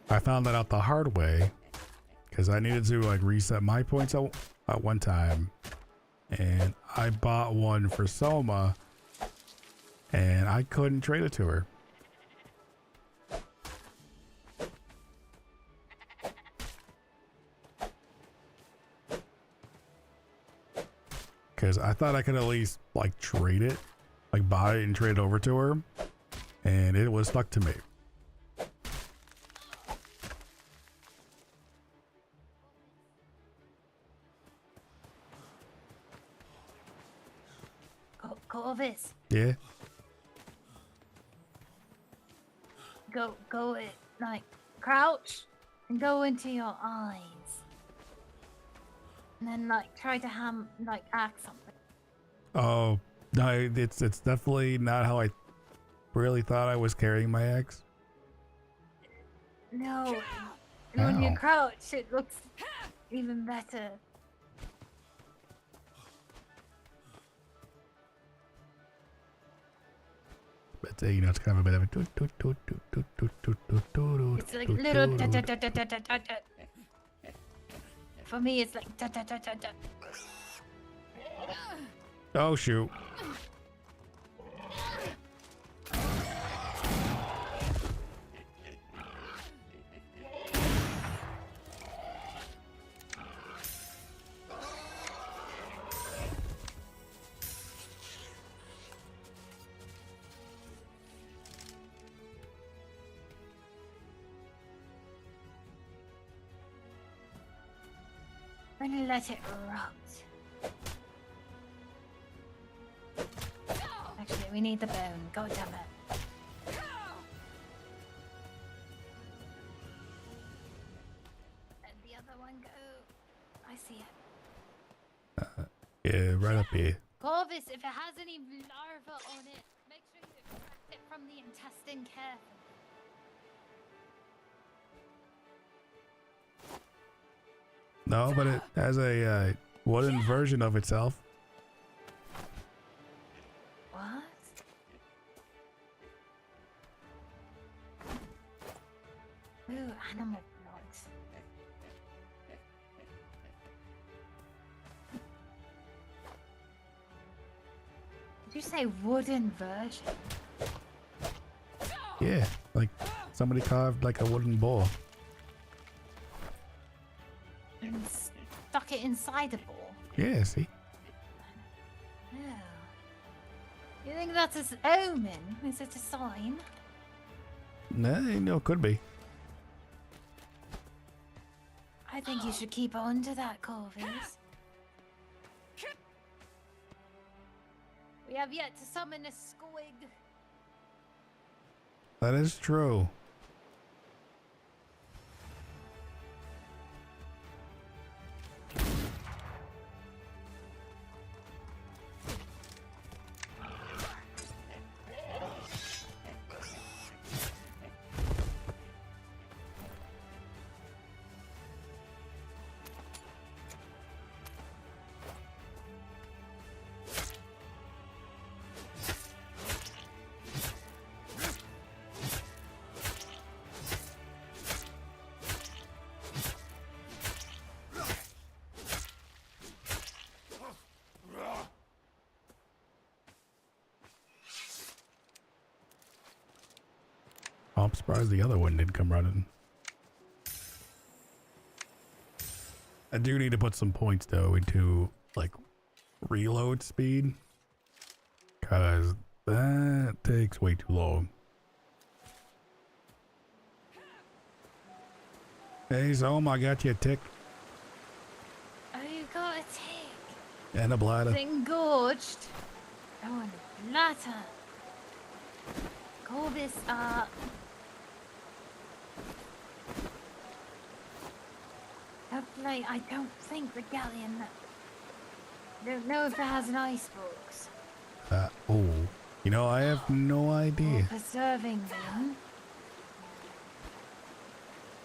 I found that out the hard way because I needed to like reset my points at one time, and I bought one for Soma, and I couldn't trade it to her. Because I thought I could at least like trade it, like buy it and trade it over to her, and it was stuck to me. Corvus, Yeah. go it, like crouch and go into your eyes, and then like try to act something. Oh no, it's definitely not how I really thought I was carrying my axe. No, when you Ow. crouch, it looks even better. But you know, it's kind of a bit of a It's like little da da da da da da da da. For me, it's like da da da da da. Oh shoot. I'm gonna let it rot. Actually, we need the bone. God damn it. Let the other one go. I see it. Yeah, right up here. Corvus, if it has any larva on it, make sure you extract it from the intestine carefully. No, but it has a wooden version of itself. What? Ooh, animal blood. Did you say wooden version? Yeah, like somebody carved like a wooden bowl. And stuck it inside a ball? Yeah, see? Oh. You think that's an omen? Is it a sign? No, it could be. I think you should keep on to that, Corvus. We have yet to summon a squig. That is true. I'm surprised the other one didn't come running. I do need to put some points though into like reload speed, cause that takes way too long. Hey, Zom, I got you a tick Oh, you got a tick. and a bladder. Engorged. Oh, and a bladder. Corvus, hopefully, I don't think the galleon. Don't know if it has an icebox. Oh, you know, I have no Or idea. preserving them.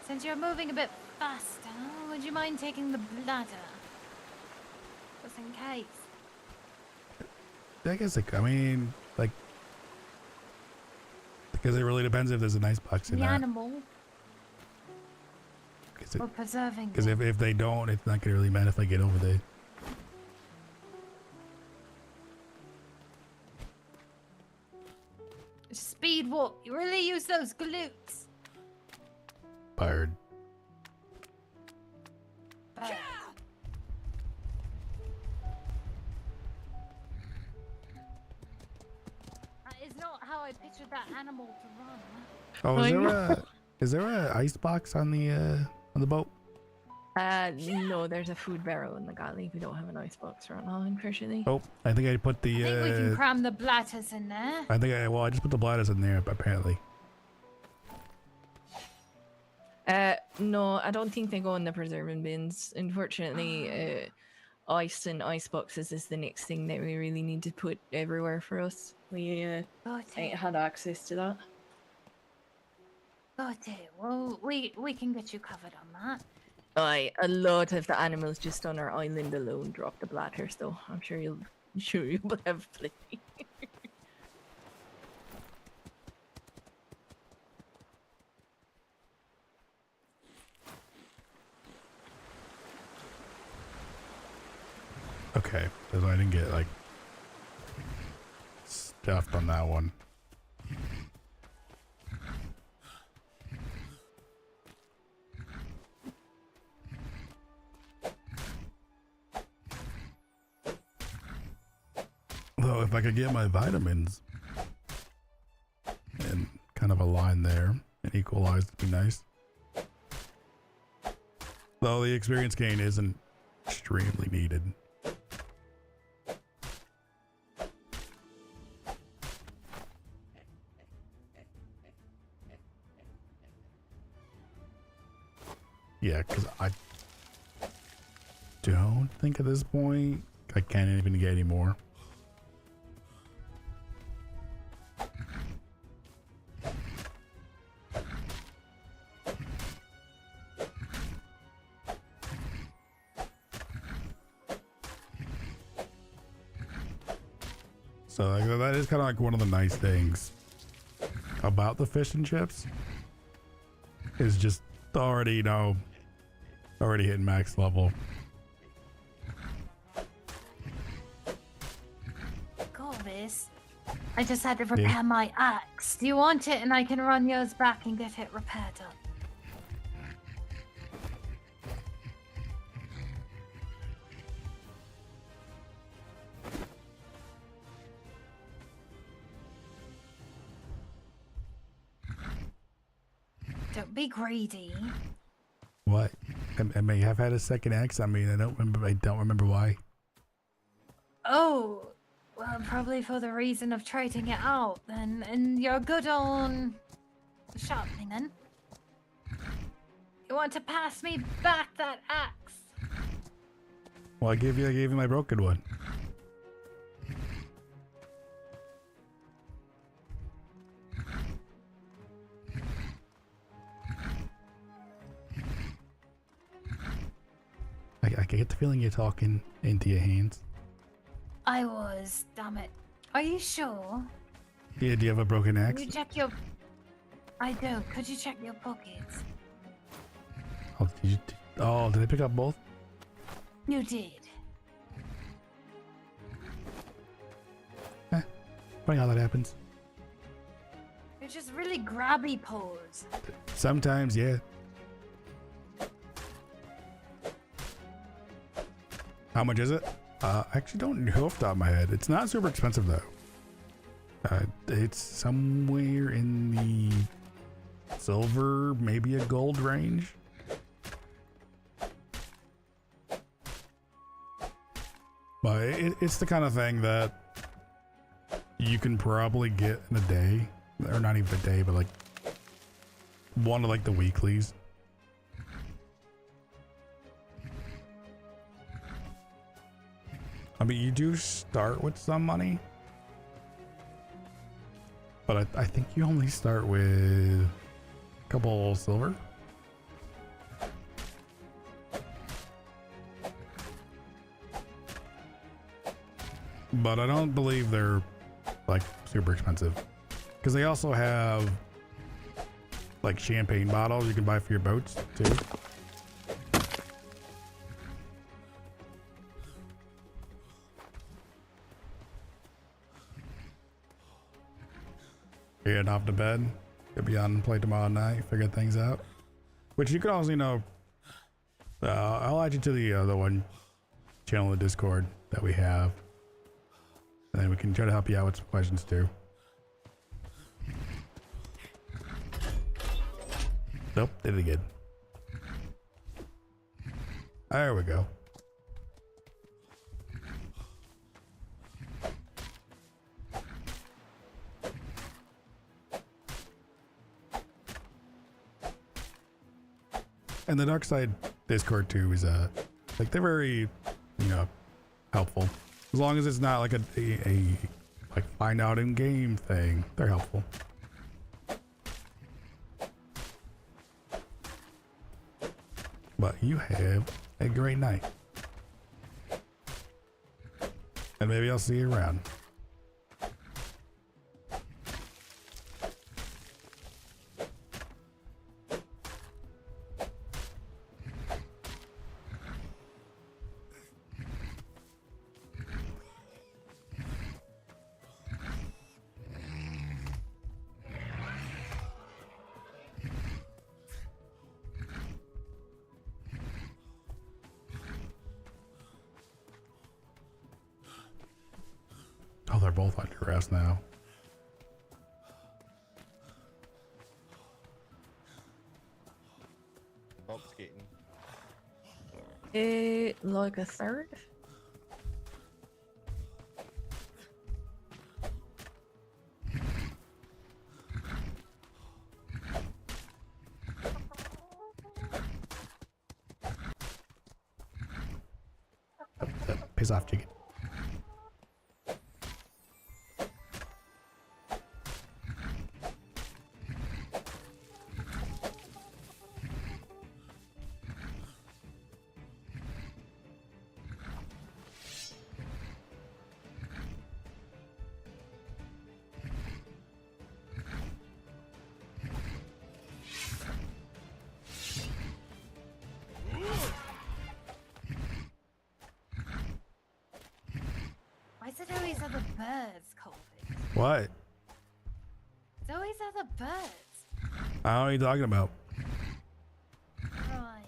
Since you're moving a bit faster, would you mind taking the bladder? Just in case. I guess, I mean, like, because it really depends if there's an icebox in The that. animal. Or preserving Because them. if they don't, it's not gonna really matter if I get over there. Speed walk. You really use those glutes. Bird. But that is not how I pictured that animal to run. Oh, is there a icebox on the boat? No, there's a food barrel in the galley. We don't have an icebox right now, unfortunately. Oh, I think I put the. I think we can cram the bladders in there. I just put the bladders in there, apparently. No, I don't think they go in the preserving bins. Unfortunately, ice and ice boxes is the next thing that we really need to put everywhere for us. We Got ain't it. had access to that. Got it. Well, we can get you covered on that. Aye, a lot of the animals just on our island alone drop the bladders, though. I'm sure you'll have plenty. Okay, because I didn't get like stuffed on that one. Though if I could get my vitamins and kind of align there and equalize, it'd be nice. Though the experience gain isn't extremely needed. Yeah, because I don't think at this point I can't even get any more. So like, that is kind of like one of the nice things about the fish and chips is just already, you know, already hitting max level. Corvus, I just had to repair my axe. Do you want it and I can run yours back and get it repaired up? Don't be greedy. What? I may have had a second axe. I mean, I don't remember why. Oh, well, probably for the reason of trading it out then. And you're good on sharpening then. You want to pass me back that axe? Well, I gave you my broken one. I get the feeling you're talking into your hands. I was, damn it. Are you sure? Yeah, do you have a broken axe? Can you check your... I do. Could you check your pockets? Oh, did I pick up both? You did. Funny how that happens. You're just really grabby paws. Sometimes, yeah. How much is it? I actually don't know off the top of my head. It's not super expensive though. It's somewhere in the silver, maybe a gold range. But it's the kind of thing that you can probably get in a day, or not even a day, but like one of like the weeklies. I mean, you do start with some money, but I think you only start with a couple silver. but I don't believe they're like super expensive because they also have like champagne bottles you can buy for your boats too. Getting off to bed. Could be on and play tomorrow night. Figure things out. Which you can also, you know, I'll add you to the other one channel in Discord that we have, and then we can try to help you out with some questions too. Nope, did it again. There we go. And the Dark Side Discord too is like they're very, you know, helpful. As long as it's not like a like find out in game thing, they're helpful. But you have a great night, and maybe I'll see you around. Oh, they're both under arrest now. Bob's getting. Like a third? Piss off, chicken. Why is it always other birds, Corvus? What? It's always other birds. I don't know what you're talking about. Right.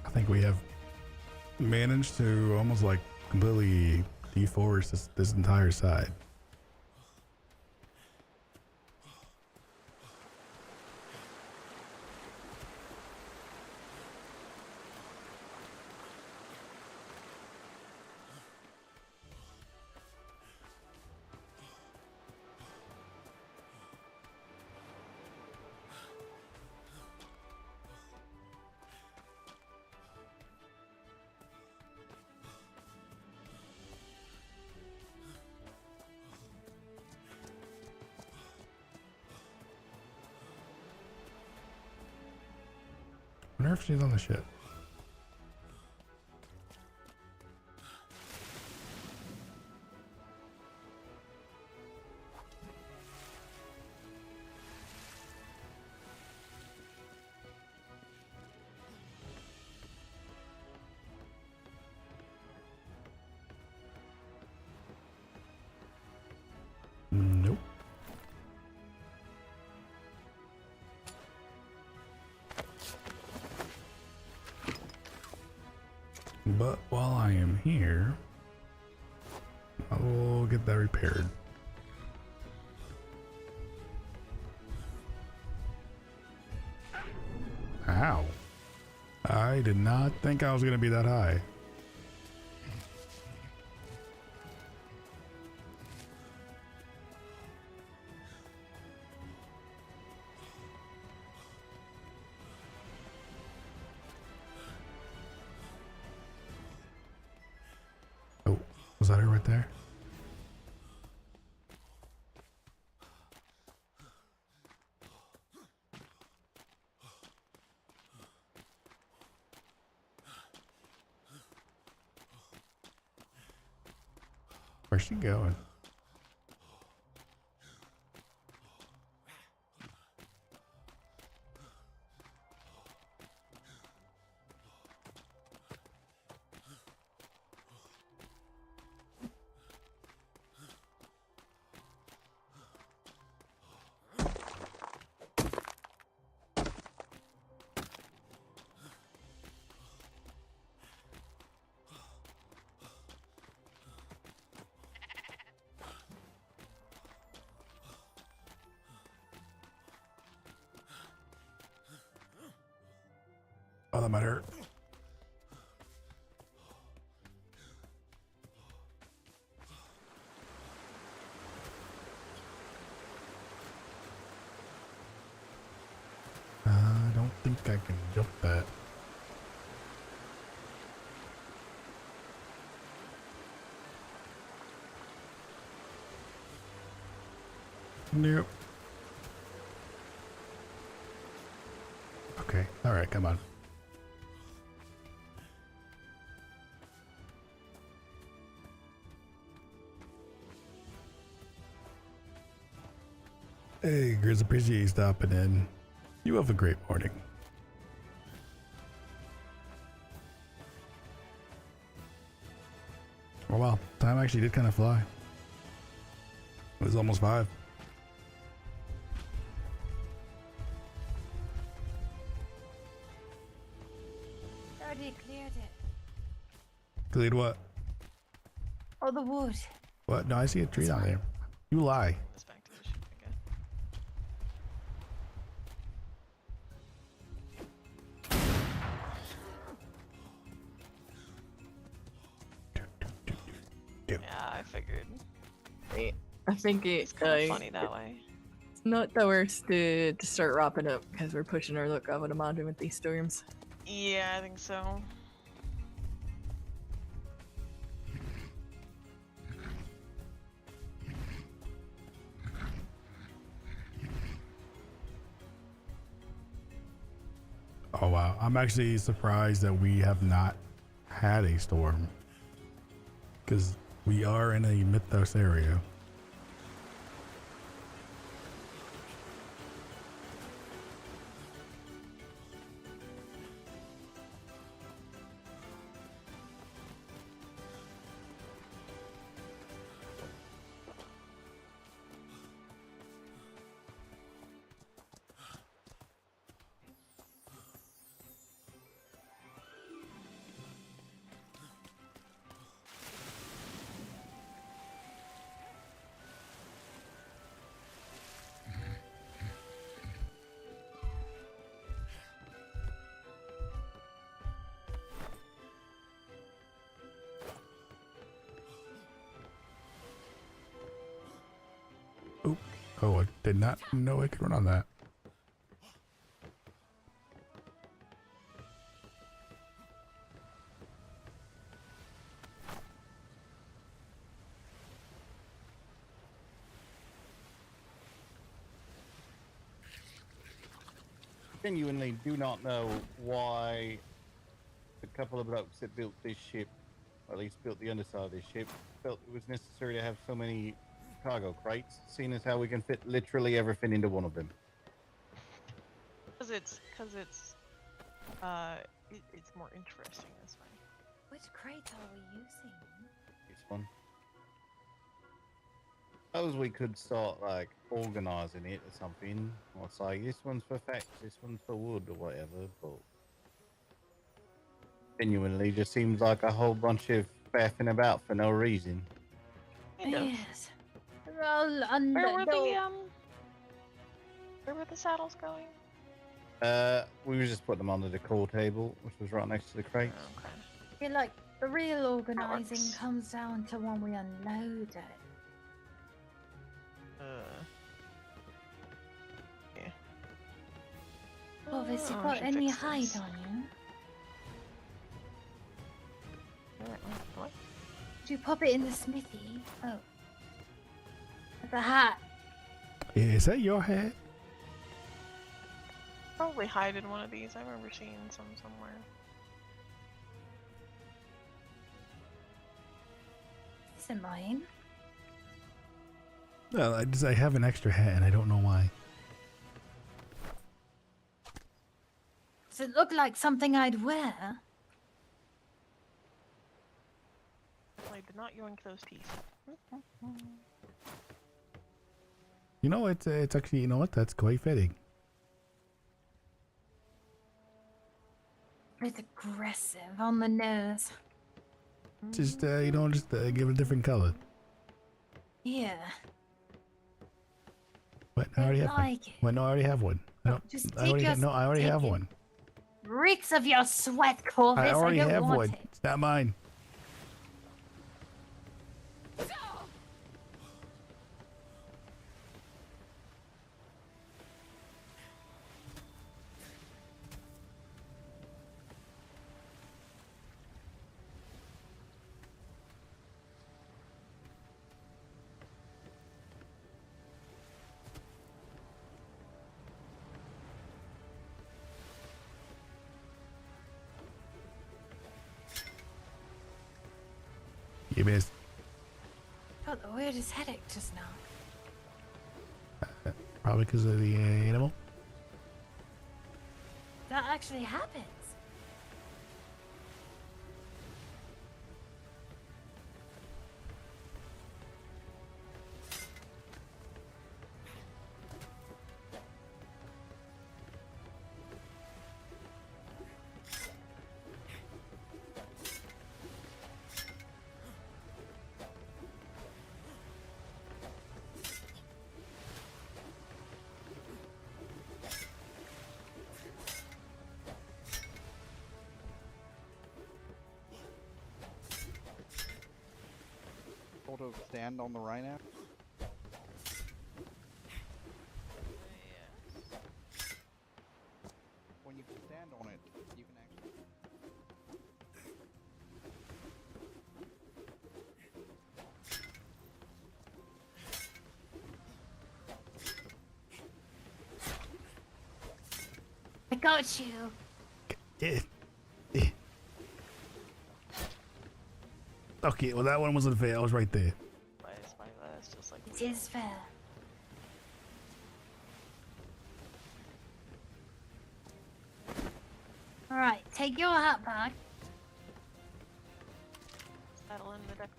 I think we have managed to almost like completely deforest this entire side. wonder if she's on the ship. Nope. But while I am here, I will get that repaired. Ow. I did not think I was going to be that high. Oh, was that her right there? Where's she going? Oh, that might hurt. I don't think I can jump that. Nope. Okay, alright, come on. Hey, Grizz, appreciate you stopping in. You have a great morning. Oh wow, time actually did kind of fly. It was almost 5. Already cleared it. Cleared what? Oh, the wood. What? No, I see a tree down there. You lie. This back to the ship again. Yeah, I figured. I think It's kind of funny that way. it's not the worst to start wrapping up because we're pushing our luck, I would imagine, with these storms. Yeah, I think so. Oh wow, I'm actually surprised that we have not had a storm. Because we are in a Mythos area. Oh, I did not know I could run on that. genuinely do not know why the couple of blokes that built this ship, or at least built the underside of this ship, felt it was necessary to have so many cargo crates, seeing as how we can fit literally everything into one of them. Cause it's it's more interesting this way. Which crate are we using? This one. Suppose we could start like organizing it or something, or say this one's for facts, this one's for wood or whatever, but genuinely just seems like a whole bunch of faffing about for no reason. Kind of. Yes. Well, Where were the saddles going? We were just putting them under the core table, which was right next to the crates. Okay. I feel like the real organizing works. comes down to when we unload it. Yeah. Corvus, you I got should any fix hide this. on you? What? Did you pop it in the smithy? Oh. The hat. Is that your hat? Probably hide in one of these. I remember seeing some somewhere. Isn't mine? No, I have an extra hat and I don't know why. Does it look like something I'd wear? I did not yoink those teeth. You know, it's actually, you know what? That's quite fitting. It's aggressive on the nose. Just, you know, just give it a different color. Yeah. But I already have one. like it. Well, no, I already have one. No, Just I already, take no, I already have one. Reeks of your sweat, Corvus. I already don't have want one. it. It's not mine. You missed. Got the weirdest headache just now. Probably because of the animal. That actually happens. Sort of stand on the rhino. When you stand on it, you can actually. I got you. Okay, well that one wasn't fair. I was right there. It's just like It is fair. Alright, take your hat back. saddle in the deck.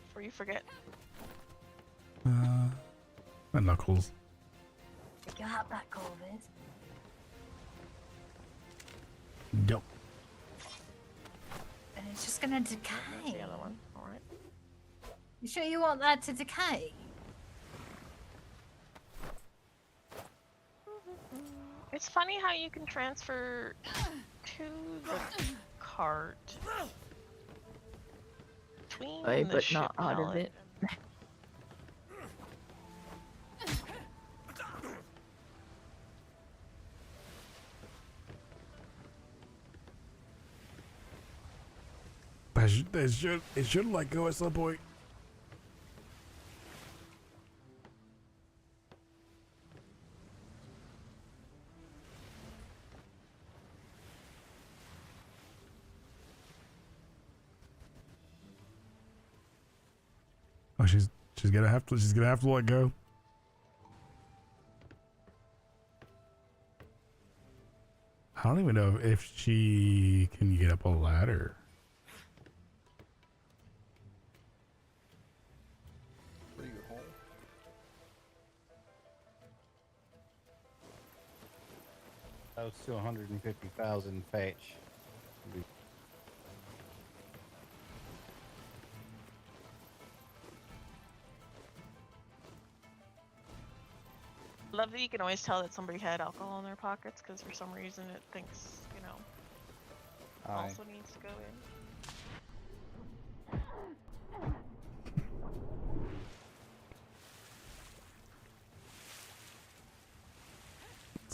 Before you forget. My knuckles. Take your hat back, Corvus. Yep. And it's just gonna That's decay. the other one. Alright. You sure you want that to decay? It's funny how you can transfer to the cart between Aye, the but ship not out of pallet it. and- It should let go at some point. Oh, she's gonna have to let go. I don't even know if she can get up a ladder. Pretty good hole. That was to 150,000 fetch. Love that you can always tell that somebody had alcohol in their pockets because for some reason it thinks, you know, Aye. also needs to go in.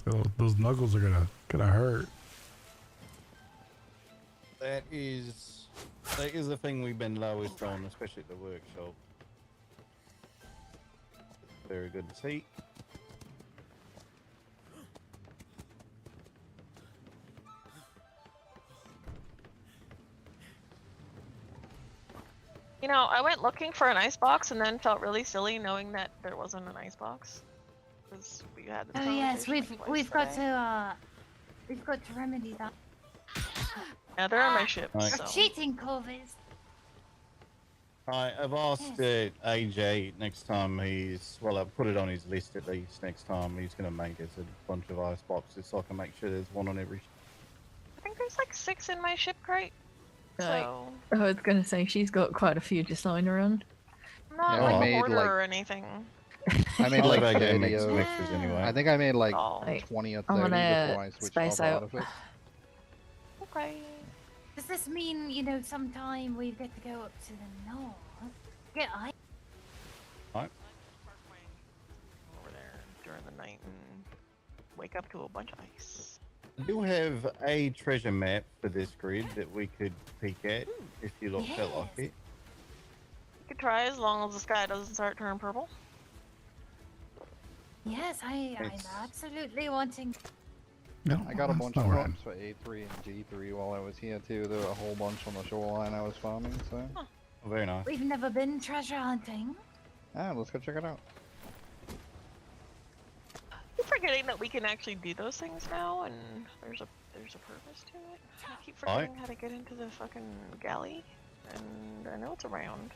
So those knuckles are gonna hurt. That is the thing we've been lowest on, especially at the workshop. Very good to see. You know, I went looking for an icebox and then felt really silly knowing that there wasn't an icebox. Because we had this Oh yes, conversation, like, twice we've got today. to remedy that. Yeah, they're on my ship, Right. so. Cheating, Corvus. I've asked AJ next time I've put it on his list at least next time he's going to make us a bunch of ice boxes so I can make sure there's one on every. I think there's like 6 in my ship crate. Right. So. I was gonna say she's got quite a few just lying around. I'm not Yeah, like I a made, hoarder like- or anything. I made I'll like have AJ 30 make of. some extras anyway. I think I made like Oh, Right. 20 or I'm 30 gonna before I switched space off out out. of it. okay. Does this mean, you know, sometime we get to go up to the north? Get ice? Over there during the night and wake up to a bunch of ice. I do have a treasure map for this grid that we could peek at if you lot felt like Yes. it. You could try as long as the sky doesn't start turning purple. Yes, I'm It's- absolutely wanting. No, I got a that's bunch not of right. drops for A3 and G3 while I was here too. There were a whole bunch on the shoreline I was farming, so. Oh, very nice. We've never been treasure hunting. Let's go check it out. I'm forgetting that we can actually do those things now, and there's a purpose to it. I keep forgetting how to get into the fucking galley, and I know it's around.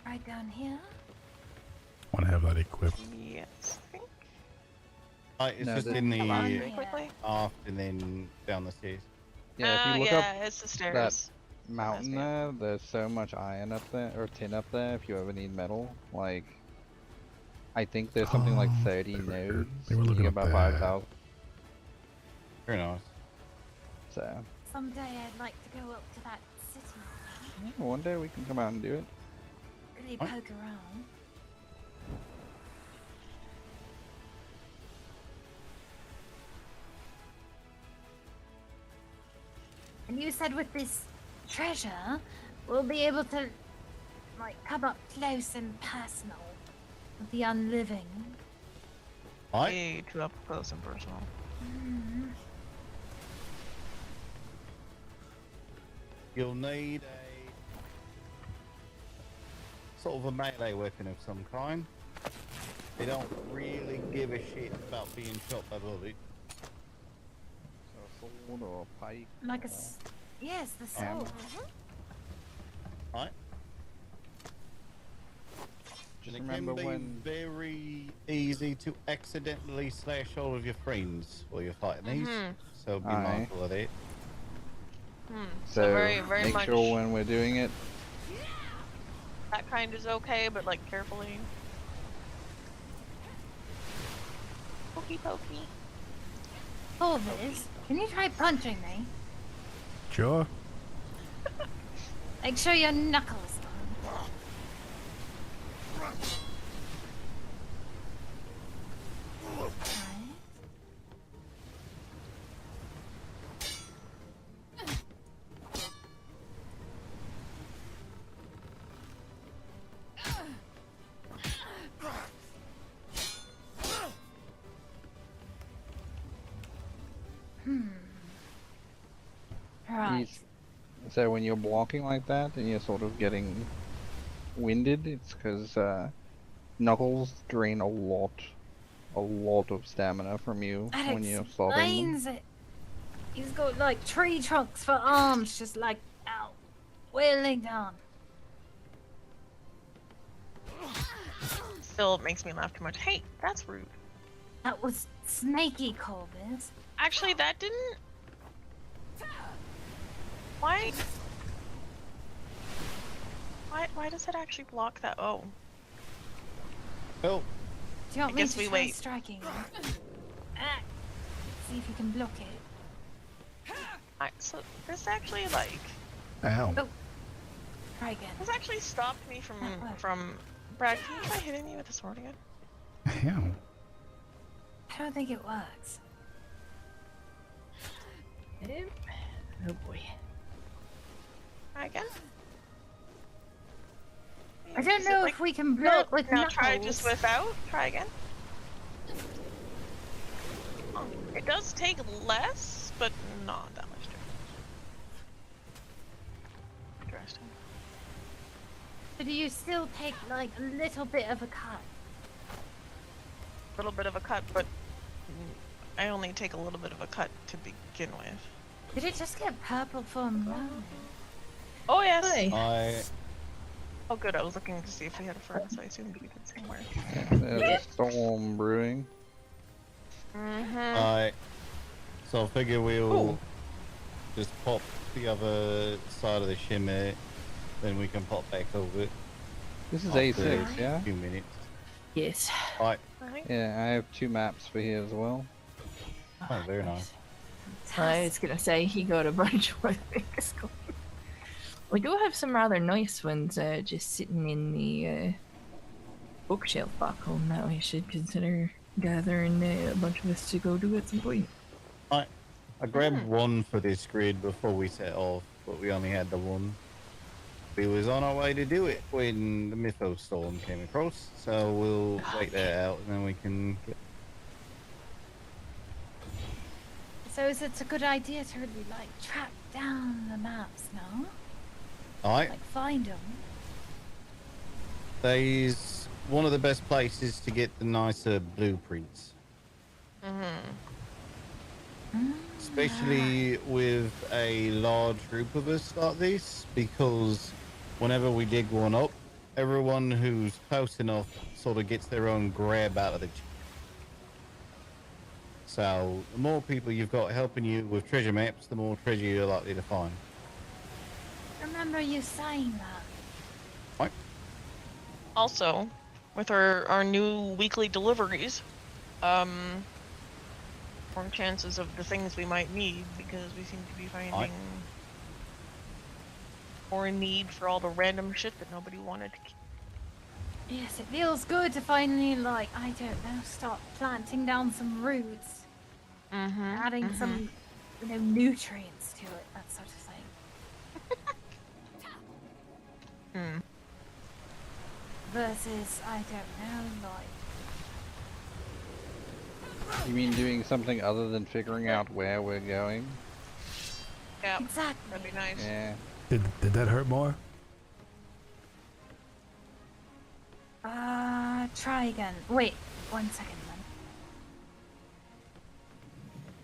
Right down here. Want to have that equipped. Yes, I think. It's No, just the- in Come on, the very quickly. aft and then down the stairs. Yeah, if you look yeah, up it's the stairs. mountain there, there's so much iron up there, or tin up there if you ever need metal. Like, I think there's something like Oh, 30 they were- nodes. they were you looking get up about that. 5,000. Very nice. So, Someday I'd like to go up to that city. yeah, one day we can come out and do it. Really What? poke around. And you said with this treasure, we'll be able to, like, come up close and personal with the unliving. Right? Way too up close and personal. Mm. You'll need a sort of a melee weapon of some kind. They don't really give a shit about being shot by bullets. So a sword or a pike. Like a, or- yes, the Hammer. sword. Right? Just And it remember can be when. very easy to accidentally slash all of your friends while you're fighting these. Mhm. So be Aye. mindful of that. So So, very, very make much sure when we're doing it, that kind is okay, but like carefully. Pokey pokey. Corvus, can you try punching me? Sure. Make sure your knuckles don't. Right. Right. so when you're blocking like that, and you're sort of getting winded, it's because Knuckles drain a lot of stamina from you That when you're stopping them. explains it. He's got like tree trunks for arms, just like out, wailing down. Still makes me laugh too much. Hey, that's rude. That was snaky, Corvus. Actually, that didn't. Why? Why does it actually block that? Oh. Oh, Do you want I me guess to we try wait. striking him? See if you can block it. So this actually like Ow. Oh. Try again. this actually stopped me from. Brad, can you try hitting me with the sword again? Ow. I don't think it works. Oh boy. Try again. I don't Is it know like- if we can No, block with no, knuckles. try just without. Try again. Oh, it does take less, but not that much difference. Interesting. But do you still take like a little bit of a cut? A little bit of a cut, but I only take a little bit of a cut to begin with. Did it just get purple for a moment? Oh yes. Hi. Oh good. I was looking to see if we had a furnace. I assumed we did somewhere. There's a storm brewing. alright. So I figure we'll just pop the other side of the shimmer, then we can pop back over it. This is after A6, yeah? A few minutes. Yes. Alright. Yeah, I have 2 maps for here as well. Oh, very nice. I was gonna say he got a bunch more things going. We do have some rather nice ones just sitting in the bookshelf back home that we should consider gathering a bunch of us to go do at some point. I grabbed one for this grid before we set off, but we only had the one. We was on our way to do it when the Mythos storm came across, so we'll wait that out and then we can get... So is it a good idea to really like track down the maps now? Alright, Like find them? there's one of the best places to get the nicer blueprints. Especially with a large group of us like this, because whenever we dig one up, everyone who's close enough sort of gets their own grab out of the so the more people you've got helping you with treasure maps, the more treasure you're likely to find. Remember you saying that? Right? Also, with our new weekly deliveries, more chances of the things we might need because we seem to be finding more need for all the random shit that nobody wanted to keep. Yes, it feels good to finally like, I don't know, start planting down some roots. Adding some, you know, nutrients to it, that sort of thing. Versus, I don't know, like... You mean doing something other than figuring out where we're going? Yeah, Exactly. that'd be nice. Yeah. Did that hurt more? Try again. Wait, 1 second then.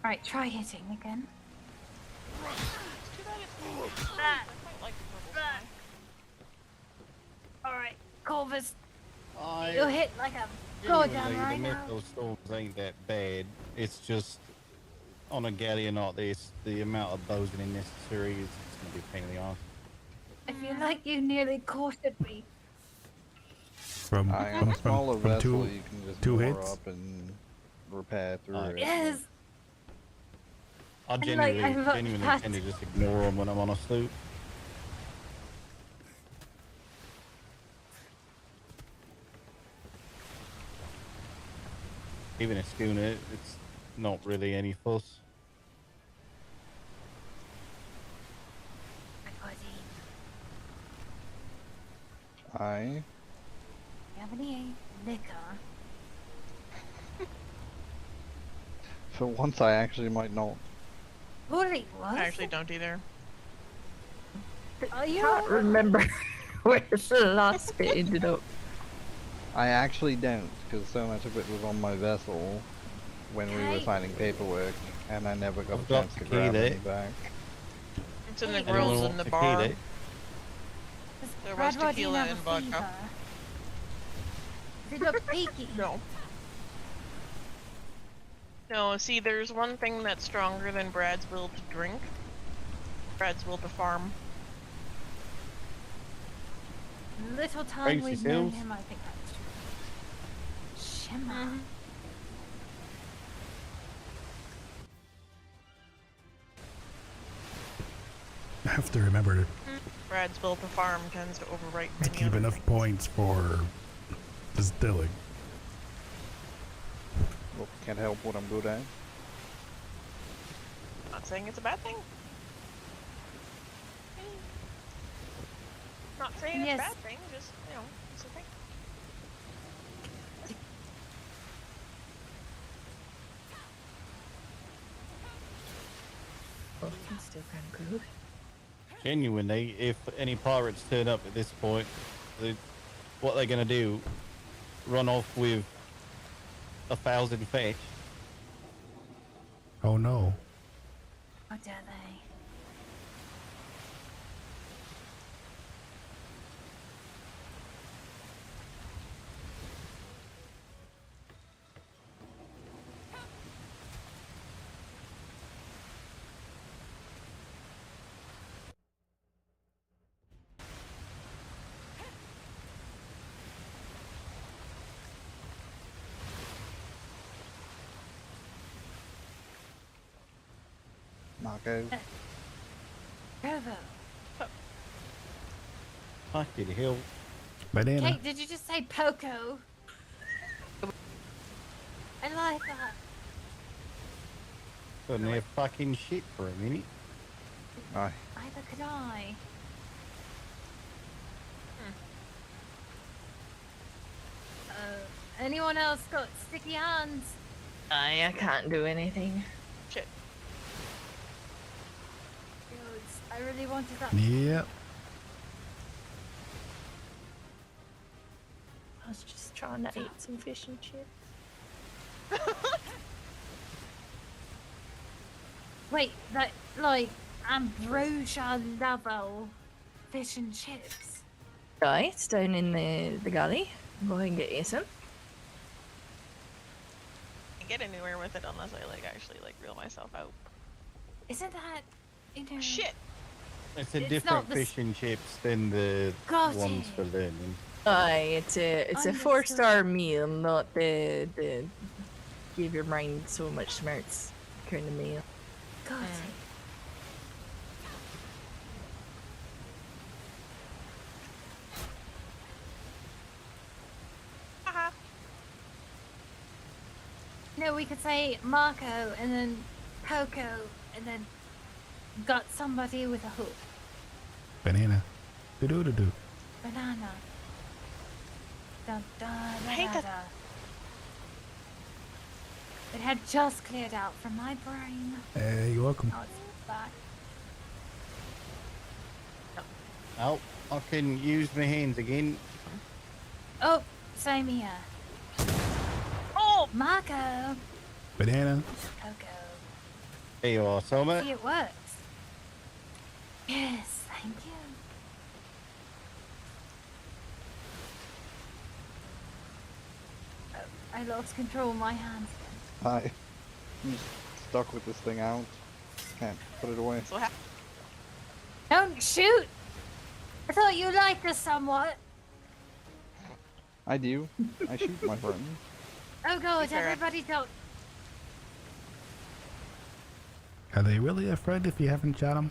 Alright, try hitting again. It's too bad it's I quite like the purple sky. Alright, Corvus, I you hit like a goddamn right the now. Mythos storms ain't that bad. It's just on a galleon like this, the amount of bosun necessary is going to be a pain in the ass. I feel like you nearly courted me. From I am a smaller from vessel, two you can just two bore hits? up and repair through Alright. it. Yes. I like, genuinely, I looked genuinely past- tend to just ignore them when I'm on a sloop. Even a schooner, it's not really any fuss. My body. I Do you have any liquor? for once I actually might not. Holy what? I actually don't either. Are you Can't remember where the last bit ended up. I actually don't, because so much of it was on my vessel when we were Okay. signing paperwork, and I never got I've a got chance to the key grab there. any back. It's in the Hey, grills Anyone in want the the key bar. there? Does There was Bradwardine tequila have and a vodka. fever? Does he look peaky? No. No, see, there's one thing that's stronger than Brad's will to drink. Brad's will to farm. Little time Crazy we've known Sills. him, I think that's true. Shimmer. Mhm. I have to remember to Brad's will to farm tends to overwrite many keep other enough things. points for distilling. Well, can't help what I'm good at. Not saying it's a bad thing. Not saying it's Yes. a bad thing, just, you know, it's a thing. Oh, he's still kind of good. Genuinely, if any pirates turn up at this point, what they're gonna do? Run off with 1,000 fish? Oh no. How dare they? Marco. Provo. Fucking hell. Banana. Kate, did you just say Poco? I like that. Couldn't hear fucking shit for a minute. Aye. Either could I. Anyone else got sticky hands? I can't do anything. Shit. Good. I really wanted that. Yep. I was just trying to eat some fish and chips. Wait, that like ambrosia level fish and chips. Right, it's down in the galley. Go ahead and get you some. Can't get anywhere with it unless I like actually like reel myself out. Isn't that Shit! It's a It's different not the s- fish and chips than the Got ones it. for learning. Aye, it's a Understood. 4-star meal, not the give your mind so much smarts kind of meal. Got it. Haha. No, we could say Marco and then Coco and then got somebody with a hook. Banana. Do-do-do-do. Banana. Dun, dun, I hate da, that- da. It had just cleared out from my brain. Hey, you're welcome. Now it's back. Oh, I can use my hands again. Oh, same here. Oh! Marco. Banana. Coco. There you are, Soma. See, it works. Yes, thank you. Oh, I lost control of my hands. Aye. I'm just stuck with this thing out. Can't put it away. So Don't shoot! I thought you liked us somewhat. I do. I shoot my friend. Oh god, fair. everybody don't. Are they really a friend if you haven't shot them?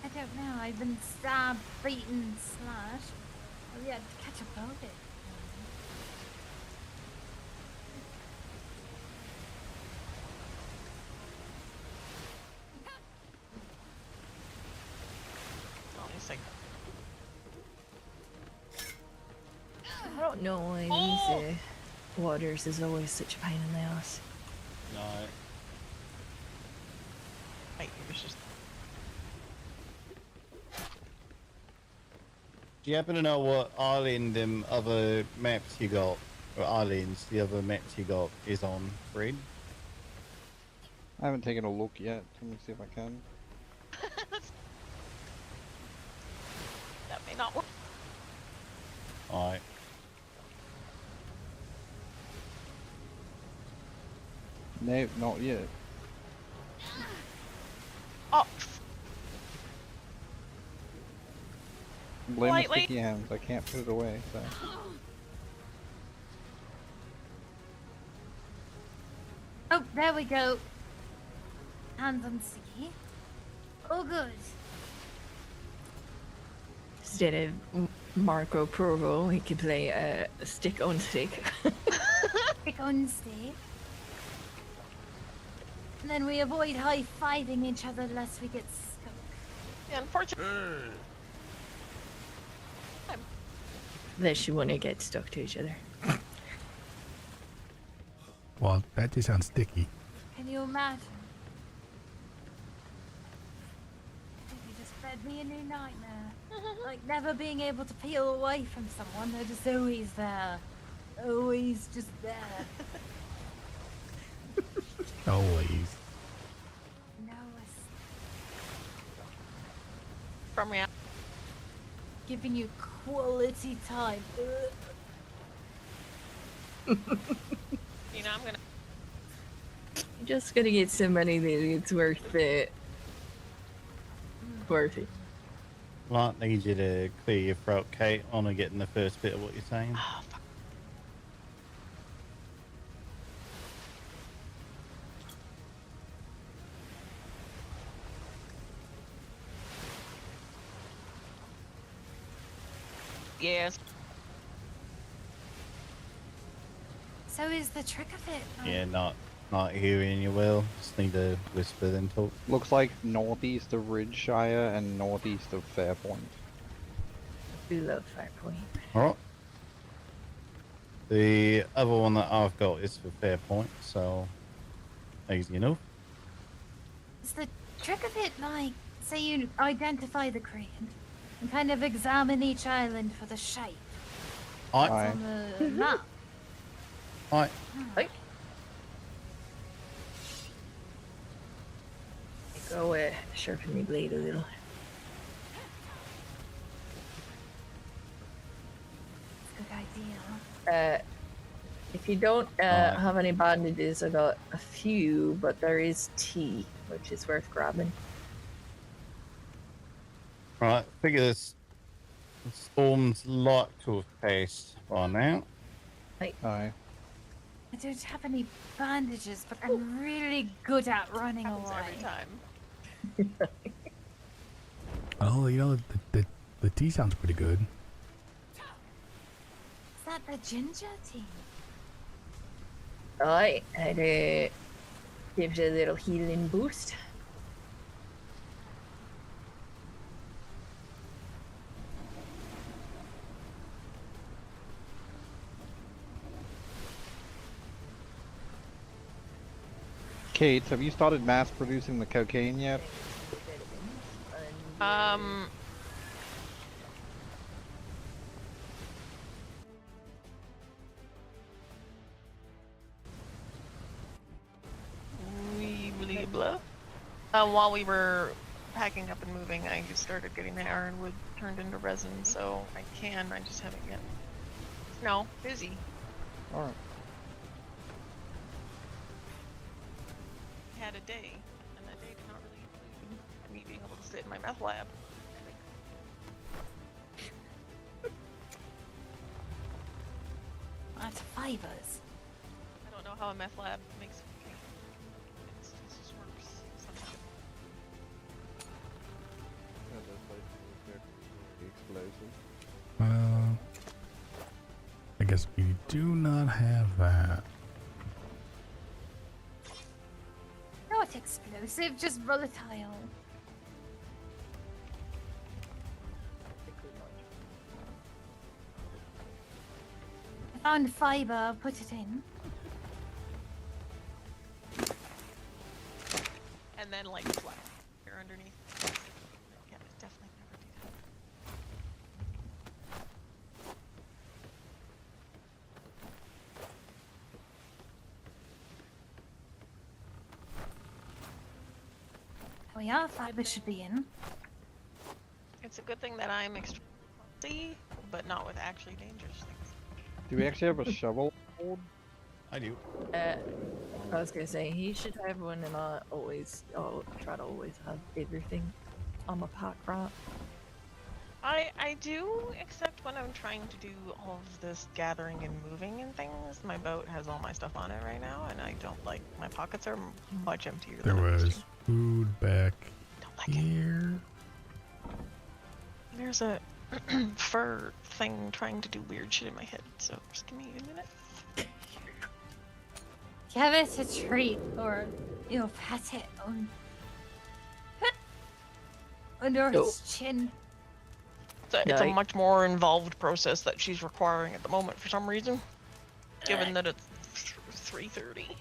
I don't know, I've been stabbed, beaten, slashed. Oh yeah, to catch a bullet. only a second. I don't know why Oh! these waters is always such a pain in the ass. No. Wait, it was just Do you happen to know what island other maps you got, or islands the other maps you got is on, Fred? I haven't taken a look yet. Let me see if I can. That may not work. Alright. No, not yet. Oh, Blame my Lightly. sticky hands. I can't put it away. So. Oh, there we go. Hands on sticky. Oh, good. Instead of Marco Provo, he could play stick on stick. Stick on stick. And then we avoid high-fiving each other lest we get stuck. yeah, unfortunately. Unless you want to get stuck to each other. Well, that just sounds sticky. Can you imagine? You just fed me a new nightmare. Like never being able to peel away from someone. They're just always there. Always just there. Always. No, it's From reality. giving you quality time. You know, I'm gonna. You're just gonna get somebody that it's worth it. Worth it. Might need you to clear your throat, Kate. I want to get in the first bit of what you're saying. Oh, fuck. Yes. So is the trick of it? Yeah, not hearing you well. Just need to whisper then talk. Looks like northeast of Ridgeshire and northeast of Fairpoint. We love Firepoint. Alright. The other one that I've got is for Fairpoint, so easy enough. Is the trick of it like, say you identify the crane and kind of examine each island for the shape Aye. on the map? Aye. Go sharpen my blade a little. Good idea. If you don't Alright. have any bandages, I got a few, but there is tea, which is worth grabbing. Right, figure this. The storm's like to have passed by now. Aye. I don't have any bandages, but I'm really good at running Happens away. every time. Oh, you know, the tea sounds pretty good. Is that the ginger tea? Alright, and gives you a little healing boost. Kate, have you started mass producing the cocaine yet? Blah. While we were packing up and moving, I just started getting the ironwood turned into resin, so I just haven't yet. No, busy. Alright. Had a day, and that day did not really include me being able to sit in my meth lab. That's fibers. I don't know how a meth lab makes cocaine. It just works somehow. I guess we do not have that. Not explosive, just volatile. I found fiber, put it in. And then like flat here underneath. Yeah, definitely never do that. we are. Fiber should be in. It's a good thing that I'm extremely, but not with actually dangerous things. Do we actually have a shovel? I do. I was gonna say he should have one, and I try to always have everything on my pack rat. I do, except when I'm trying to do all of this gathering and moving and things. My boat has all my stuff on it right now, and I don't like. My pockets are much emptier There than I'm used was to. food back Don't like it. here. There's a fur thing trying to do weird shit in my head, so just give me a minute. Give it a treat, or pat it under its chin. It's a much more involved process that she's requiring at the moment for some reason, given that it's 3:30.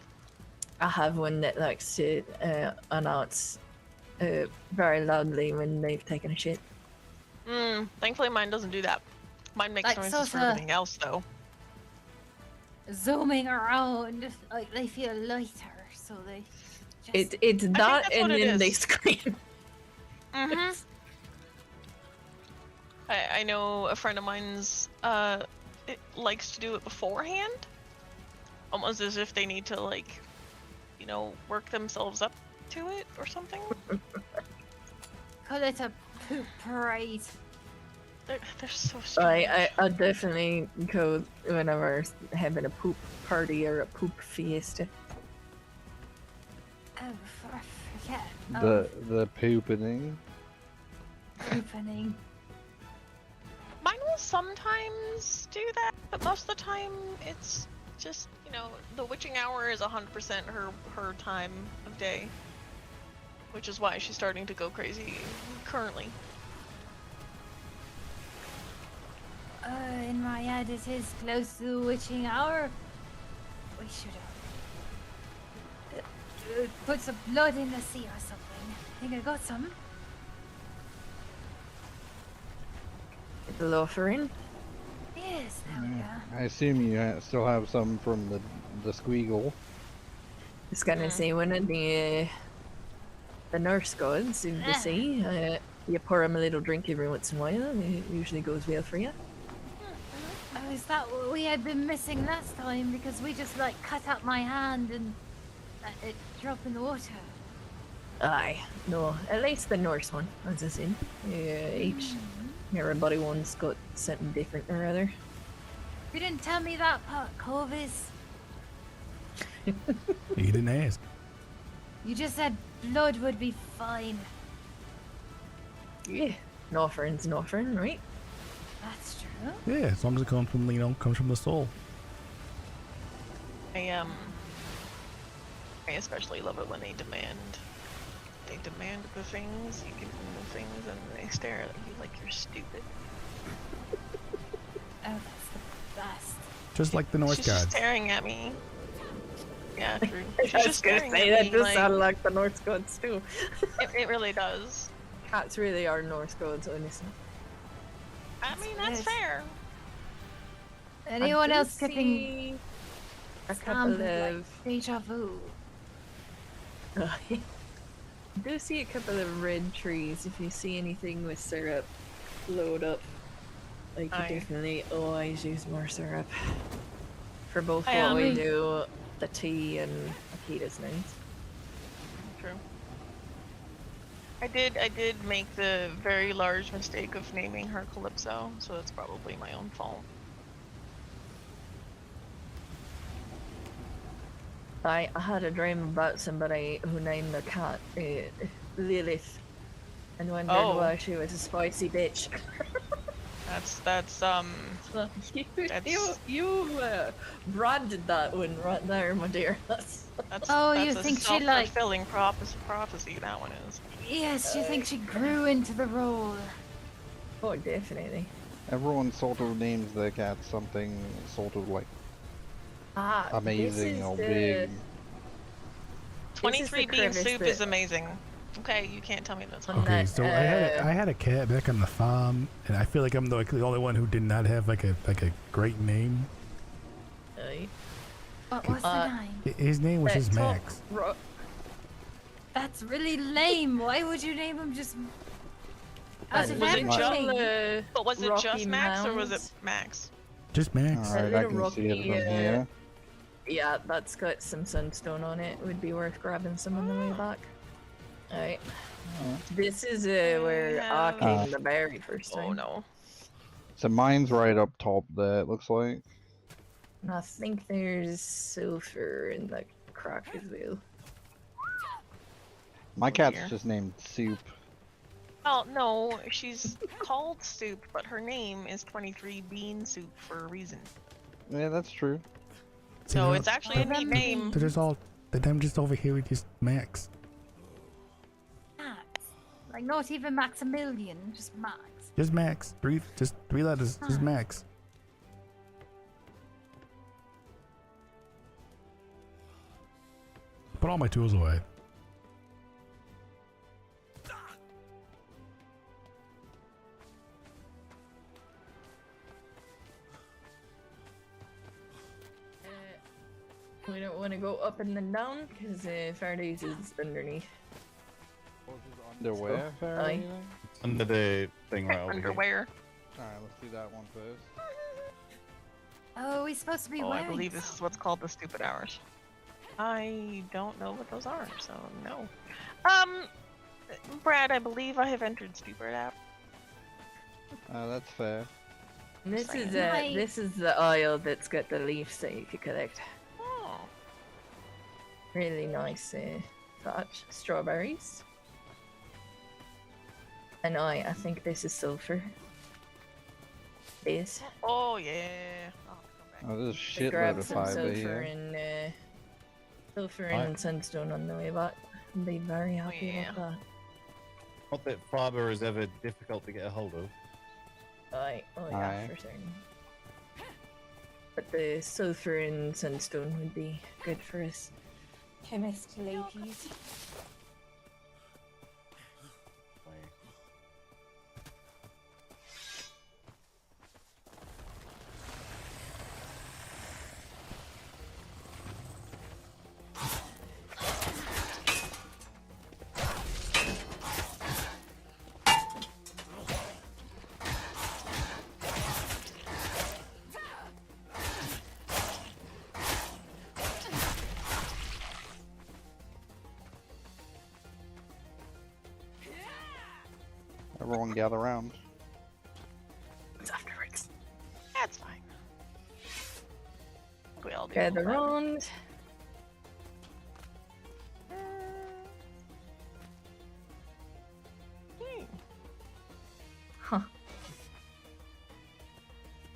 I have one that likes to announce very loudly when they've taken a shit. Thankfully mine doesn't do that. Mine makes Like noises for Sosa. everything else, though. Zooming around, like they feel lighter, so they just... It's that, that's and what it then they is. scream. Mm-hmm. I know a friend of mine's it likes to do it beforehand, almost as if they need to work themselves up to it or something. Call it a poop parade. They're so strange. I definitely go whenever having a poop party or a poop fiesta. Oh, I forget. The poopening. Opening. Mine will sometimes do that, but most of the time it's just, the witching hour is 100% her time of day, which is why she's starting to go crazy currently. In my head, it is close to the witching hour. We should have put some blood in the sea or something. I think I got some. The offering. Yes, there we go. I assume you still have some from the squeagle. Just gonna say one of the nurse gods in the sea. You pour him a little drink every once in a while, and it usually goes well for you. Oh, is that what we had been missing last time? Because we just cut up my hand and let it drop in the water. Aye, no, at least the Norse one, as I said. Everybody one's got something different or other. You didn't tell me that part, Corvus. You didn't ask. You just said blood would be fine. Yeah, an offering's an offering, right? That's true. Yeah, as long as it comes from comes from the soul. I especially love it when they demand the things, you give them the things, and they stare at you like you're stupid. Oh, that's the best. Just like the Norse She's just gods. staring at me. Yeah, true. She's I was just gonna staring say at that me does like, sound like the Norse gods too. it really does. Cats really are Norse gods, honestly. I mean, that's Yes. fair. Anyone I do else getting see a couple of deja vu? I do see a couple of red trees. If you see anything with syrup, load up. I could Aye. definitely always use more syrup. For both I what we am. do, the tea and Akita's nice. True. I did make the very large mistake of naming her Calypso, so that's probably my own fault. I had a dream about somebody who named their cat Lilith, and wondered why she was a spicy bitch. That's you branded that one right there, my dear. That's Oh, that's you a think she, self-fulfilling prophecy, that one is. Yes, you think she grew into the role. oh, definitely. Everyone sort of names their cat something sort of like amazing this or is the- big. 23 bean crevice soup is that- amazing. Okay, you can't tell me that's On not. Okay, that, so I had a cat back on the farm, and I feel like I'm the only one who did not have like a great name. What was the name? His name was that just top Max. That's really lame. Why would you name him just as Was a it family just name? But was it Rocky just Max or was it Mounds? Max? Just Max. Alright, I little can see it rocky, from here. Yeah, that's got some sunstone on it. Would be worth grabbing some on the way back. Alright. This is where I have- came the very first time. Oh no. So mine's right up top there, it looks like. And I think there's sulfur in the crack as well. My Oh, cat's dear. just named Soup. Oh no, she's called Soup, but her name is 23 Bean Soup for a reason. Yeah, that's true. See, So they're- it's actually a neat name. They're just all. I'm just over here with just Max. Max. Like not even Maximilian, just Max. Just Max. Just three letters. Just Huh. Max. Put all my tools away. We don't want to go up and then down because Faraday's is underneath. Underwear? Aye. Under the thing right over here. Underwear. Alright, let's do that one first. Oh, he's supposed to be Oh, I wearing believe this is what's called the stupid hours. I don't know what those are, so no. Brad, I believe I have entered stupid hours. That's fair. This Saying. is Nice. this is the aisle that's got the leaves that you could collect. Oh. Really nice touch. Strawberries. And I think this is sulfur. This. Oh yeah. I'll have to come back. Oh, there's a shitload Grab of some fiber sulfur here. and sulfur Aye. and sunstone on the way back. I'd be very happy yeah. with that. Not that fiber is ever difficult to get a hold of. Aye, oh yeah, Aye. for certain. But the sulfur and sunstone would be good for us. Chemist ladies. Everyone gather around. It's afterwards. That's fine. We all do. Gather Hold on. round. Hmm. Huh.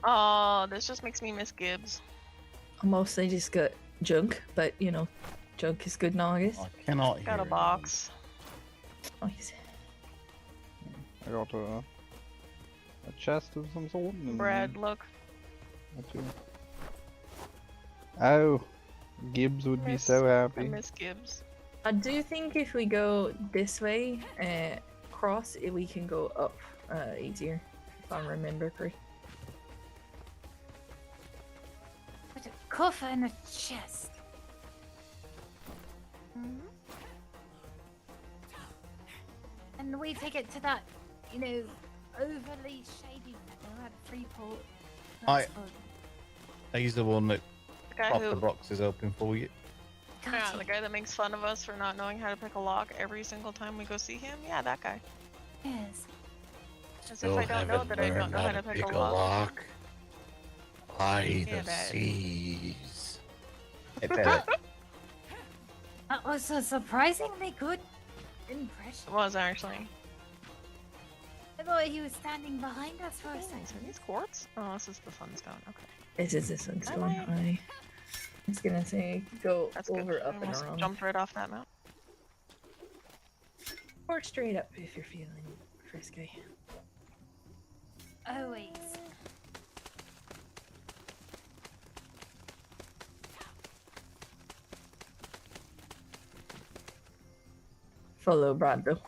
Oh, this just makes me miss Gibbs. I mostly just got junk, but you know, junk is good now, I guess. I cannot hear Got a anyone. box. Nice. I got a chest of some sort. And Brad, look. that too. Oh, Gibbs would be Miss- so I happy. miss Gibbs. I do think if we go this way, cross, we can go up easier, if I remember correctly. Put a coffer in a chest. And we take it to that, you know, overly shady fellow at Freeport. I- He's the one that The guy popped who, the boxes open for you. yeah, the guy that makes fun of us for not knowing how to pick a lock every single time we go see him. Yeah, that guy. Yes. As if I don't know that I don't know how to pick a lock. By Yeah, the that- seas. Hey, Barrett. That was a surprisingly good impression. It was actually. I thought he was standing behind us for a Nice. Are second. these quartz? Oh, this is the sunstone. Okay. This is the sunstone. might- I was gonna say go That's good. over, I up, and almost around. jumped right off that mount. Or straight up if you're feeling frisky. Always. Follow Brad though.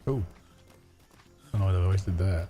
Oh. I don't know why I always did that.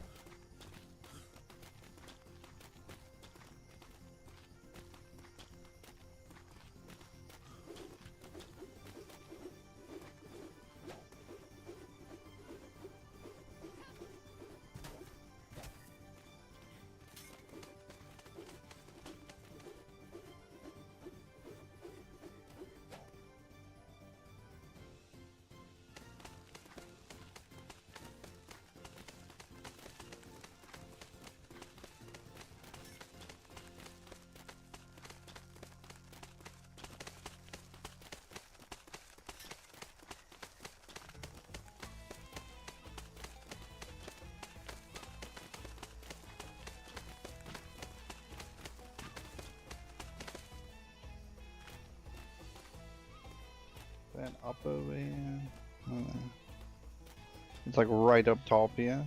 up over here? It's like right up top here.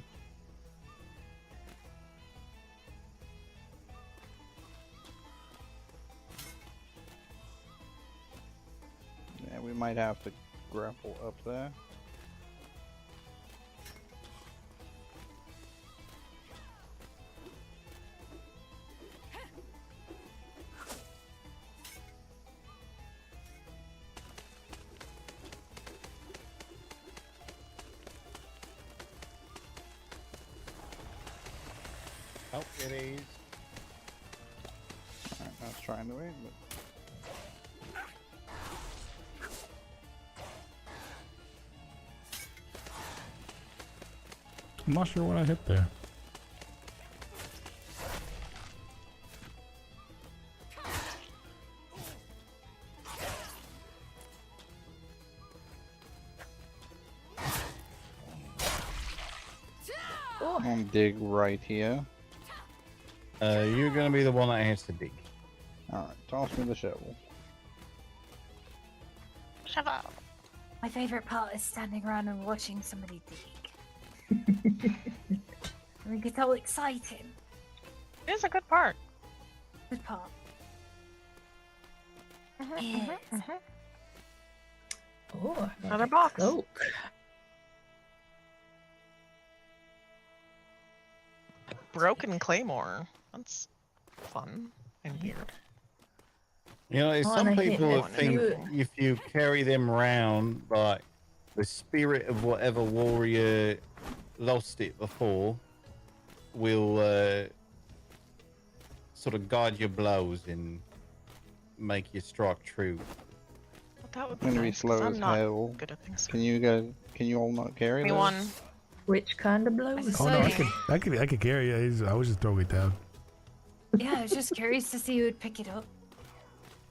Yeah, we might have to grapple up there. Oh, it is. Alright, I was trying to wait, but I'm not sure what I hit there. I'm gonna dig right here. You're gonna be the one that has to dig. Alright, toss me the shovel. Shut up. My favorite part is standing around and watching somebody dig. We get all excited. It's a good part. Good part. Mhm, Yes. mhm, mhm. Oh, Another box. Cloak. Broken Claymore. That's fun and weird. You know, Oh, some and I hit people that think too. if you carry them round, like the spirit of whatever warrior lost it before will sort of guide your blows and make you strike true. But that would I'm gonna be nice, 'cause slow I'm as not hell. good at things. Can you all not carry Me this? one. Which kind of blows? just Oh no, Sorry. I could carry it. I was just throwing it down. Yeah, I was just curious to see who would pick it up.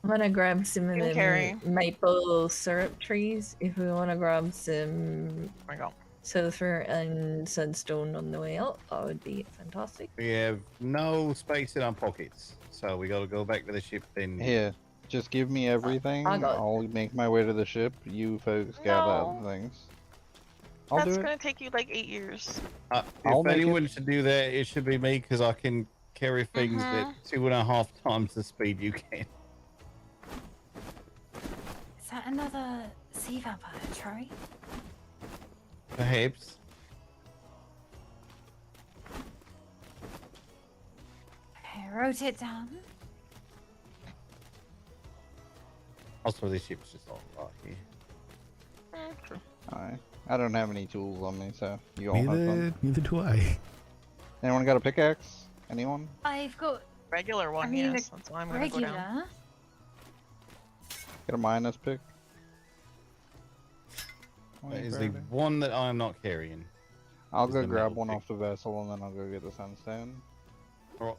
I'm gonna grab some of Can them carry. maple syrup trees if we want to grab some There we go. sulfur and sunstone on the way out. That would be fantastic. We have no space in our pockets, so we got to go back to the ship then. Here, just give me everything. I got it. I'll make my way to the ship. You folks gather No. other things. I'll That's do it. gonna take you like 8 years. I'll If make it. anyone should do that, it should be me because I can carry things at 2.5 times the speed you can. Is that another sea vampire, Troy? Perhaps. I wrote it down. Also, this ship's just all right here. True. Alright. I don't have any tools on me, so you all have fun. Neither do I. Anyone got a pickaxe? Anyone? I've got Regular one, mean, yes. That's why I'm gonna go down. regular. Get a minus pick. That is the one that I'm not carrying. I'll is go the grab metal one pick. off the vessel and then I'll go get the sunstone. Or-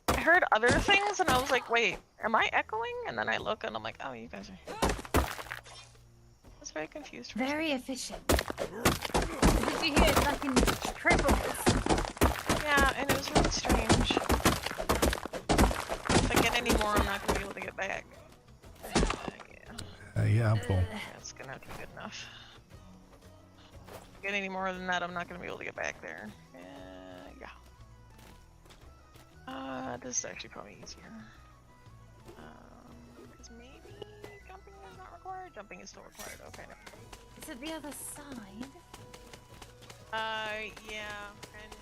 I heard other things and I was like, wait, am I echoing? And then I look and I'm like, oh, you guys are here. I was very confused. For a Very efficient. Did you hear it like in triples? second. Yeah, and it was really strange. If I get any more, I'm not gonna be able to get back. Yeah, Yeah, I'm full. that's gonna be good enough. Get any more than that, I'm not gonna be able to get back there. Yeah. This is actually probably easier. Because maybe jumping is not required. Jumping is still required. Okay. Is it the other side? Yeah, and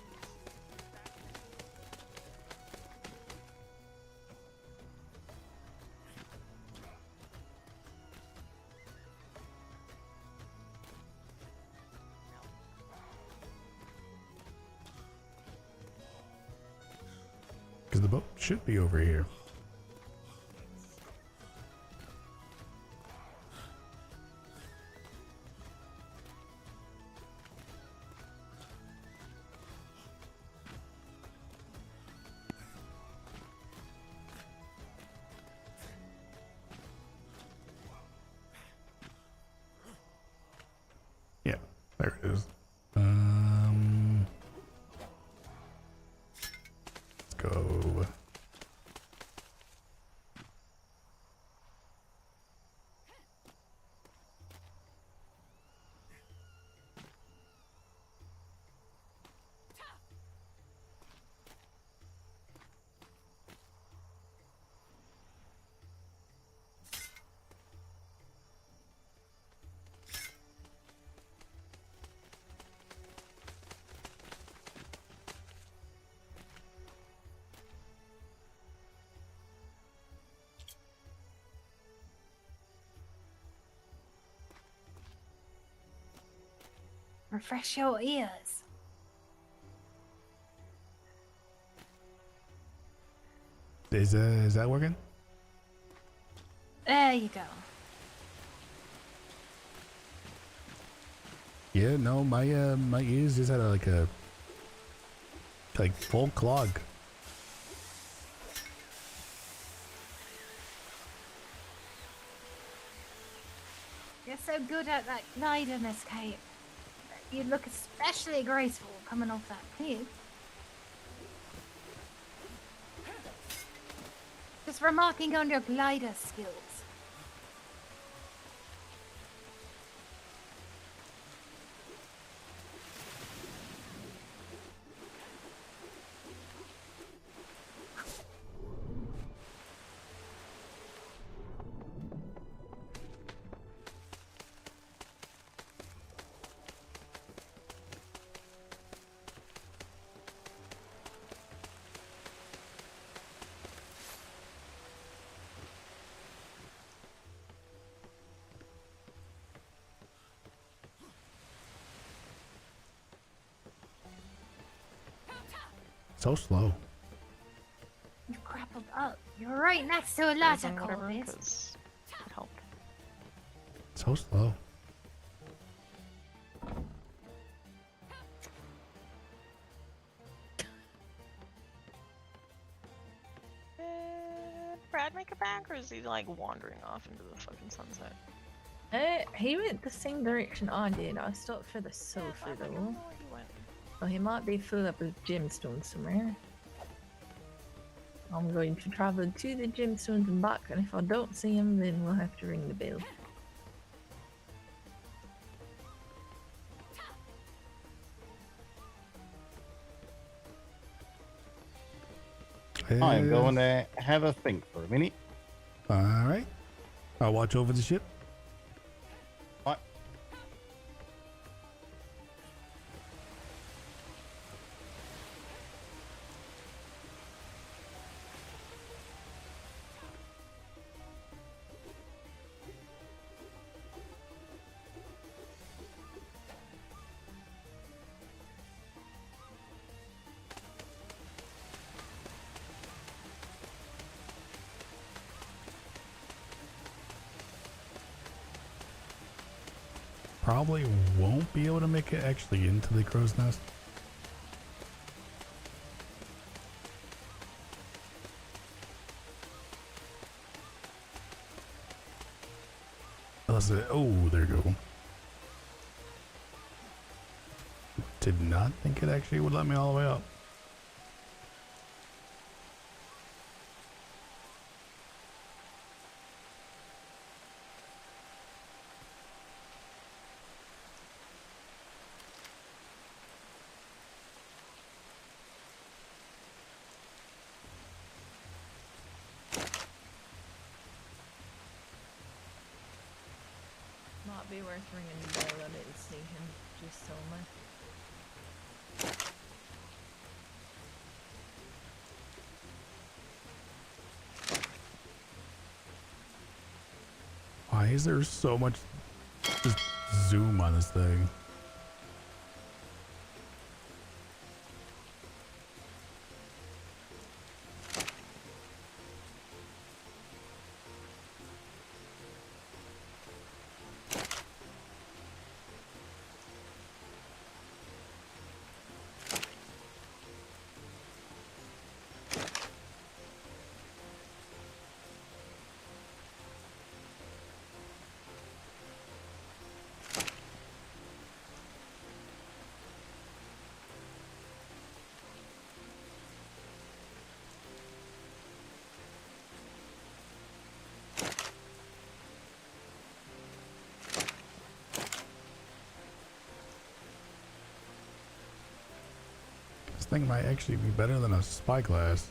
Because the boat should be over here. refresh your ears. Is that working? There you go. Yeah, no, my ears just had a full clog. You're so good at that glider, Miss Kate. You look especially graceful coming off that cliff. Just remarking on your glider skills. So slow. You grappled up. You're right next to a ladder, Whatever, Corvus. 'cause it helped. So slow. Did Brad make it back, or is he like wandering off into the fucking sunset? He went the same direction I did. I stopped for the Yeah, sulfur I don't know though. where he went. So he might be filled up with gemstones somewhere. I'm going to travel to the gemstones and back, and if I don't see him, then we'll have to ring the bell. I'm going to have a think for a minute. All right. I'll watch over the ship. What? Probably won't be able to make it actually into the crow's nest. Unless it, oh, there you go. Did not think it actually would let me all the way up. Might be worth ringing the bell. I didn't see him. Just told me. Why is there so much just zoom on this thing? This thing might actually be better than a spyglass.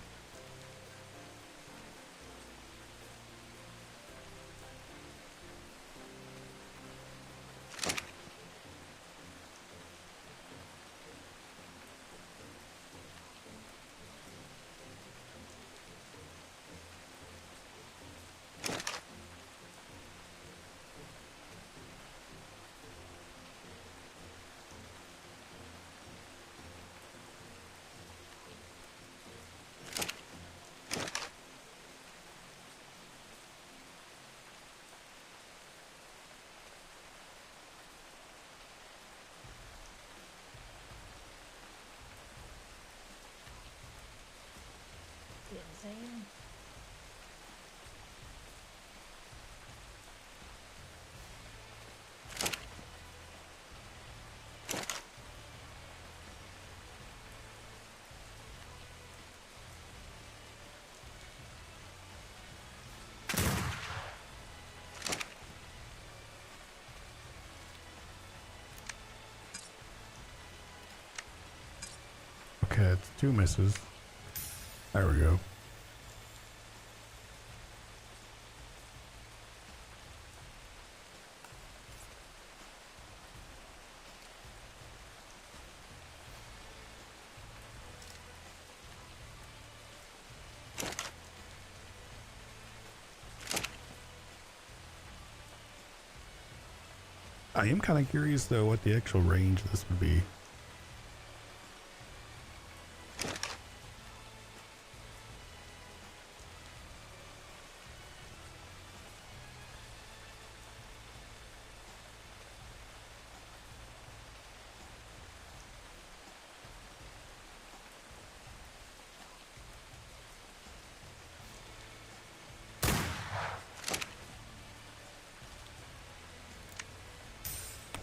That's 2 misses. There we go. I am kind of curious though what the actual range of this would be.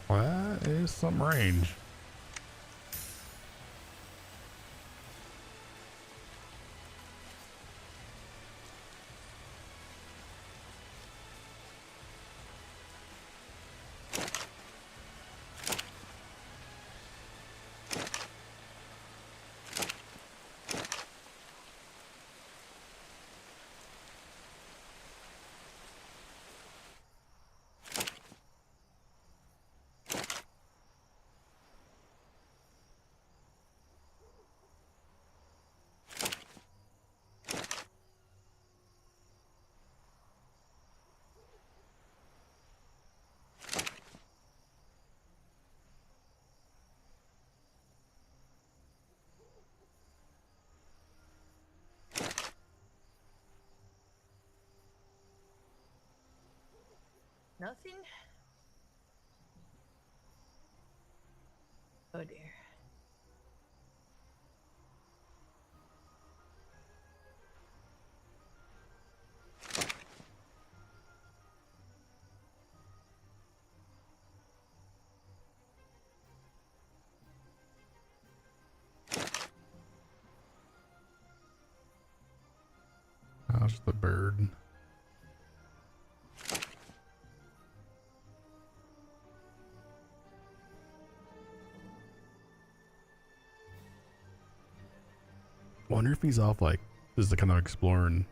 Well, that is some range. Nothing? Oh dear. How's the bird? Wonder if he's off like just the kind of exploring.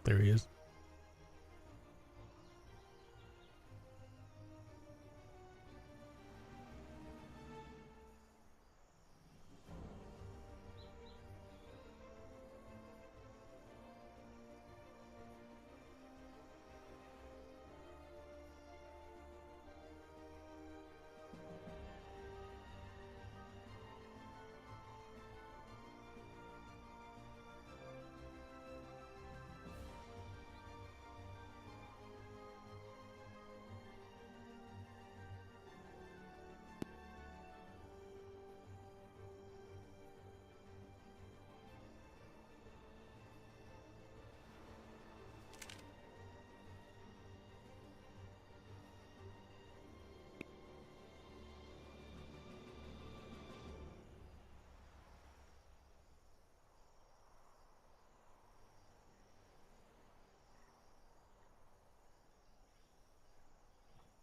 There he is.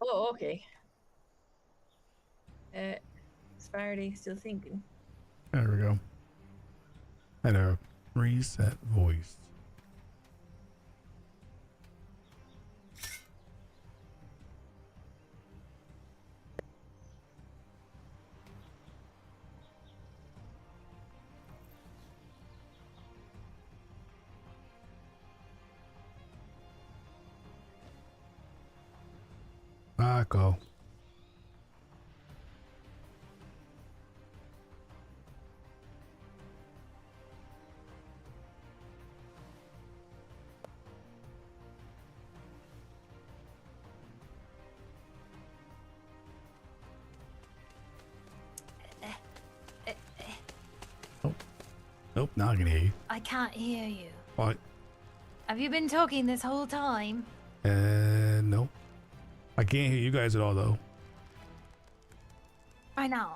Oh, okay. Is Faraday still thinking? There we go. And a reset voice. Paco. Nope, now I can hear you. I can't hear you. What? Have you been talking this whole time? No. I can't hear you guys at all, though. I know.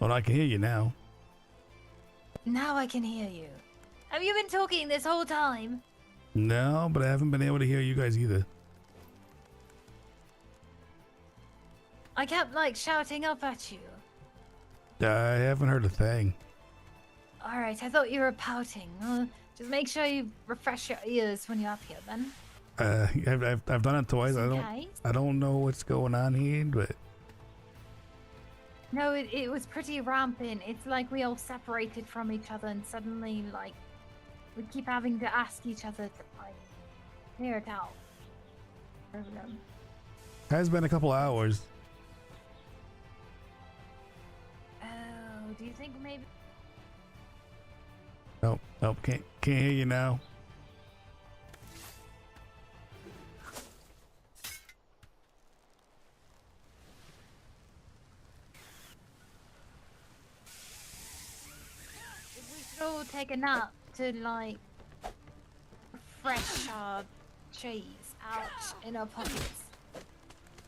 Well, I can hear you now. Now I can hear you. Have you been talking this whole time? No, but I haven't been able to hear you guys either. I kept like shouting up at you. I haven't heard a thing. Alright, I thought you were pouting. Just make sure you refresh your ears when you're up here then. I've done it twice. Okay. I don't know what's going on here, but No, it was pretty rampant. It's like we all separated from each other and suddenly like we keep having to ask each other to like clear it out. has been a couple hours. Oh, do you think maybe Nope, can't hear you now. we should all take a nap to like refresh our cheese ouch in our pockets?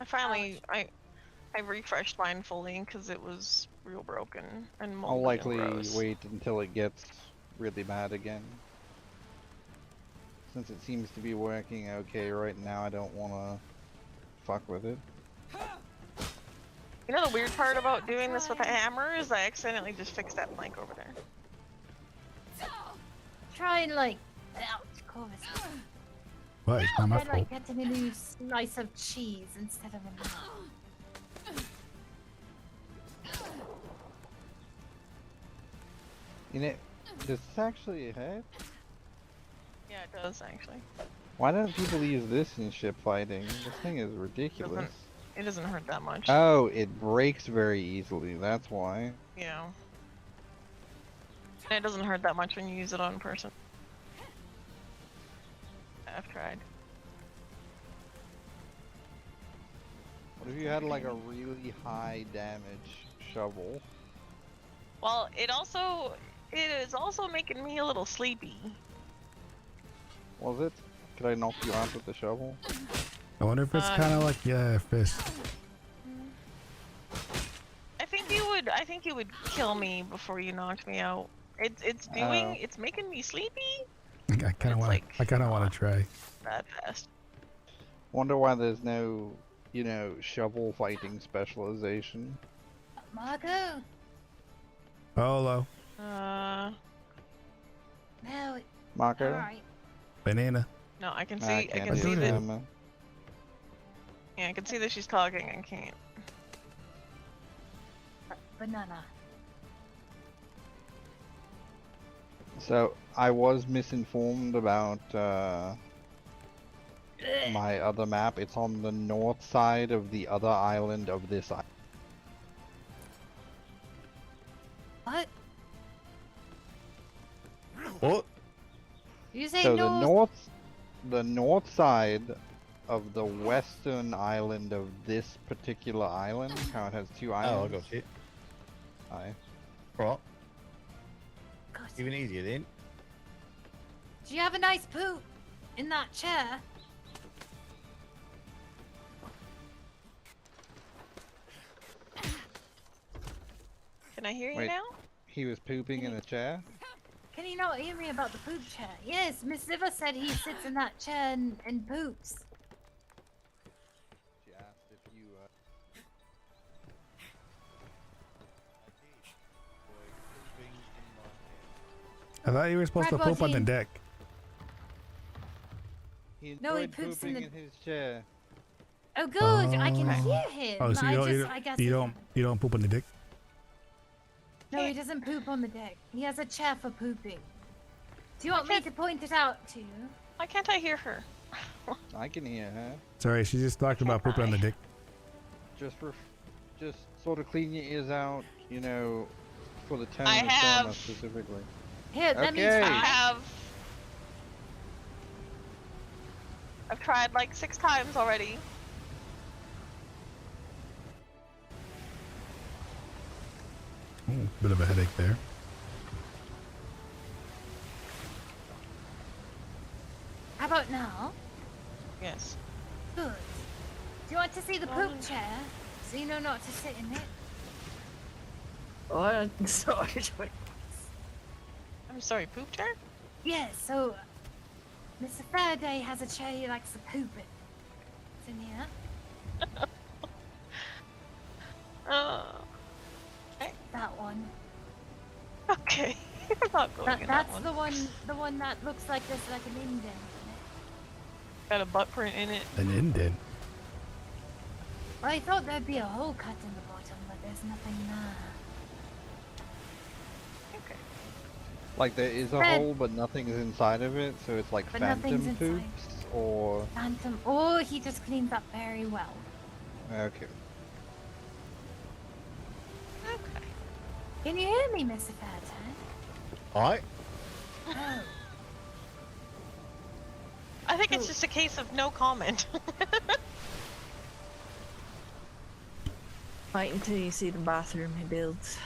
I finally, I refreshed mine fully because it was real broken and moldy I'll and likely gross. wait until it gets really bad again. Since it seems to be working okay right now, I don't want to fuck with it. You know the weird part about doing this with a hammer is I accidentally just fixed that plank over there. Try and like ouch, Corvus. But it's not my Try fault. like getting a new slice of cheese instead of a nut. You know, does this actually hurt? Yeah, it does actually. Why don't people use this in ship fighting? This thing is ridiculous. It doesn't hurt that much. Oh, it breaks very easily, that's why. Yeah. And it doesn't hurt that much when you use it on a person. I've tried. What if you had like a really high damage shovel? Well, it is also making me a little sleepy. Was it? Could I knock you out with the shovel? I wonder if it's kind of like fist. I think you would kill me before you knocked me out. It's making me sleepy I kind of want to try. that fast. Wonder why there's no, you know, shovel fighting specialization. Marco? Hello, No, Marco? alright. banana. No, I can see. I I can't can do see it. that. Yeah, I can see that she's talking. I can't. Banana. So, I was misinformed about my other map. It's on the north side of the other island of this island. What? What? You say So no? the north side of the western island of this particular island, how it has two Oh, I islands. got it. Aye. Right. God, Even easier then. do you have a nice poop in that chair? Can I hear you Wait. now? He was pooping in a chair? Can you not hear me about the poop chair? Yes, Miss Ziva said he sits in that chair and poops. She asked if you thought you were supposed to poop on the Breadboard deck. He No, he enjoyed poops in pooping the- in his chair. Oh, good. I can Oh. hear him. Oh, so I guess he doesn't. you don't poop on the dick? No, he doesn't poop on the deck. He has a chair for pooping. Do you want me to point it out to you? Why can't I hear her? I can hear her. Sorry, she just talked about pooping on the dick. Just sort of clean your ears out, you know, for the tone I of have- Selma specifically. Here, let me Okay. try. I've tried like 6 times already. Ooh, bit of a headache there. How about now? Yes. Good. Do you want to see the poop chair? So you know not to sit in it? Oh, I'm sorry. I'm sorry, poop chair? Yes, so Mr. Faraday has a chair he likes to poop in. It's in here. That one. Okay. I'm not going in that That's one. the one that looks like there's like an indent in it. Got a butt print in it. An indent. Well, I thought there'd be a hole cut in the bottom, but there's nothing there. Okay. Like there is a Fred- hole, but nothing is inside of it, so it's like But phantom nothing's inside. poops, or Phantom. Oh, he just cleans up very well. okay. Okay. Can you hear me, Mr. Fairton? Alright. Oh. I think it's just a case of no comment. Wait until you see the bathroom he builds.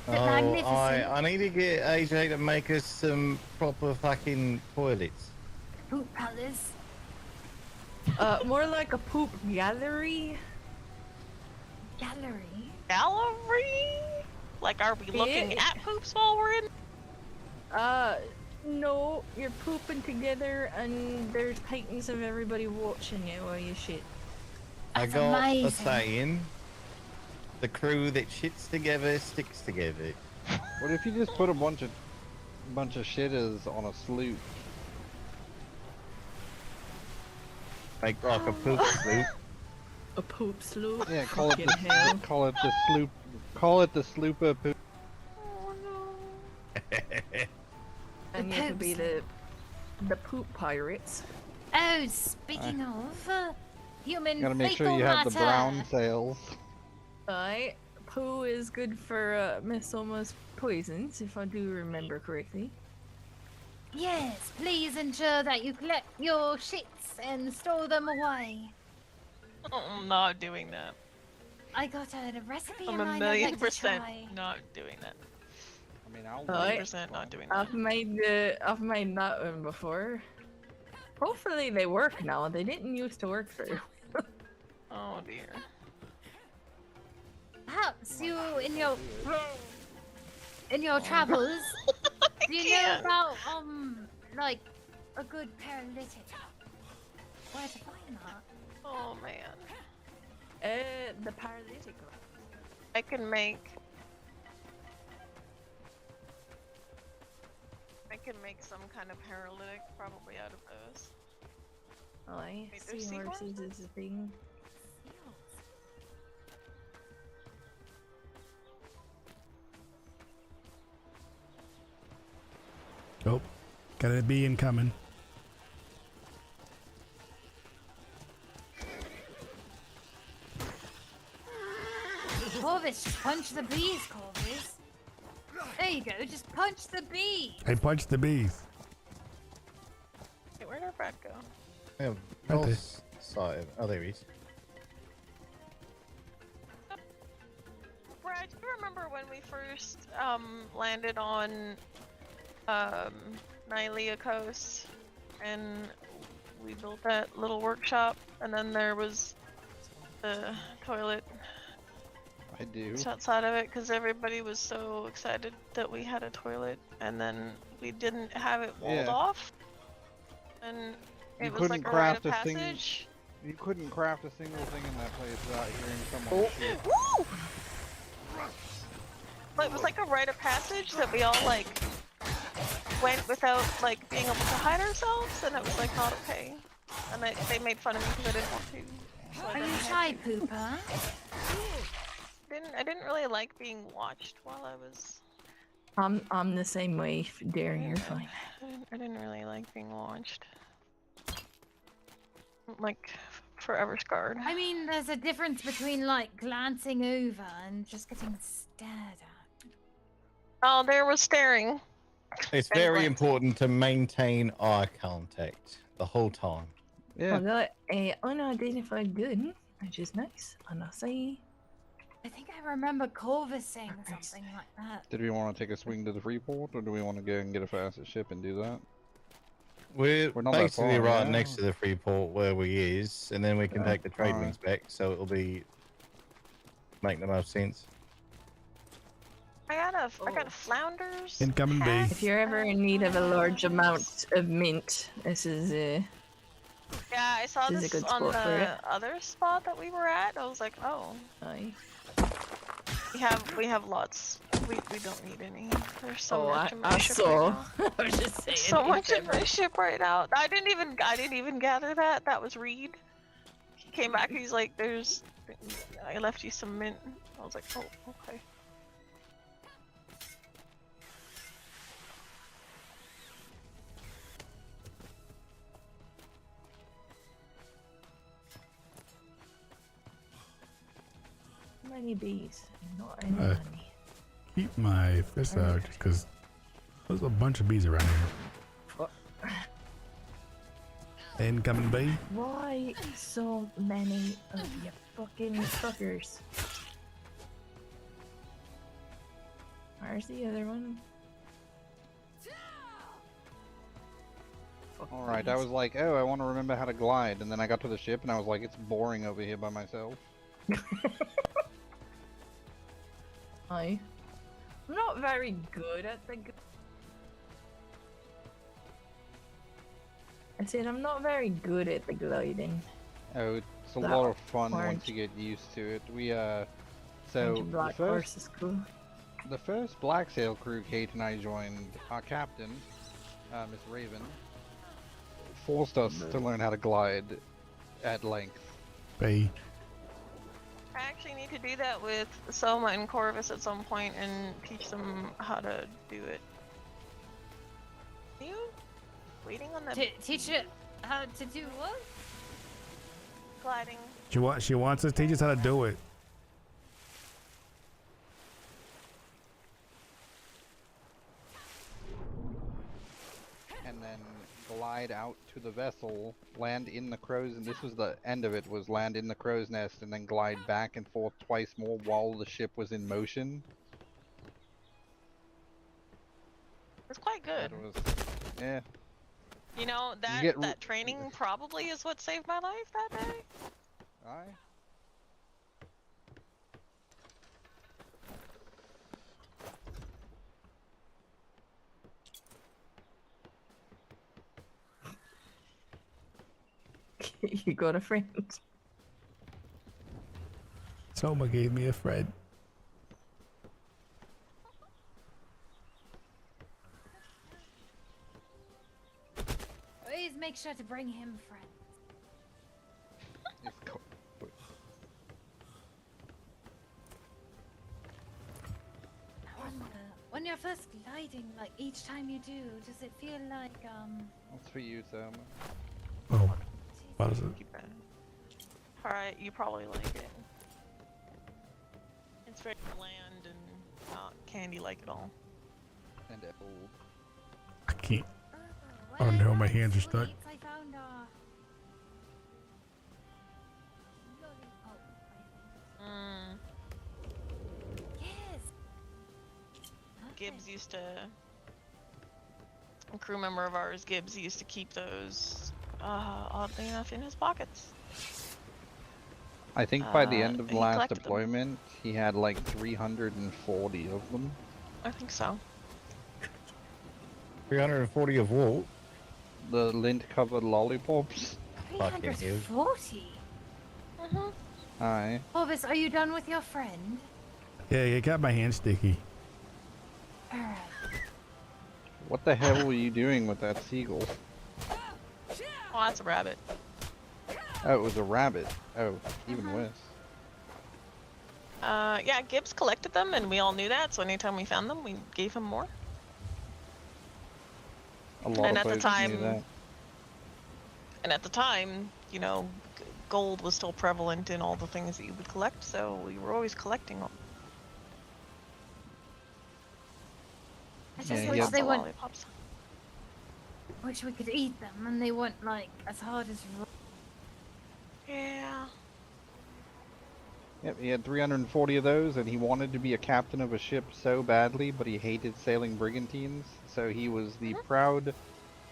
Magnificent. I need to get AJ to make us some proper fucking toilets. Poop palace. More like a poop gallery. Gallery. Gallery? Like, are we looking Yeah. at poops while we're in? No, you're pooping together and there's paintings of everybody watching you while you shit. I That's got a amazing. saying. The crew that shits together sticks together. What if you just put a bunch of shitters on a sloop? Like a poop sloop. A poop sloop. Yeah, call it Fucking hell. the sloop. Call it the slooper poop. Oh no. And you could be the poop pirates. Oh, speaking of, human Gotta make sure fecal you have the matter. brown sails. Right. Poo is good for Miss Almost poisons, if I do remember correctly. Yes, please ensure that you collect your shits and store them away. I'm not doing that. I got a recipe I'm in a mind million I'd like to percent try. not doing that. I mean, I'll Alright. 100% not doing that. I've made that one before. Hopefully they work now. They didn't used to work very well. Oh dear. Perhaps you, in your travels, do you know can't. about, like, a good paralytic? Where to find that? Oh man. The paralytic one. I can make some kind of paralytic probably out of those. Aye, Wait, there's seahorses is a thing. Oh, got a bee incoming. Corvus, just punch the bees, Corvus. There you go, just punch the bee. I punched the bees. Hey, where'd our rat go? Yeah, Right there. side. Oh, there he is. Brad, do you remember when we first landed on Nylea Coast and we built that little workshop and then there was the toilet I do. just outside of it because everybody was so excited that we had a toilet and then we didn't have it walled Yeah. off and You it was like couldn't a rite of craft a thing- passage. You couldn't craft a single thing in that place without hearing someone shoot. Woo! it was like a rite of passage that we all like went without like being able to hide ourselves, and it was like not okay. And they made fun of me because I didn't want to. So I Are you didn't shy, have to. Pooper? I didn't really like being watched while I was. I'm the same way, Darren. You're fine. I didn't really like being watched. Like, forever scarred. I mean, there's a difference between like glancing over and just getting stared at. Oh, there was staring. It's And very glancing. important to maintain eye contact the whole time. Yeah. I got a unidentified gun, which is nice. And I say, I think I remember Corvus saying something like that. Did we want to take a swing to the Freeport, or do we want to go and get a faster ship and do that? We're We're not that basically far, right yeah. next to the Freeport where we is, and then we can Yeah, take the trade alright. winds back, so it'll be make the most sense. I got a flounders. Incoming B. hat. if you're ever in need of a large amount of mint, this is Yeah, I saw This is a this good on spot for it. the other spot that we were at. I was like, oh, aye. we have lots. We don't need any. There's so Oh, much in my I ship saw. right now. I was just saying. There's so if much in ever- my ship right now. I didn't even gather that. That was Reed. He came back. He's like, I left you some mint. I was like, oh, okay. How many bees? Not any Uh, money. Keep my fist out just because there's a bunch of bees around here. Incoming B. Why so many of you fucking fuckers? Where's the other one? Fuck Alright, I bees. was like, oh, I want to remember how to glide, and then I got to the ship, and I was like, it's boring over here by myself. I'm not very good at the. I said I'm not very good at the gliding. Oh, it's a That lot of fun orange. once you get used to it. We, Orange so and black the horse first, is cool. the first Black Sail crew Kate and I joined, our captain, Miss Raven, forced us to learn how to glide at length. B. I actually need to do that with Soma and Corvus at some point and teach them how to do it. You waiting on the Teach it how to do what? gliding? She wants to teach us how to do it. And then glide out to the vessel, land in the crow's, and this was the end of it, was land in the crow's nest and then glide back and forth twice more while the ship was in motion. It's quite good. That was, yeah. You know, get that training probably is what saved my life that day. Aye. You got a friend. Soma gave me a friend. Always make sure to bring him friends. It's I wonder, when you're first gliding, like each time you do, does it feel like That's for you, Sam. Oh, what is it? Alright, you probably like it. It's very bland and not candy-like at all. And old. I can't. Oh Oh no, my hands are stuck. sweets, I found lollipop, I think. Yes. Gibbs used to... A crew member of ours, Gibbs, used to keep those, oddly enough, in his pockets. I think by the Uh, end of the he last collected them. deployment, he had like 340 of them. I think so. 340 of what? The lint-covered lollipops. Fucking hell. 340. Mm-hmm. Aye. Corvus, are you done with your friend? Yeah, it got my hand sticky. Alright. What the hell were you doing with that seagull? Oh, that's a rabbit. Oh, it was a rabbit. Oh, even worse. Yeah, Gibbs collected them, and we all knew that. So anytime we found them, we gave him more. A lot And of at the folks knew time- that. And at the time, you know, gold was still prevalent in all the things that you would collect, so we were always collecting them. I Yeah, just he wish had- they the weren't. lollipops. Wish we could eat them and they weren't like as hard as. Yeah. Yep, he had 340 of those, and he wanted to be a captain of a ship so badly, but he hated sailing brigantines, so he was the proud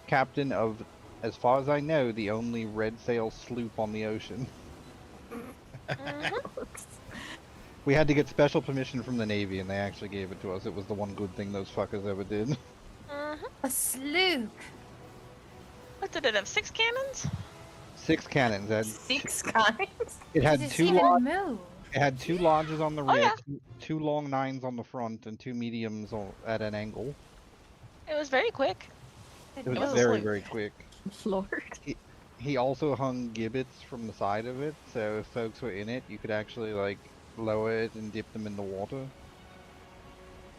captain of, as far as I know, the only red sail sloop on the ocean. We had to get special permission from the Navy, and they actually gave it to us. It was the one good thing those fuckers ever did. A sloop. What did it have? 6 cannons? 6 cannons. It had, 6 kinds? it had Does it two even large, move? it had 2 larges on the Oh, rear, yeah. two long 9s on the front, and 2 mediums at an angle. It was very quick. It was was a very, sloop. very quick. Lord. He also hung gibbets from the side of it, so if folks were in it, you could actually like lower it and dip them in the water.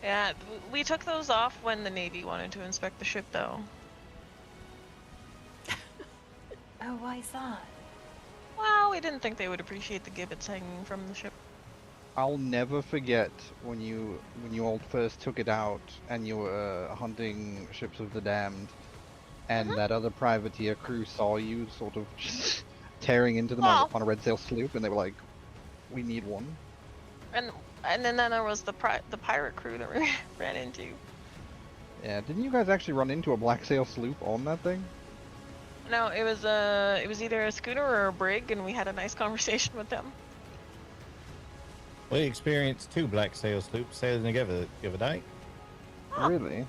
Yeah, we took those off when the Navy wanted to inspect the ship, though. Oh, why is that? Well, we didn't think they would appreciate the gibbets hanging from the ship. I'll never forget when you all first took it out and you were hunting ships of the damned, and that other privateer crew saw you sort of just tearing into them Well. on a red sail sloop, and they were like, "We need one." And then there was the pirate crew that we ran into. Yeah, didn't you guys actually run into a black sail sloop on that thing? No, it was either a schooner or a brig, and we had a nice conversation with them. We experienced 2 black sail sloops sailing together the other day. Oh. Really?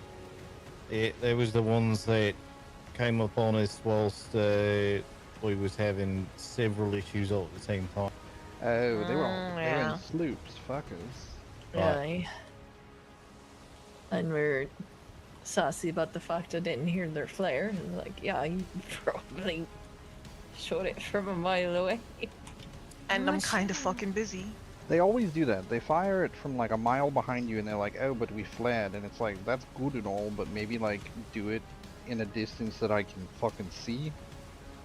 There was the ones that came up on us whilst we was having several issues all at the same time. Oh, they were yeah. in sloops, fuckers. Aye. And we're sassy about the fact I didn't hear their flare. And like, yeah, you probably shot it from a mile away. And I'm much kind of time? fucking busy. They always do that. They fire it from like a mile behind you, and they're like, "Oh, but we flared," and it's like, that's good and all, but maybe like do it in a distance that I can fucking see.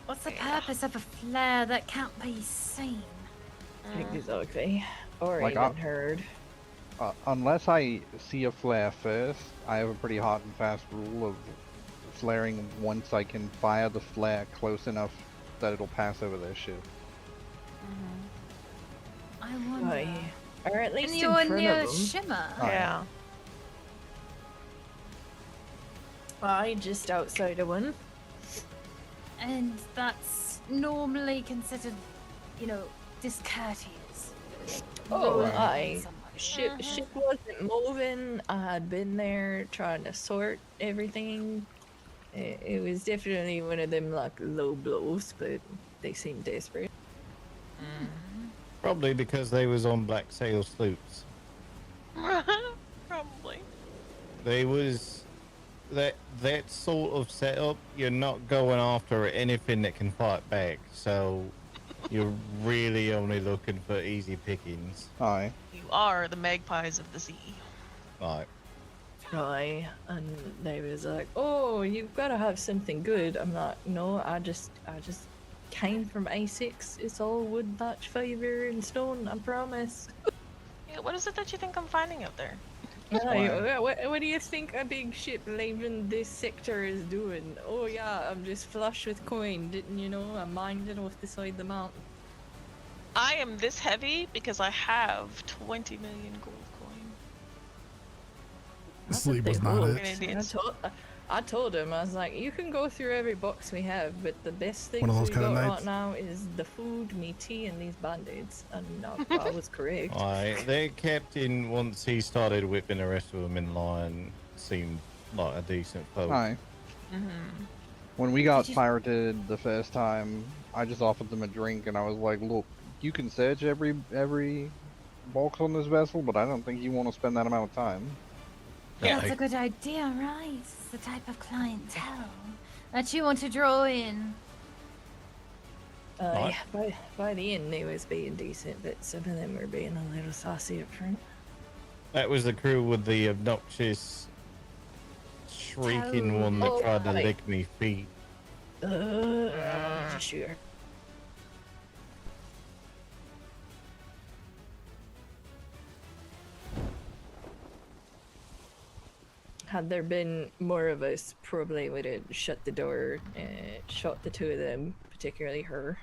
What's the purpose of a flare that can't be seen? Exactly. Or Like, even heard. Unless I see a flare first, I have a pretty hard and fast rule of flaring once I can fire the flare close enough that it'll pass over their ship. I wonder. Aye. Or at least And in you're front near of them. Shimmer. Oh, Yeah. Aye, just outside of one. And that's normally considered, you know, discourteous. Oh, Rude aye. someone. Ship wasn't moving. I had been there trying to sort everything. It was definitely one of them like low blows, but they seemed desperate. Probably because they was on black sail sloops. Probably. They was that sort of setup. You're not going after anything that can fight back, so you're really only looking for easy pickings. Aye. You are the magpies of the sea. Like, Aye, and they was like, "Oh, you've got to have something good." I'm like, "No, I just came from A6. It's all wood, thatch, fibre, and stone. I promise." Yeah, what is it that you think I'm finding out there? Aye, what do you think a big ship leaving this sector is doing? Oh yeah, I'm just flush with coin. Didn't you know? I'm minding off the side of the mountain. I am this heavy because I have 20 million gold coin. That's Sleep what was they not hold. it. I told him, I was like, you can go through every box we have, but the best thing One of we those kind of got nights. right now is the food, me tea, and these band-aids. And I was correct. their captain, once he started whipping the rest of them in line, seemed like a decent folk. Aye. Mm-hmm. When we got Did you- pirated the first time, I just offered them a drink, and I was like, "Look, you can search every box on this vessel, but I don't think you want to spend that amount of time." That's a good idea, right? It's the type of clientele that you want to draw in. Right. By the end, they was being decent, but some of them were being a little saucy up front. That was the crew with the obnoxious, shrieking one that tried to right. lick me feet. Sure. Had there been more of us, probably would have shut the door, shot the two of them, particularly her,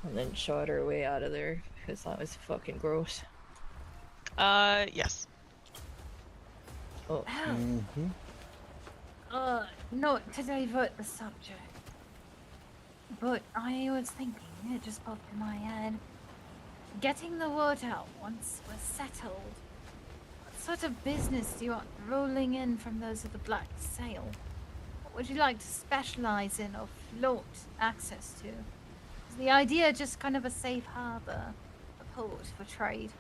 and then shot her way out of there, because that was fucking gross. Yes. Oh, Not to divert the subject, but I was thinking, it just popped in my head, getting the word out once we're settled. What sort of business do you want rolling in from those of the Black Sail? What would you like to specialize in or float access to? Is the idea just kind of a safe harbor, a port for trade?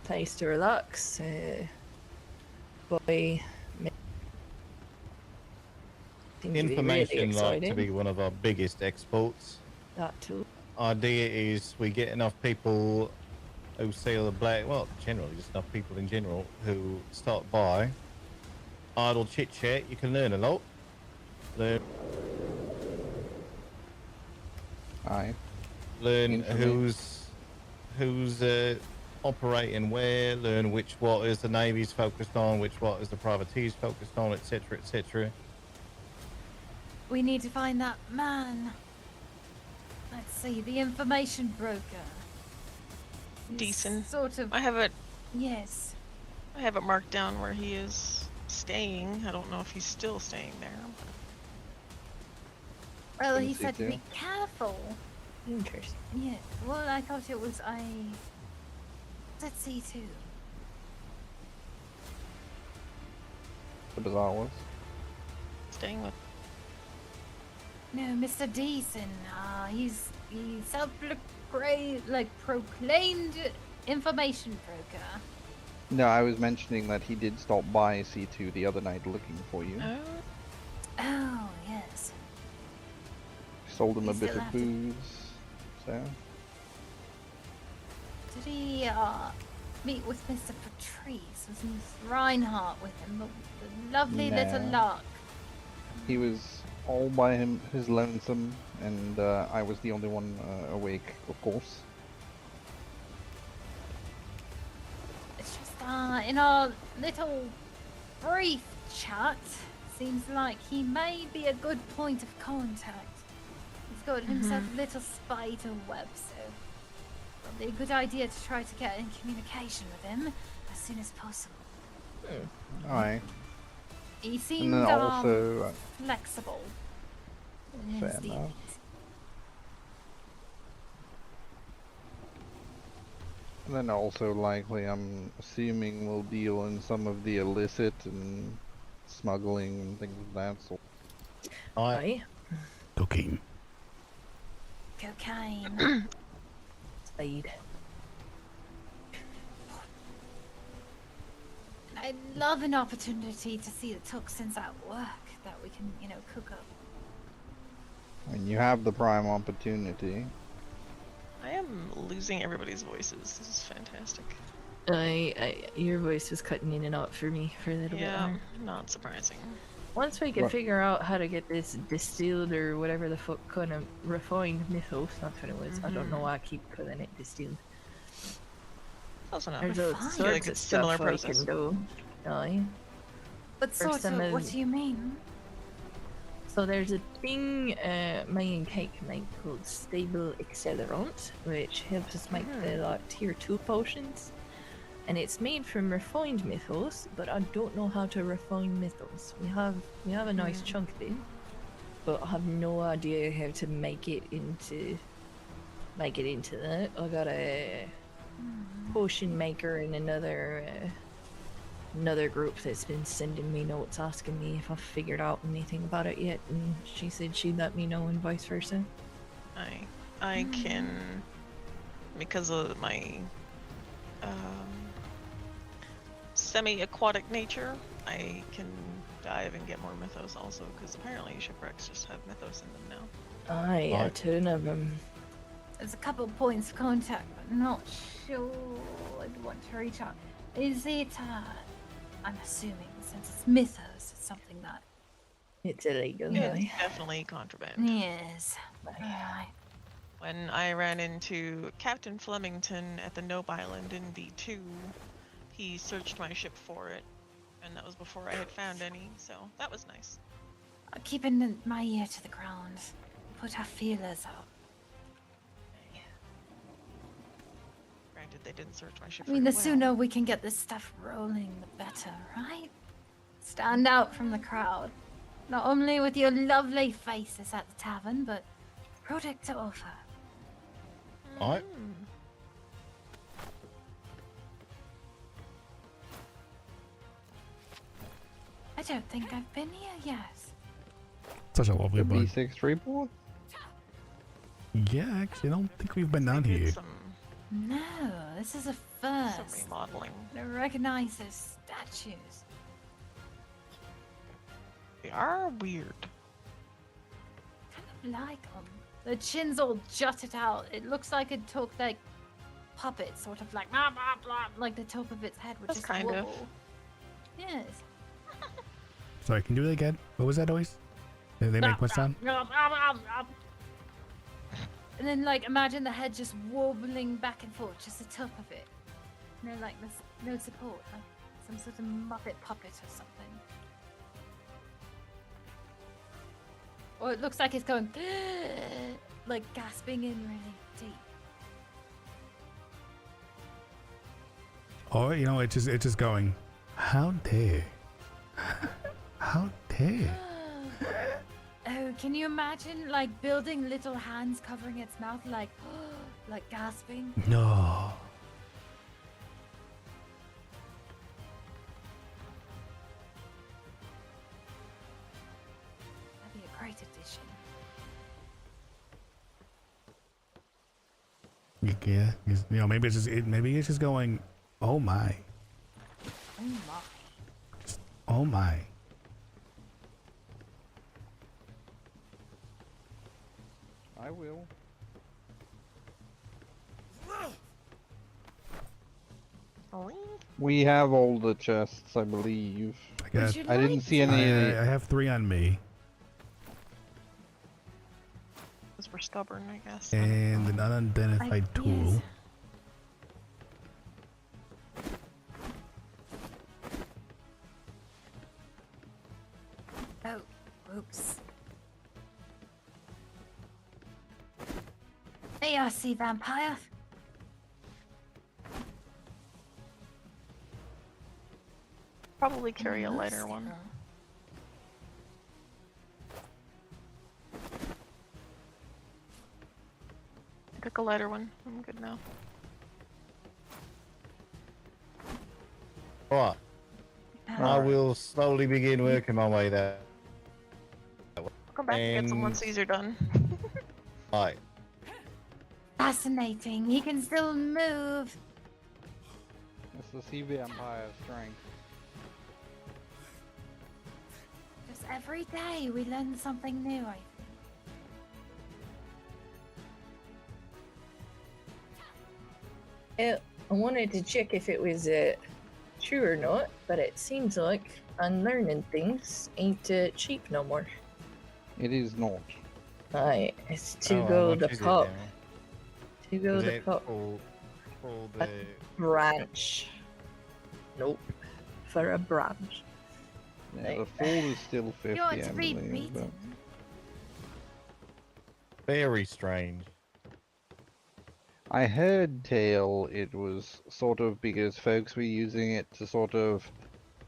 place to relax. Boy, Information like to be one of our biggest exports. that too. Idea is we get enough people who sail the black, well, generally just enough people in general who start by. Idle chit chat, you can learn a lot. Learn Information. who's operating where, learn which waters the Navy's focused on, which waters the privateers focused on, etc., etc. We need to find that man. Let's see, the information broker. He's Decent. Sort of. I have it Yes. marked down where he is staying. I don't know if he's still staying there. Well, Couldn't he see said to too. be careful. Interesting. Yeah. Well, I thought it was Let's see too. The Bazaar was. Staying with. No, Mr. Deason. He's proclaimed information broker. No, I was mentioning that he did stop by C2 the other night looking for you. Oh. Oh yes. Sold him We a bit still of have to- booze. So, Did he meet with Mr. Patrice? Was Miss Reinhardt with him? The lovely little No. lark. he was all by his lonesome, and I was the only one awake, of course. It's just in our little brief chat, seems like he may be a good point of contact. He's got himself a little spider web, so probably a good idea to try to get in communication with him as soon as possible. Aye. He And seemed then also, flexible in his fair enough. dealings. likely, I'm assuming we'll deal in some of the illicit and smuggling and things of that sort. Aye. Cocaine. Cocaine. Spade. I'd love an opportunity to see the toxins at work that we can, cook up. And you have the prime opportunity. I am losing everybody's voices. This is fantastic. Your voice was cutting in and out for me for a little bit Yeah, there. not surprising. Once we can Right. figure out how to get this distilled or whatever the fuck kind of refined mythos, that's what it was. I don't know why I keep calling it distilled. Close enough. There's all Refined. sorts Like of a similar stuff process. I can do. Aye. But For sort some of, what of- do you mean? So there's a thing me and Cake make called stable accelerant, which helps us make the tier 2 potions. And it's made from refined mythos, but I don't know how to refine mythos. We have a nice chunk of it, but I have no idea how to make it into that. I got a potion maker in another group that's been sending me notes asking me if I've figured out anything about it yet, and she said she'd let me know and vice versa. I can, because of my semi-aquatic nature, I can dive and get more mythos also, because apparently shipwrecks just have mythos in them now. Aye, a ton of them. There's a couple points of contact, but not sure I'd want to reach out. Is it, I'm assuming, since it's mythos, it's something that... It's illegal, It's aye. definitely contraband. Yes. Alright. When I ran into Captain Flemington at the Nope Island in V2, he searched my ship for it, and that was before I had found any, so that was nice. Keeping my ear to the ground. Put our feelers out. Granted, they didn't search my ship I mean, very the well. sooner we can get this stuff rolling, the better, right? Stand out from the crowd. Not only with your lovely faces at the tavern, but product to offer. Alright. Mm. I don't think I've been here yet. Such a lovely The bug. B6 report? Yeah, actually, I don't think we've been down They did here. some No, this is a first. remodeling. I recognize those statues. They are weird. Kind of like them. The chin's all jutted out. It looks like it took like puppets, sort of like blah blah blah, like the top of its head would That's just kind of. wobble. Yes. Sorry, can you do that again? What was that noise? Did they make what sound? And then, like, imagine the head just wobbling back and forth, just the top of it. No, like, there's no support, like some sort of Muppet puppet or something. Or it looks like it's going, like, gasping in really deep. Or, you know, it's just going, how dare? How dare? Oh, can you imagine, like, building little hands covering its mouth, like, like gasping? No. That'd be a great addition. Yeah, you know, maybe it's just going, oh my, Oh my. oh my. I will. We have all the chests, I believe. I got. Would you I didn't like see to- any. I have 3 on me Because we're stubborn, I guess. and an unidentified tool. Yes. Oh, oops. Hey, I see vampire. Probably carry a lighter one. I took a lighter one. I'm good now. Alright, I will slowly begin working my way there. I'll come back and get some once And- these are done. Alright, Fascinating. He can still move. It's the sea vampire strength. Just every day we learn something new, I think. I wanted to check if it was true or not, but it seems like unlearning things ain't cheap no more. It is not. Aye, it's oh, to how go much the is it pop. now? To go Is the it pop for A the branch. Nope. For a branch. Yeah, the fall is still 50, You want I to be believe. beaten? very strange. I heard tale it was sort of because folks were using it to sort of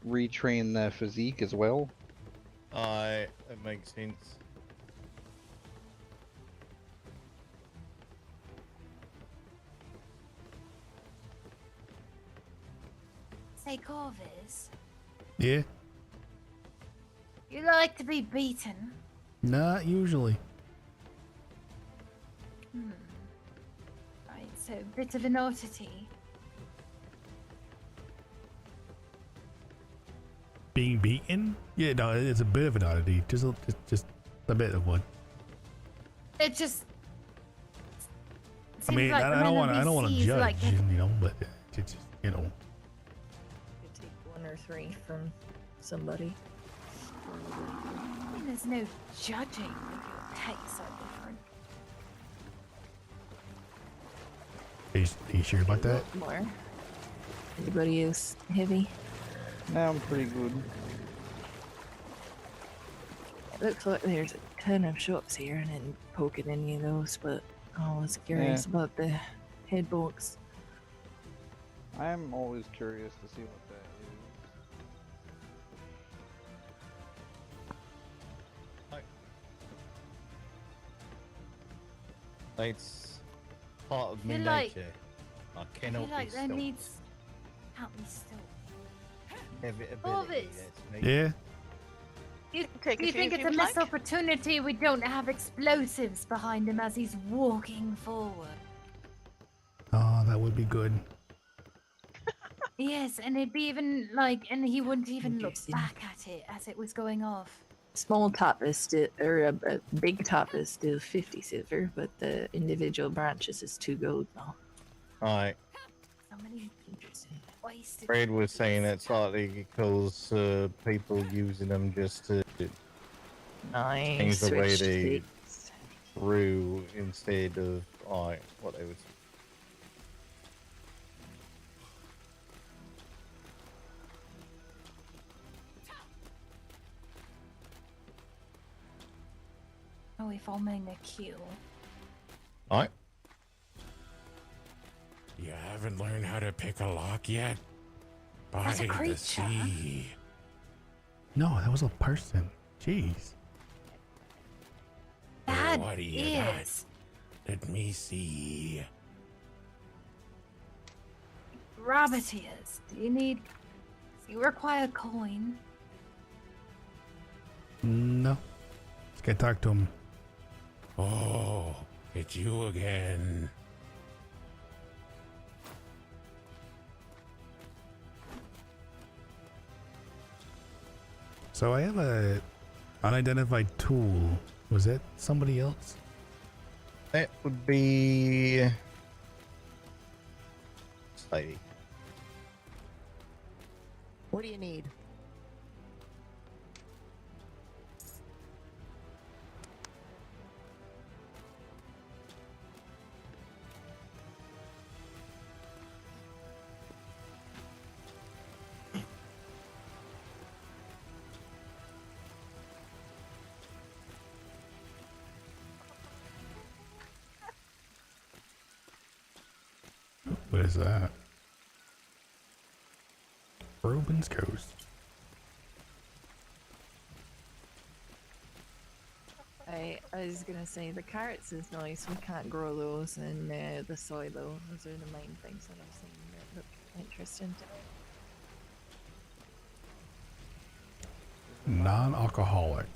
retrain their physique as well. That makes sense. Say, Corvus, Yeah, you like to be beaten? not usually. Right, so a bit of an oddity. being beaten? Yeah, no, it's a bit of an oddity. Just a bit of one. It just. I mean, seems like I don't want to NPCs, judge, like, but it's just, Could take 1 or 3 from somebody. there's no judging when your tastes are different. Are you sure about that? More. Anybody else heavy? Now I'm pretty good. It looks like there's a ton of shops here and then poking any of those, but I was curious about the head box. I'm always curious to see what that It's part of me feel like- nature. I I cannot feel like be there stopped. needs. Can't be still. Inevitability, Corvus. that's me. Yeah. Take Do a you few think if it's a you'd missed like. opportunity we don't have explosives behind him as he's walking forward? Oh, that would be good. Yes, and it'd be even like, and he wouldn't even look Interesting. back at it as it was going off. Small top is still, or a big top is still 50 silver, but the individual branches is 2 gold now. Alright, So many Interesting. wasted. Fred was saying that's likely because people using them just to Nice. Change the way switched they- things. brew instead of what they would. Are we forming a queue? Alright, You haven't learned how to pick a lock yet? By That's a the creature. sea. No, that was a person. Jeez. Bad what do you got? ears. Let me see. Rabbit ears. Do you need? Do you require coin? No. Let's go talk to him. Oh, it's you again. So I have a unidentified tool. Was it somebody else? that would be. Slady. What do you need? What is that? Robin's Coast. I was gonna say the carrots is nice. We can't grow those in the soil though. Those are the main things that I've seen that look interesting. Non-alcoholic.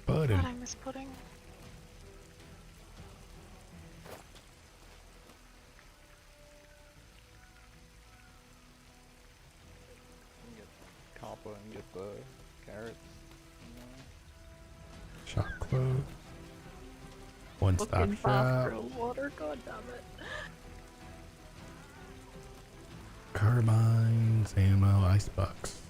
Pudding. God, I miss pudding. Get copper and get the carrots. Shop clothes. One stop Looking shop. bathroom water, god damn it. Carbines, ammo, icebox.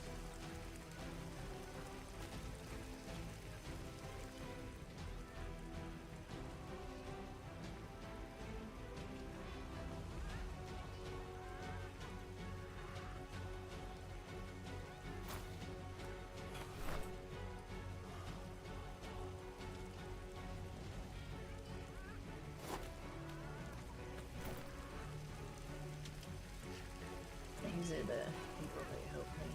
These are the people that help me.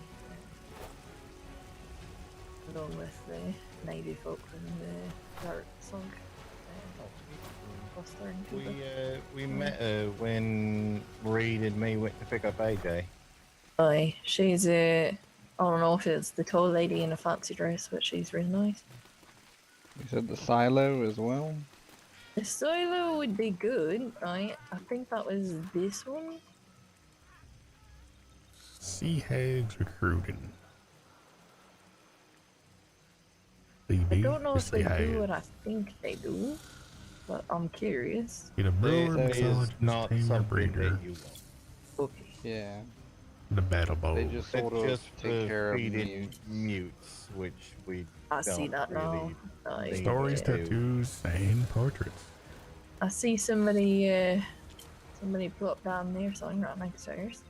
Along with the Navy folk from the Dark Song. Foster and Cuba. We met her when Reed and me went to pick up AJ. Aye, she's I don't know if it's the tall lady in a fancy dress, but she's really nice. You said the silo as well? The silo would be good. I think that was this one. Sea Hags recruiting. I don't know if they do what I think they do, but I'm curious. Get a brewer, This is mixologist, not tamer, something breeder. that you want. Okay. Yeah. The battle bow. They just sort It's of just take for care of feeding mutes. mutes, which we I see don't that now. really I- need Stories, to. tattoos, and portraits. I see somebody plop down there, so I'm right next to hers.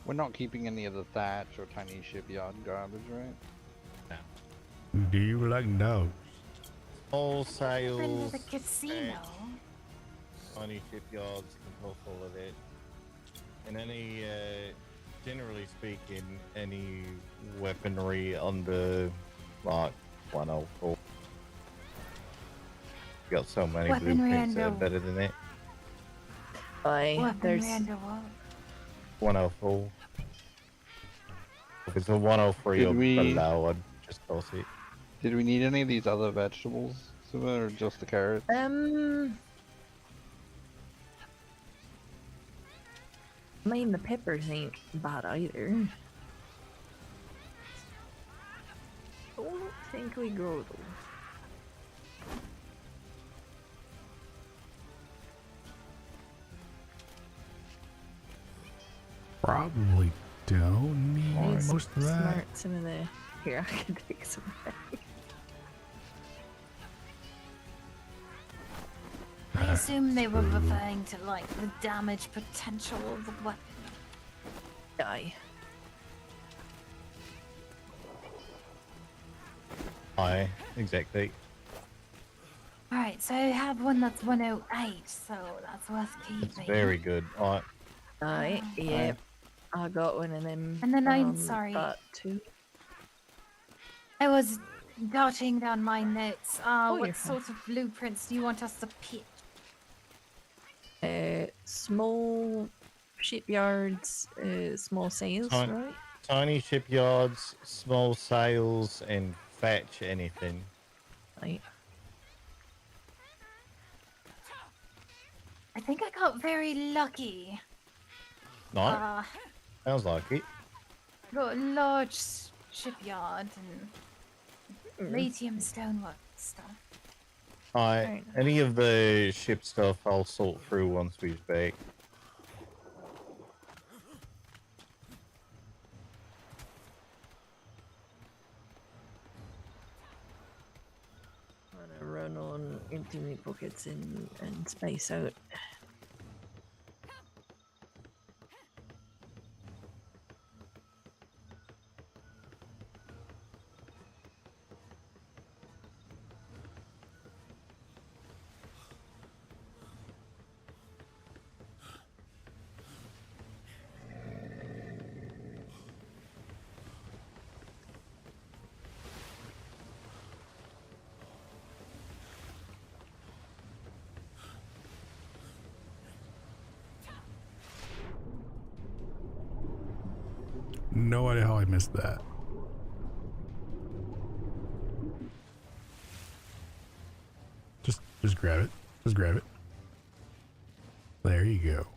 We're not keeping any of the thatch or tiny shipyard garbage, right? Do you like dogs? All Been to sales, the casino. tiny shipyards can pull all of it. And any, generally speaking, any weaponry under, like, 104. Got so many Weaponry blueprints that are under- better than it. Aye, Weaponry there's under what? 104. If it's a 103 or Did we- below, I'd just toss it. Did we need any of these other vegetables, Suva, or just the carrots? I mean, the peppers ain't bad either. I don't think we grow those. Probably don't need It's most of that. Smart, some of the. Here, I can take some. I assume they were referring to like the damage potential of the weapon. Aye. Aye, exactly. Alright, so I have one that's 108, so that's worth keeping. It's very good. Alright, Aye, yeah. I got one of them. And then I'm sorry. That too. I was jotting down my notes. you're What fine. sort of blueprints do you want us to pitch? Small shipyards, small sails, Fine. right? tiny shipyards, small sails, and fetch anything. Right. I think I got very lucky. Nice. Sounds like it. Got a large shipyard and medium stonework stuff. Alright, any of the ship stuff I'll sort through once we're back. I'm gonna run on empty my pockets and space out. No idea how I missed that. Just grab it. Just grab it. There you go.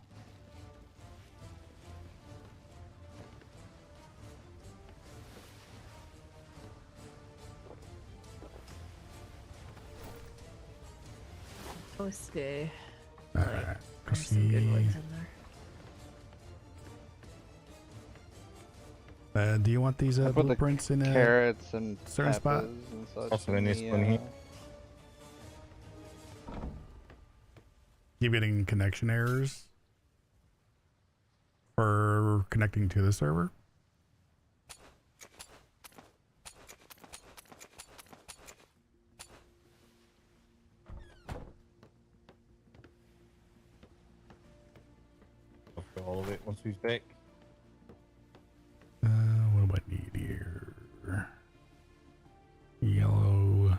Supposed to. Alright. There's some good ones in there. Do you want these I put the blueprints in a carrots and certain spot? peppers and such Also in this the, one here. Keep getting connection errors for connecting to the server? I'll fill all of it once we're back. What do I need here? Yellow.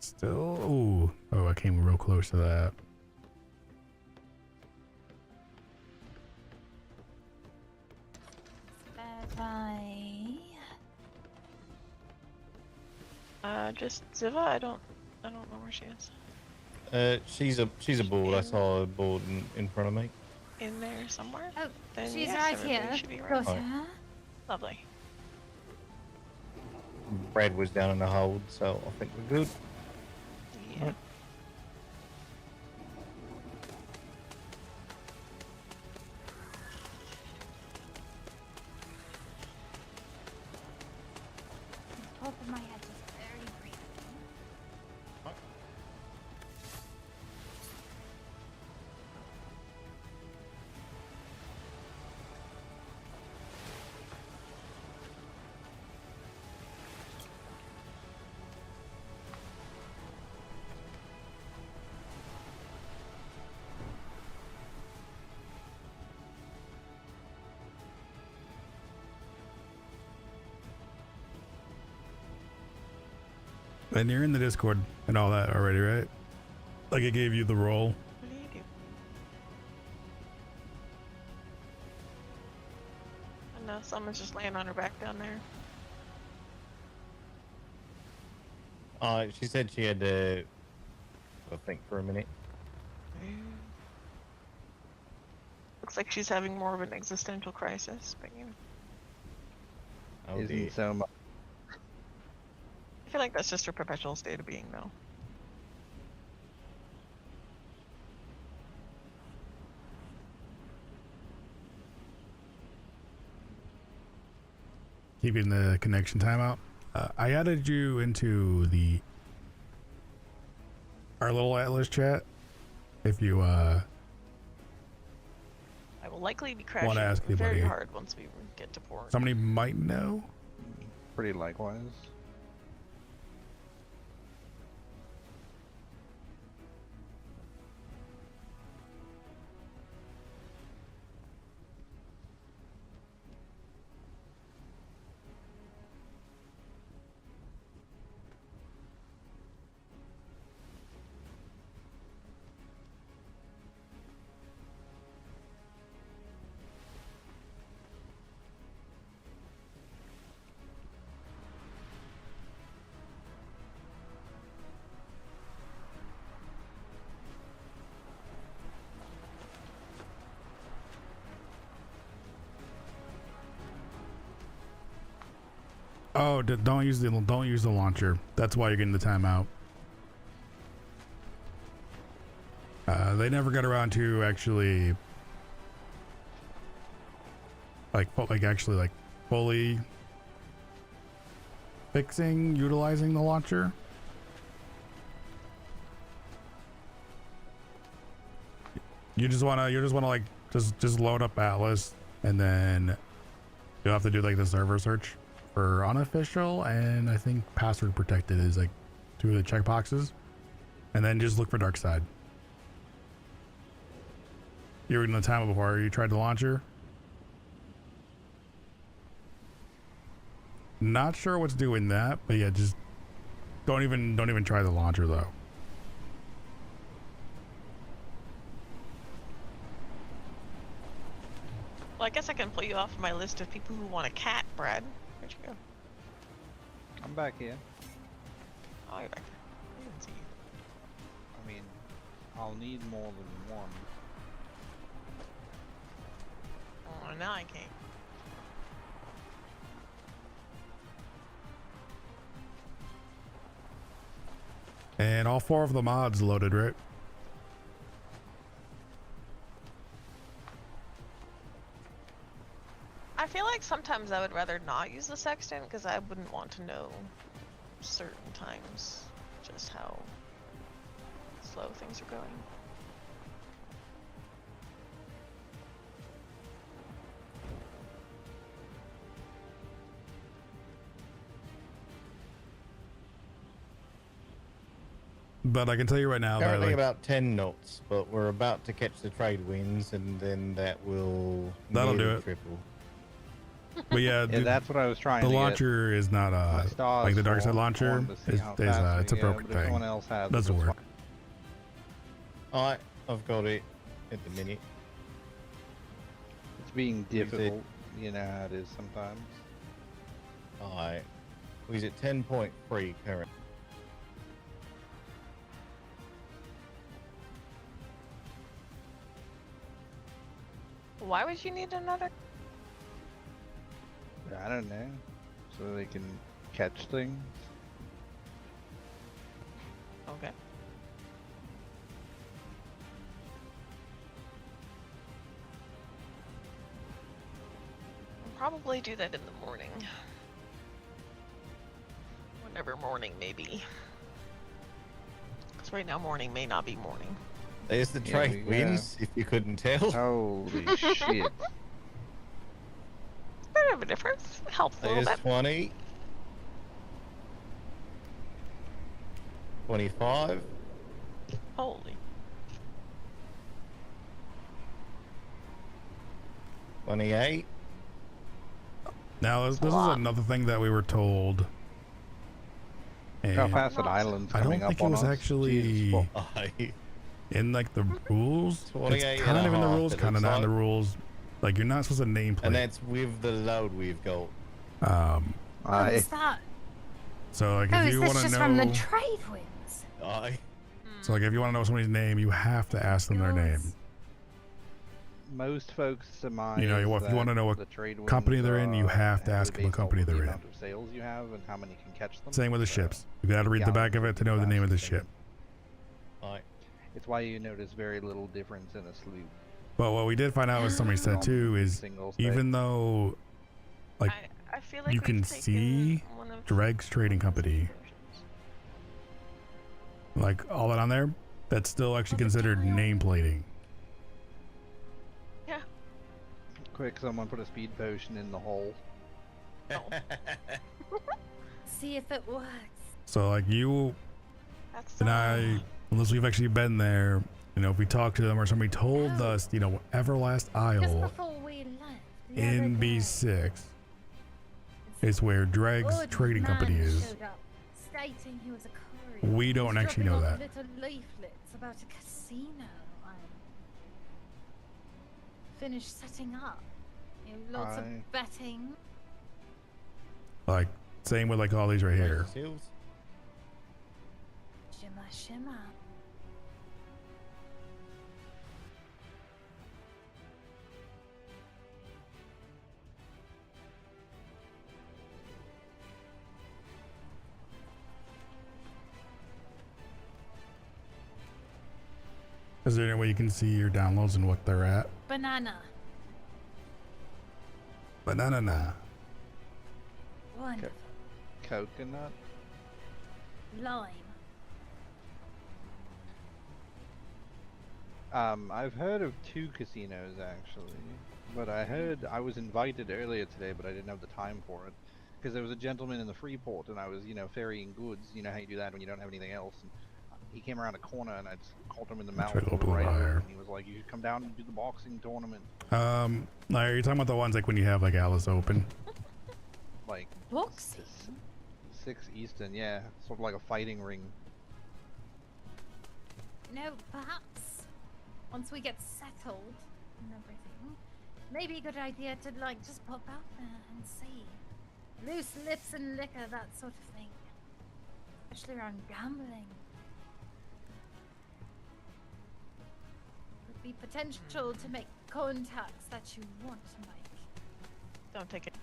Still, ooh. Oh, I came real close to that. Just Ziva. I don't know where she is. She's aboard. I saw her board in front of me. In there somewhere. Oh, Then she's yes, right everybody here. should be right. Got Alright. her. Lovely. Brad was down in the hold, so I think we're good. Yeah. Alright. Top of my head just very briefly. And you're in the Discord and all that already, right? Like it gave you the role. What do you do? I know someone's just laying on her back down there. She said she had to think for a minute. Looks like she's having more of an existential crisis, but you know, Oh dear. Isn't so much. I feel like that's just her perpetual state of being, though. Keeping the connection timeout. I added you into our little Atlas chat. If you I will likely be crashing ask very anybody. hard once we get to port. somebody might know. Pretty likewise. Oh, don't use the launcher. That's why you're getting the timeout. They never got around to actually fully utilizing the launcher. You just wanna like just load up Atlas, and then you'll have to do like the server search for unofficial, and I think password protected is like 2 of the checkboxes, and then just look for Darkside. You were in the time before you tried the launcher. Not sure what's doing that, but yeah, just don't even try the launcher though. Well, I guess I can pull you off my list of people who want a cat, Brad. Where'd you go? I'm back here. Oh, you're back there. I didn't see you. I mean, I'll need more than one. Oh, now I can't. And all 4 of the mods loaded, right? I feel like sometimes I would rather not use the sextant because I wouldn't want to know certain times just how slow things are going. But I can tell you right now that Currently like, about 10 knots, but we're about to catch the trade winds, and then that will That'll do nearly it. triple. but yeah, Yeah, that's what I was trying the to launcher is not My stars like the Darkside full. I launcher wanted to see is how fast we it's a go, broken but if someone thing. else has it, Doesn't it's work. fine. Alright, I've got it at the minute. It's being difficult. You know how it is sometimes. Alright. He's at 10.3 current. Why would you need another? I don't know. So they can catch things. Okay. I'll probably do that in the morning. Whenever morning may be. Because right now morning may not be morning. There's the Yeah, trade we, winds, if you couldn't tell. Holy shit. Bit of a difference. It helps a little There's bit. 20. 25. Holy. 28. Now this a is lot. another thing that we were told. And Belfast Not- Island's I don't coming think up it was on us. actually Jesus, I in like the rules. 28 It's and kind a of in the half, rules, it kind of looks not in the like. rules. Like you're not supposed to nameplate. and that's with the load we've got. Oh, is that? So like Oh, if is you this want to just know, from the trade winds? Aye. so like if you want to know somebody's name, you have to ask them their name. most folks surmise You know, if you want to know what the trade company they're in, you winds are have to heavily ask them what based company off of they're the in. amount of sales you have and how many can catch them. Same with the So, ships. You got to read the back of it to know the name of the ship. Aye. It's why you notice very little difference in a sloop. But what we did find out, as somebody said too, is Single state. even though like I feel like you we've can taken see one of Drake's Trading Company, versions. like all that on there, that's still actually Oh, the considered dial. name plating. Yeah. Quick, someone put a speed potion in the hole. See if it works. So like you That's and I, unless we've actually been there, you know, if we talked to them or somebody told Oh. us, you know, Everlast Just Isle before we left. the other in day, B6 is where Drake's old Trading man Company is. showed up, stating he was a courier. We He don't was actually dropping know off that. Little leaflets about a casino. I finished setting up. You know, lots Aye. of betting. Like same with like all these right here. Seals. Shimmer, shimmer. Is there any way you can see your downloads and what they're at? Banana. Banana. Wonderful. Coconut? Lime. I've heard of 2 casinos actually, but I was invited earlier today, but I didn't have the time for it. Because there was a gentleman in the Freeport and I was, you know, ferrying goods. You know how you do that when you don't have anything else. And he came around a corner and I just called him in the mouth. Try to open the right over, wire. and he was like, you should come down and do the boxing tournament. Like, are you talking about the ones like when you have like Alice Open? Like, Boxing? 6 Eastern, yeah. Sort of like a fighting ring. No, perhaps once we get settled and everything, maybe a good idea to like just pop out there and see. Loose lips and liquor, that sort of thing. Especially around gambling. Would be potential to make contacts that you want to make. Don't take it.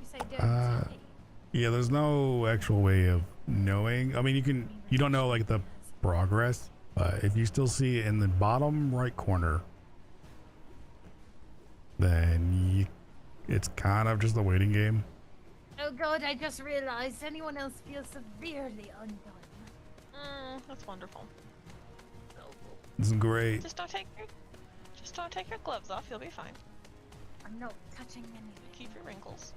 You say don't take. Yeah, there's no actual way of knowing. I mean, you don't know like the progress, but if you still see it in the bottom right corner, then it's kind of just a waiting game. Oh god, I just realized anyone else feels severely undone. That's wonderful. It's great. Just don't take your gloves off. You'll be fine. I'm not touching anything. Keep your wrinkles.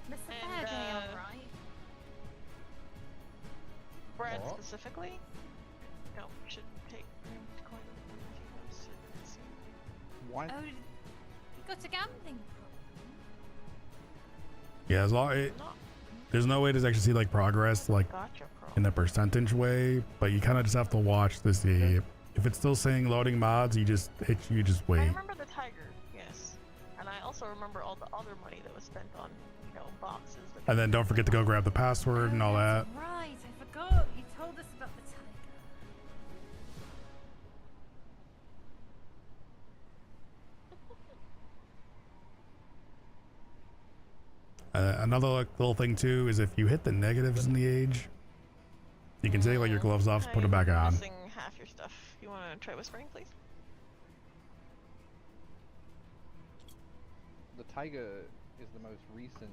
Mr. And, Faraday, alright? Brad What? specifically. No, should take coin. What? Oh, you got a gambling Yeah, as long there's no way to actually see like progress like Gotcha, bro. in the percentage way, but you kind of just have to watch to see If it's still saying loading mods, you just I wait. remember the tiger, yes. And I also remember all the other money that was spent on, you know, boxes. That And then don't forget to go grab the password and all that. That's right, I forgot. You told us about the tiger. Another little thing too is if you hit the negatives in the age, you can take like your gloves off, put them back I'm on. missing half your stuff. You want to try whispering, please? The tiger is the most recent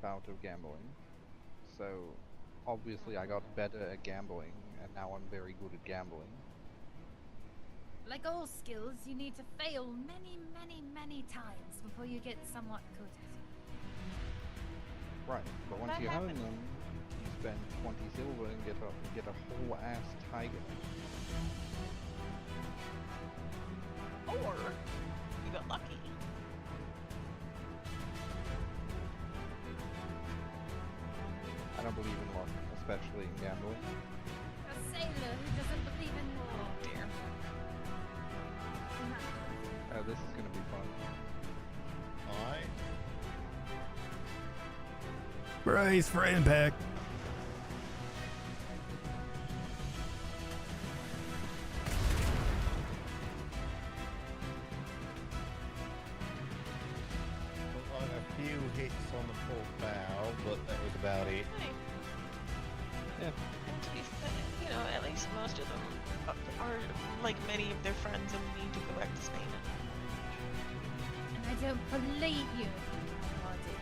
bout of gambling, so obviously I got better at gambling, and now I'm very good at gambling. Like all skills, you need to fail many, many, many times before you get somewhat good at it. Right, but once you hone them, you spend 20 silver and get a whole ass tiger. Or you got lucky. I don't believe in luck, especially in gambling. A sailor who doesn't believe in Oh war. dear. Oh, this is gonna be fun. Alright. Brace for impact. Looked like a few hits on the port bow, but that was about it. Hey. Yeah. And to be fair, you know, at least most of them are like many of their friends and need to go back to Spain. And I don't believe you, Marty.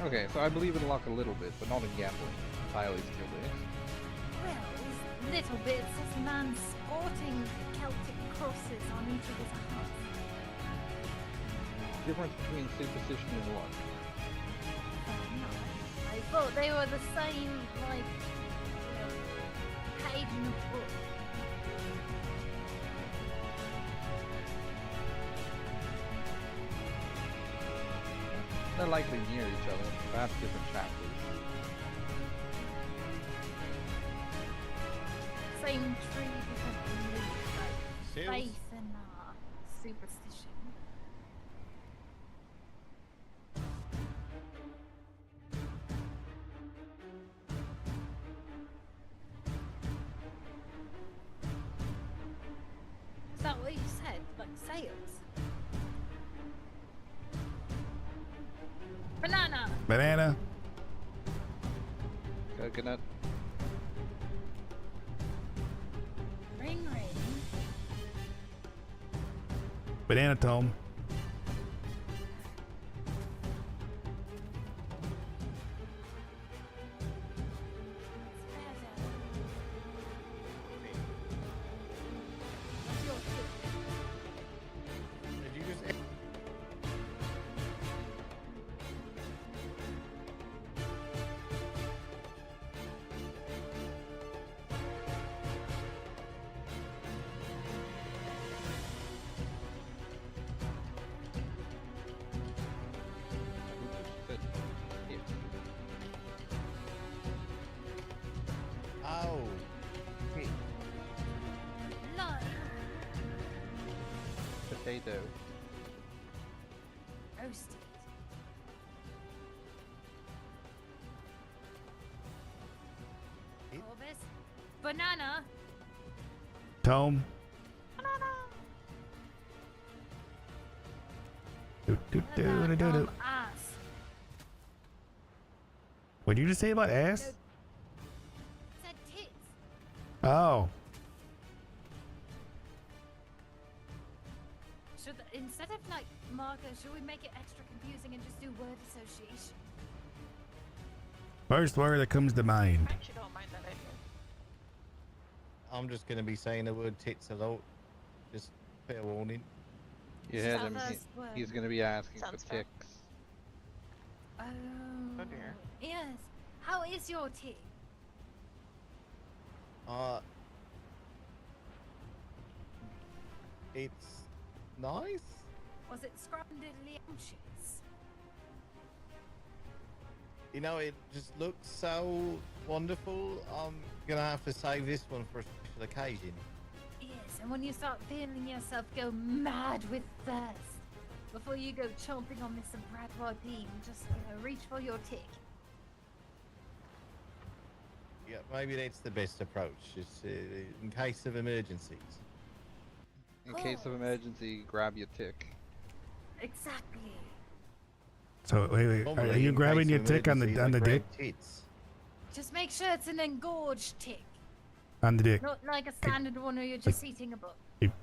Okay, so I believe in luck a little bit, but not in gambling. Entirely skill-based. Well, these little bits as a man sporting Celtic crosses on each of his arms. Difference between superstition and luck. I thought they were the same, like, you know, paid in the book. They're likely near each other, perhaps different chapters. Same tree, different leaves, like Seals? faith and superstition. Is that what you said? Like sails? Banana! Banana. Coconut. Ring ring. Banana tome. What's your tip? Did you just... Here. Oh. Hit. Lime. Potato. Roasted. Corvus. Banana. Tome. Do, do, do, do, do, do. Ass. What did you just say about ass? Said tits. Oh. Instead of like markers, should we make it extra confusing and just do word association? First word that comes to mind. I actually don't mind that idea. I'm just going to be saying the word tits a lot. Just fair warning. You This is heard our him. first word. He's gonna be asking Sounds for fair. ticks. Oh. Oh dear. Yes. How is your tea? It's nice. Was it scrumdiddly anxious? You know, it just looks so wonderful. I'm gonna have to save this one for a special occasion. Yes, and when you start feeling yourself go mad with thirst, before you go chomping on Mr. Bradward Bean, just reach for your tick. Yeah, maybe that's the best approach, just in case of emergencies. In case of emergency, grab your tick. Exactly. So wait, are Normally, you in grabbing case your of tick on emergencies, the I dick? grab tits. Just make sure it's an engorged tick, On the dick. not like a standard one where you're just eating a book.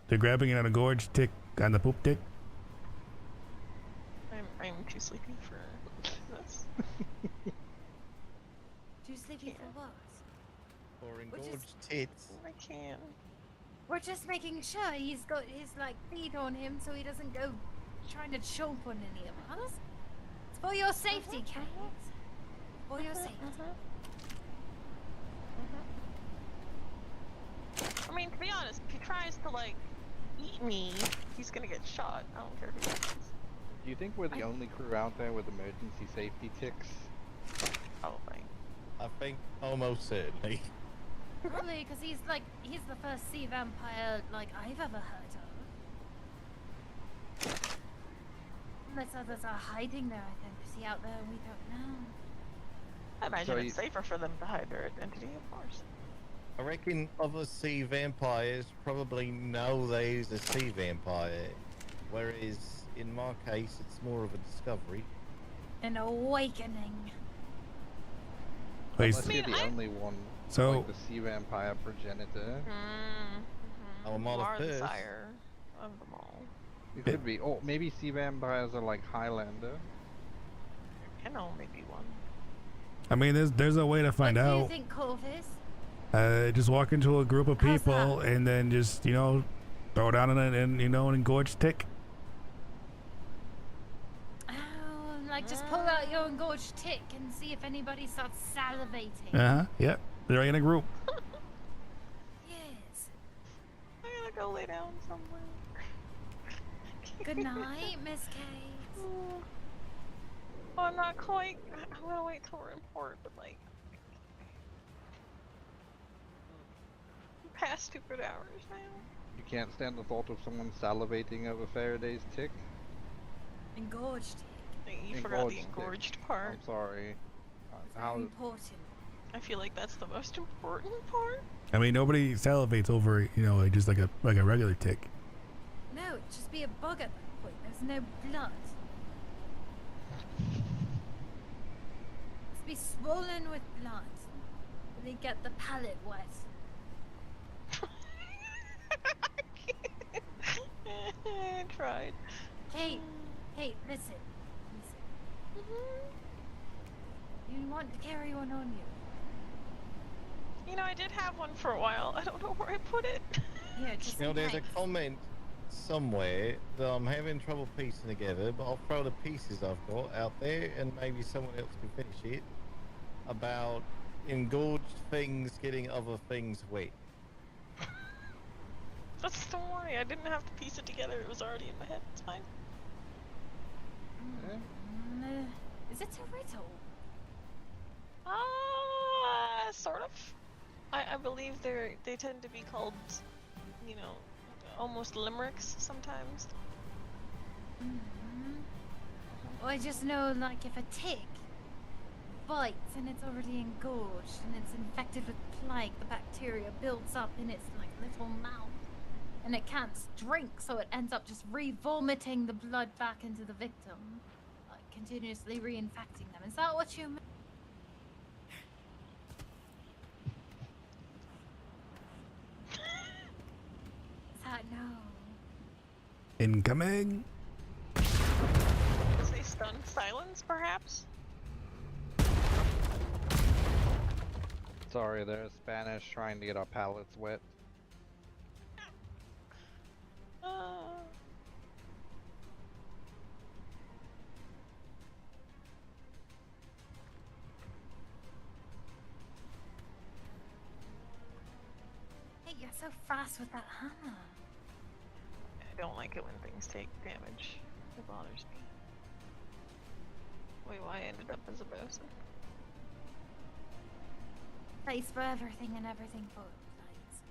They're grabbing it on a gorge tick on the poop dick. I'm too sleepy for this. Too sleepy for what? Or Which is- engorged tits. I can't. We're just making sure he's got his feet on him so he doesn't go trying to choke on any of us. It's for your safety, Kate. For your safety. I mean, to be honest, if he tries to eat me, he's gonna get shot. I don't care who it is. Do you think we're the only crew out there with emergency safety ticks? Probably. I think almost certainly. Probably because he's the first sea vampire I've ever heard of. Unless others are hiding their identity out there and we don't know. I imagine So it's safer for them to hide their identity, of course. I reckon other sea vampires probably know there's a sea vampire, whereas in my case it's more of a discovery. An awakening. Please. Unless you're the I- only one, So- like the sea vampire progenitor. Oh, I'm You all are the first. sire of them all. You could be. Oh, maybe sea vampires are like Highlander. Can only be one. I mean, there's a way to find What do you out. think, Corvus? Just walk into a group of How's people that? and then just throw down an engorged tick. Oh, just pull out your engorged tick and see if anybody starts salivating. Yep. They're in a group. Yes. I'm gonna go lay down somewhere. Good night, Miss Kate. Oh, I'm not quite. I'm gonna wait till we're in port, but past stupid hours now. You can't stand the thought of someone salivating over Faraday's tick. Engorged tick. You forgot the Engorged tick. engorged part. I'm sorry. Very How? important. I feel like that's the most important part. I mean, nobody salivates over just like a regular tick. No, it'd just be a bug at that point. There's no blood. It'd be swollen with blood. They get the palate wet. I tried. Kate, listen. You want to carry one on you? I did have one for a while. I don't know where I put it. Yeah, just in There's a case. comment somewhere that I'm having trouble piecing together, but I'll throw the pieces I've got out there and maybe someone else can finish it. About engorged things getting other things wet. Just don't worry. I didn't have to piece it together. It was already in my head. It's fine. Is it a riddle? Sort of. I believe they tend to be called, almost limericks sometimes. Well, I just know, if a tick bites and it's already engorged and it's infected with plague, the bacteria builds up in its little mouth, and it can't drink, so it ends up just re-vomiting the blood back into the victim, continuously reinfecting them. Is that what you mean? Is that no? Incoming. Is a stunned silence, perhaps? Sorry, there's Spanish trying to get our palates wet. Hey, you're so fast with that hammer. I don't like it when things take damage. It bothers me. Wait, why I ended up as a bosun? place for everything and everything for lights.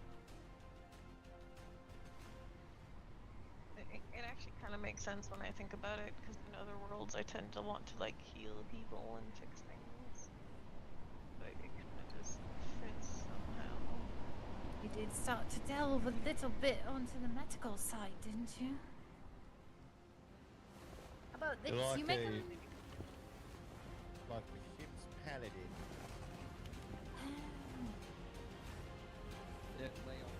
It actually kind of makes sense when I think about it, because in other worlds I tend to want to like heal people and fix things. But it kind of just fits somehow. You did start to delve a little bit onto the medical side, didn't you? How about this? Like You make a- a... Like the ship's paladin. Yeah, lay on.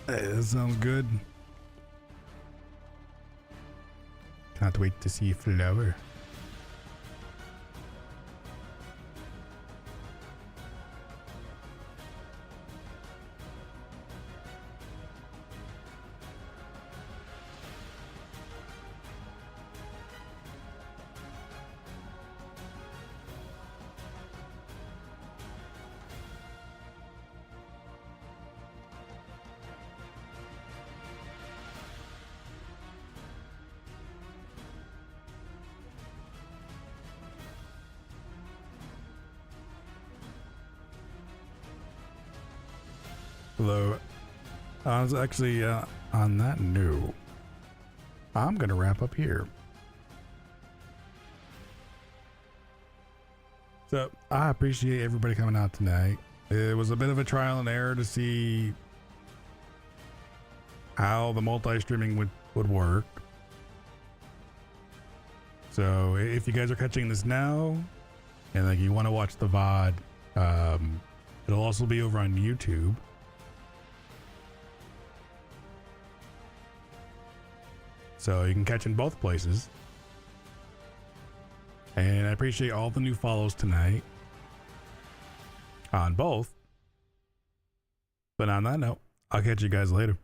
Hey, that sounds good. Can't wait to see Flower. Hello. I was actually, on that note, I'm going to wrap up here. So, I appreciate everybody coming out tonight. It was a bit of a trial and error to see how the multi-streaming would work. So, if you guys are catching this now, and like you want to watch the VOD, it'll also be over on YouTube. So you can catch in both places. And I appreciate all the new follows tonight on both. But on that note, I'll catch you guys later.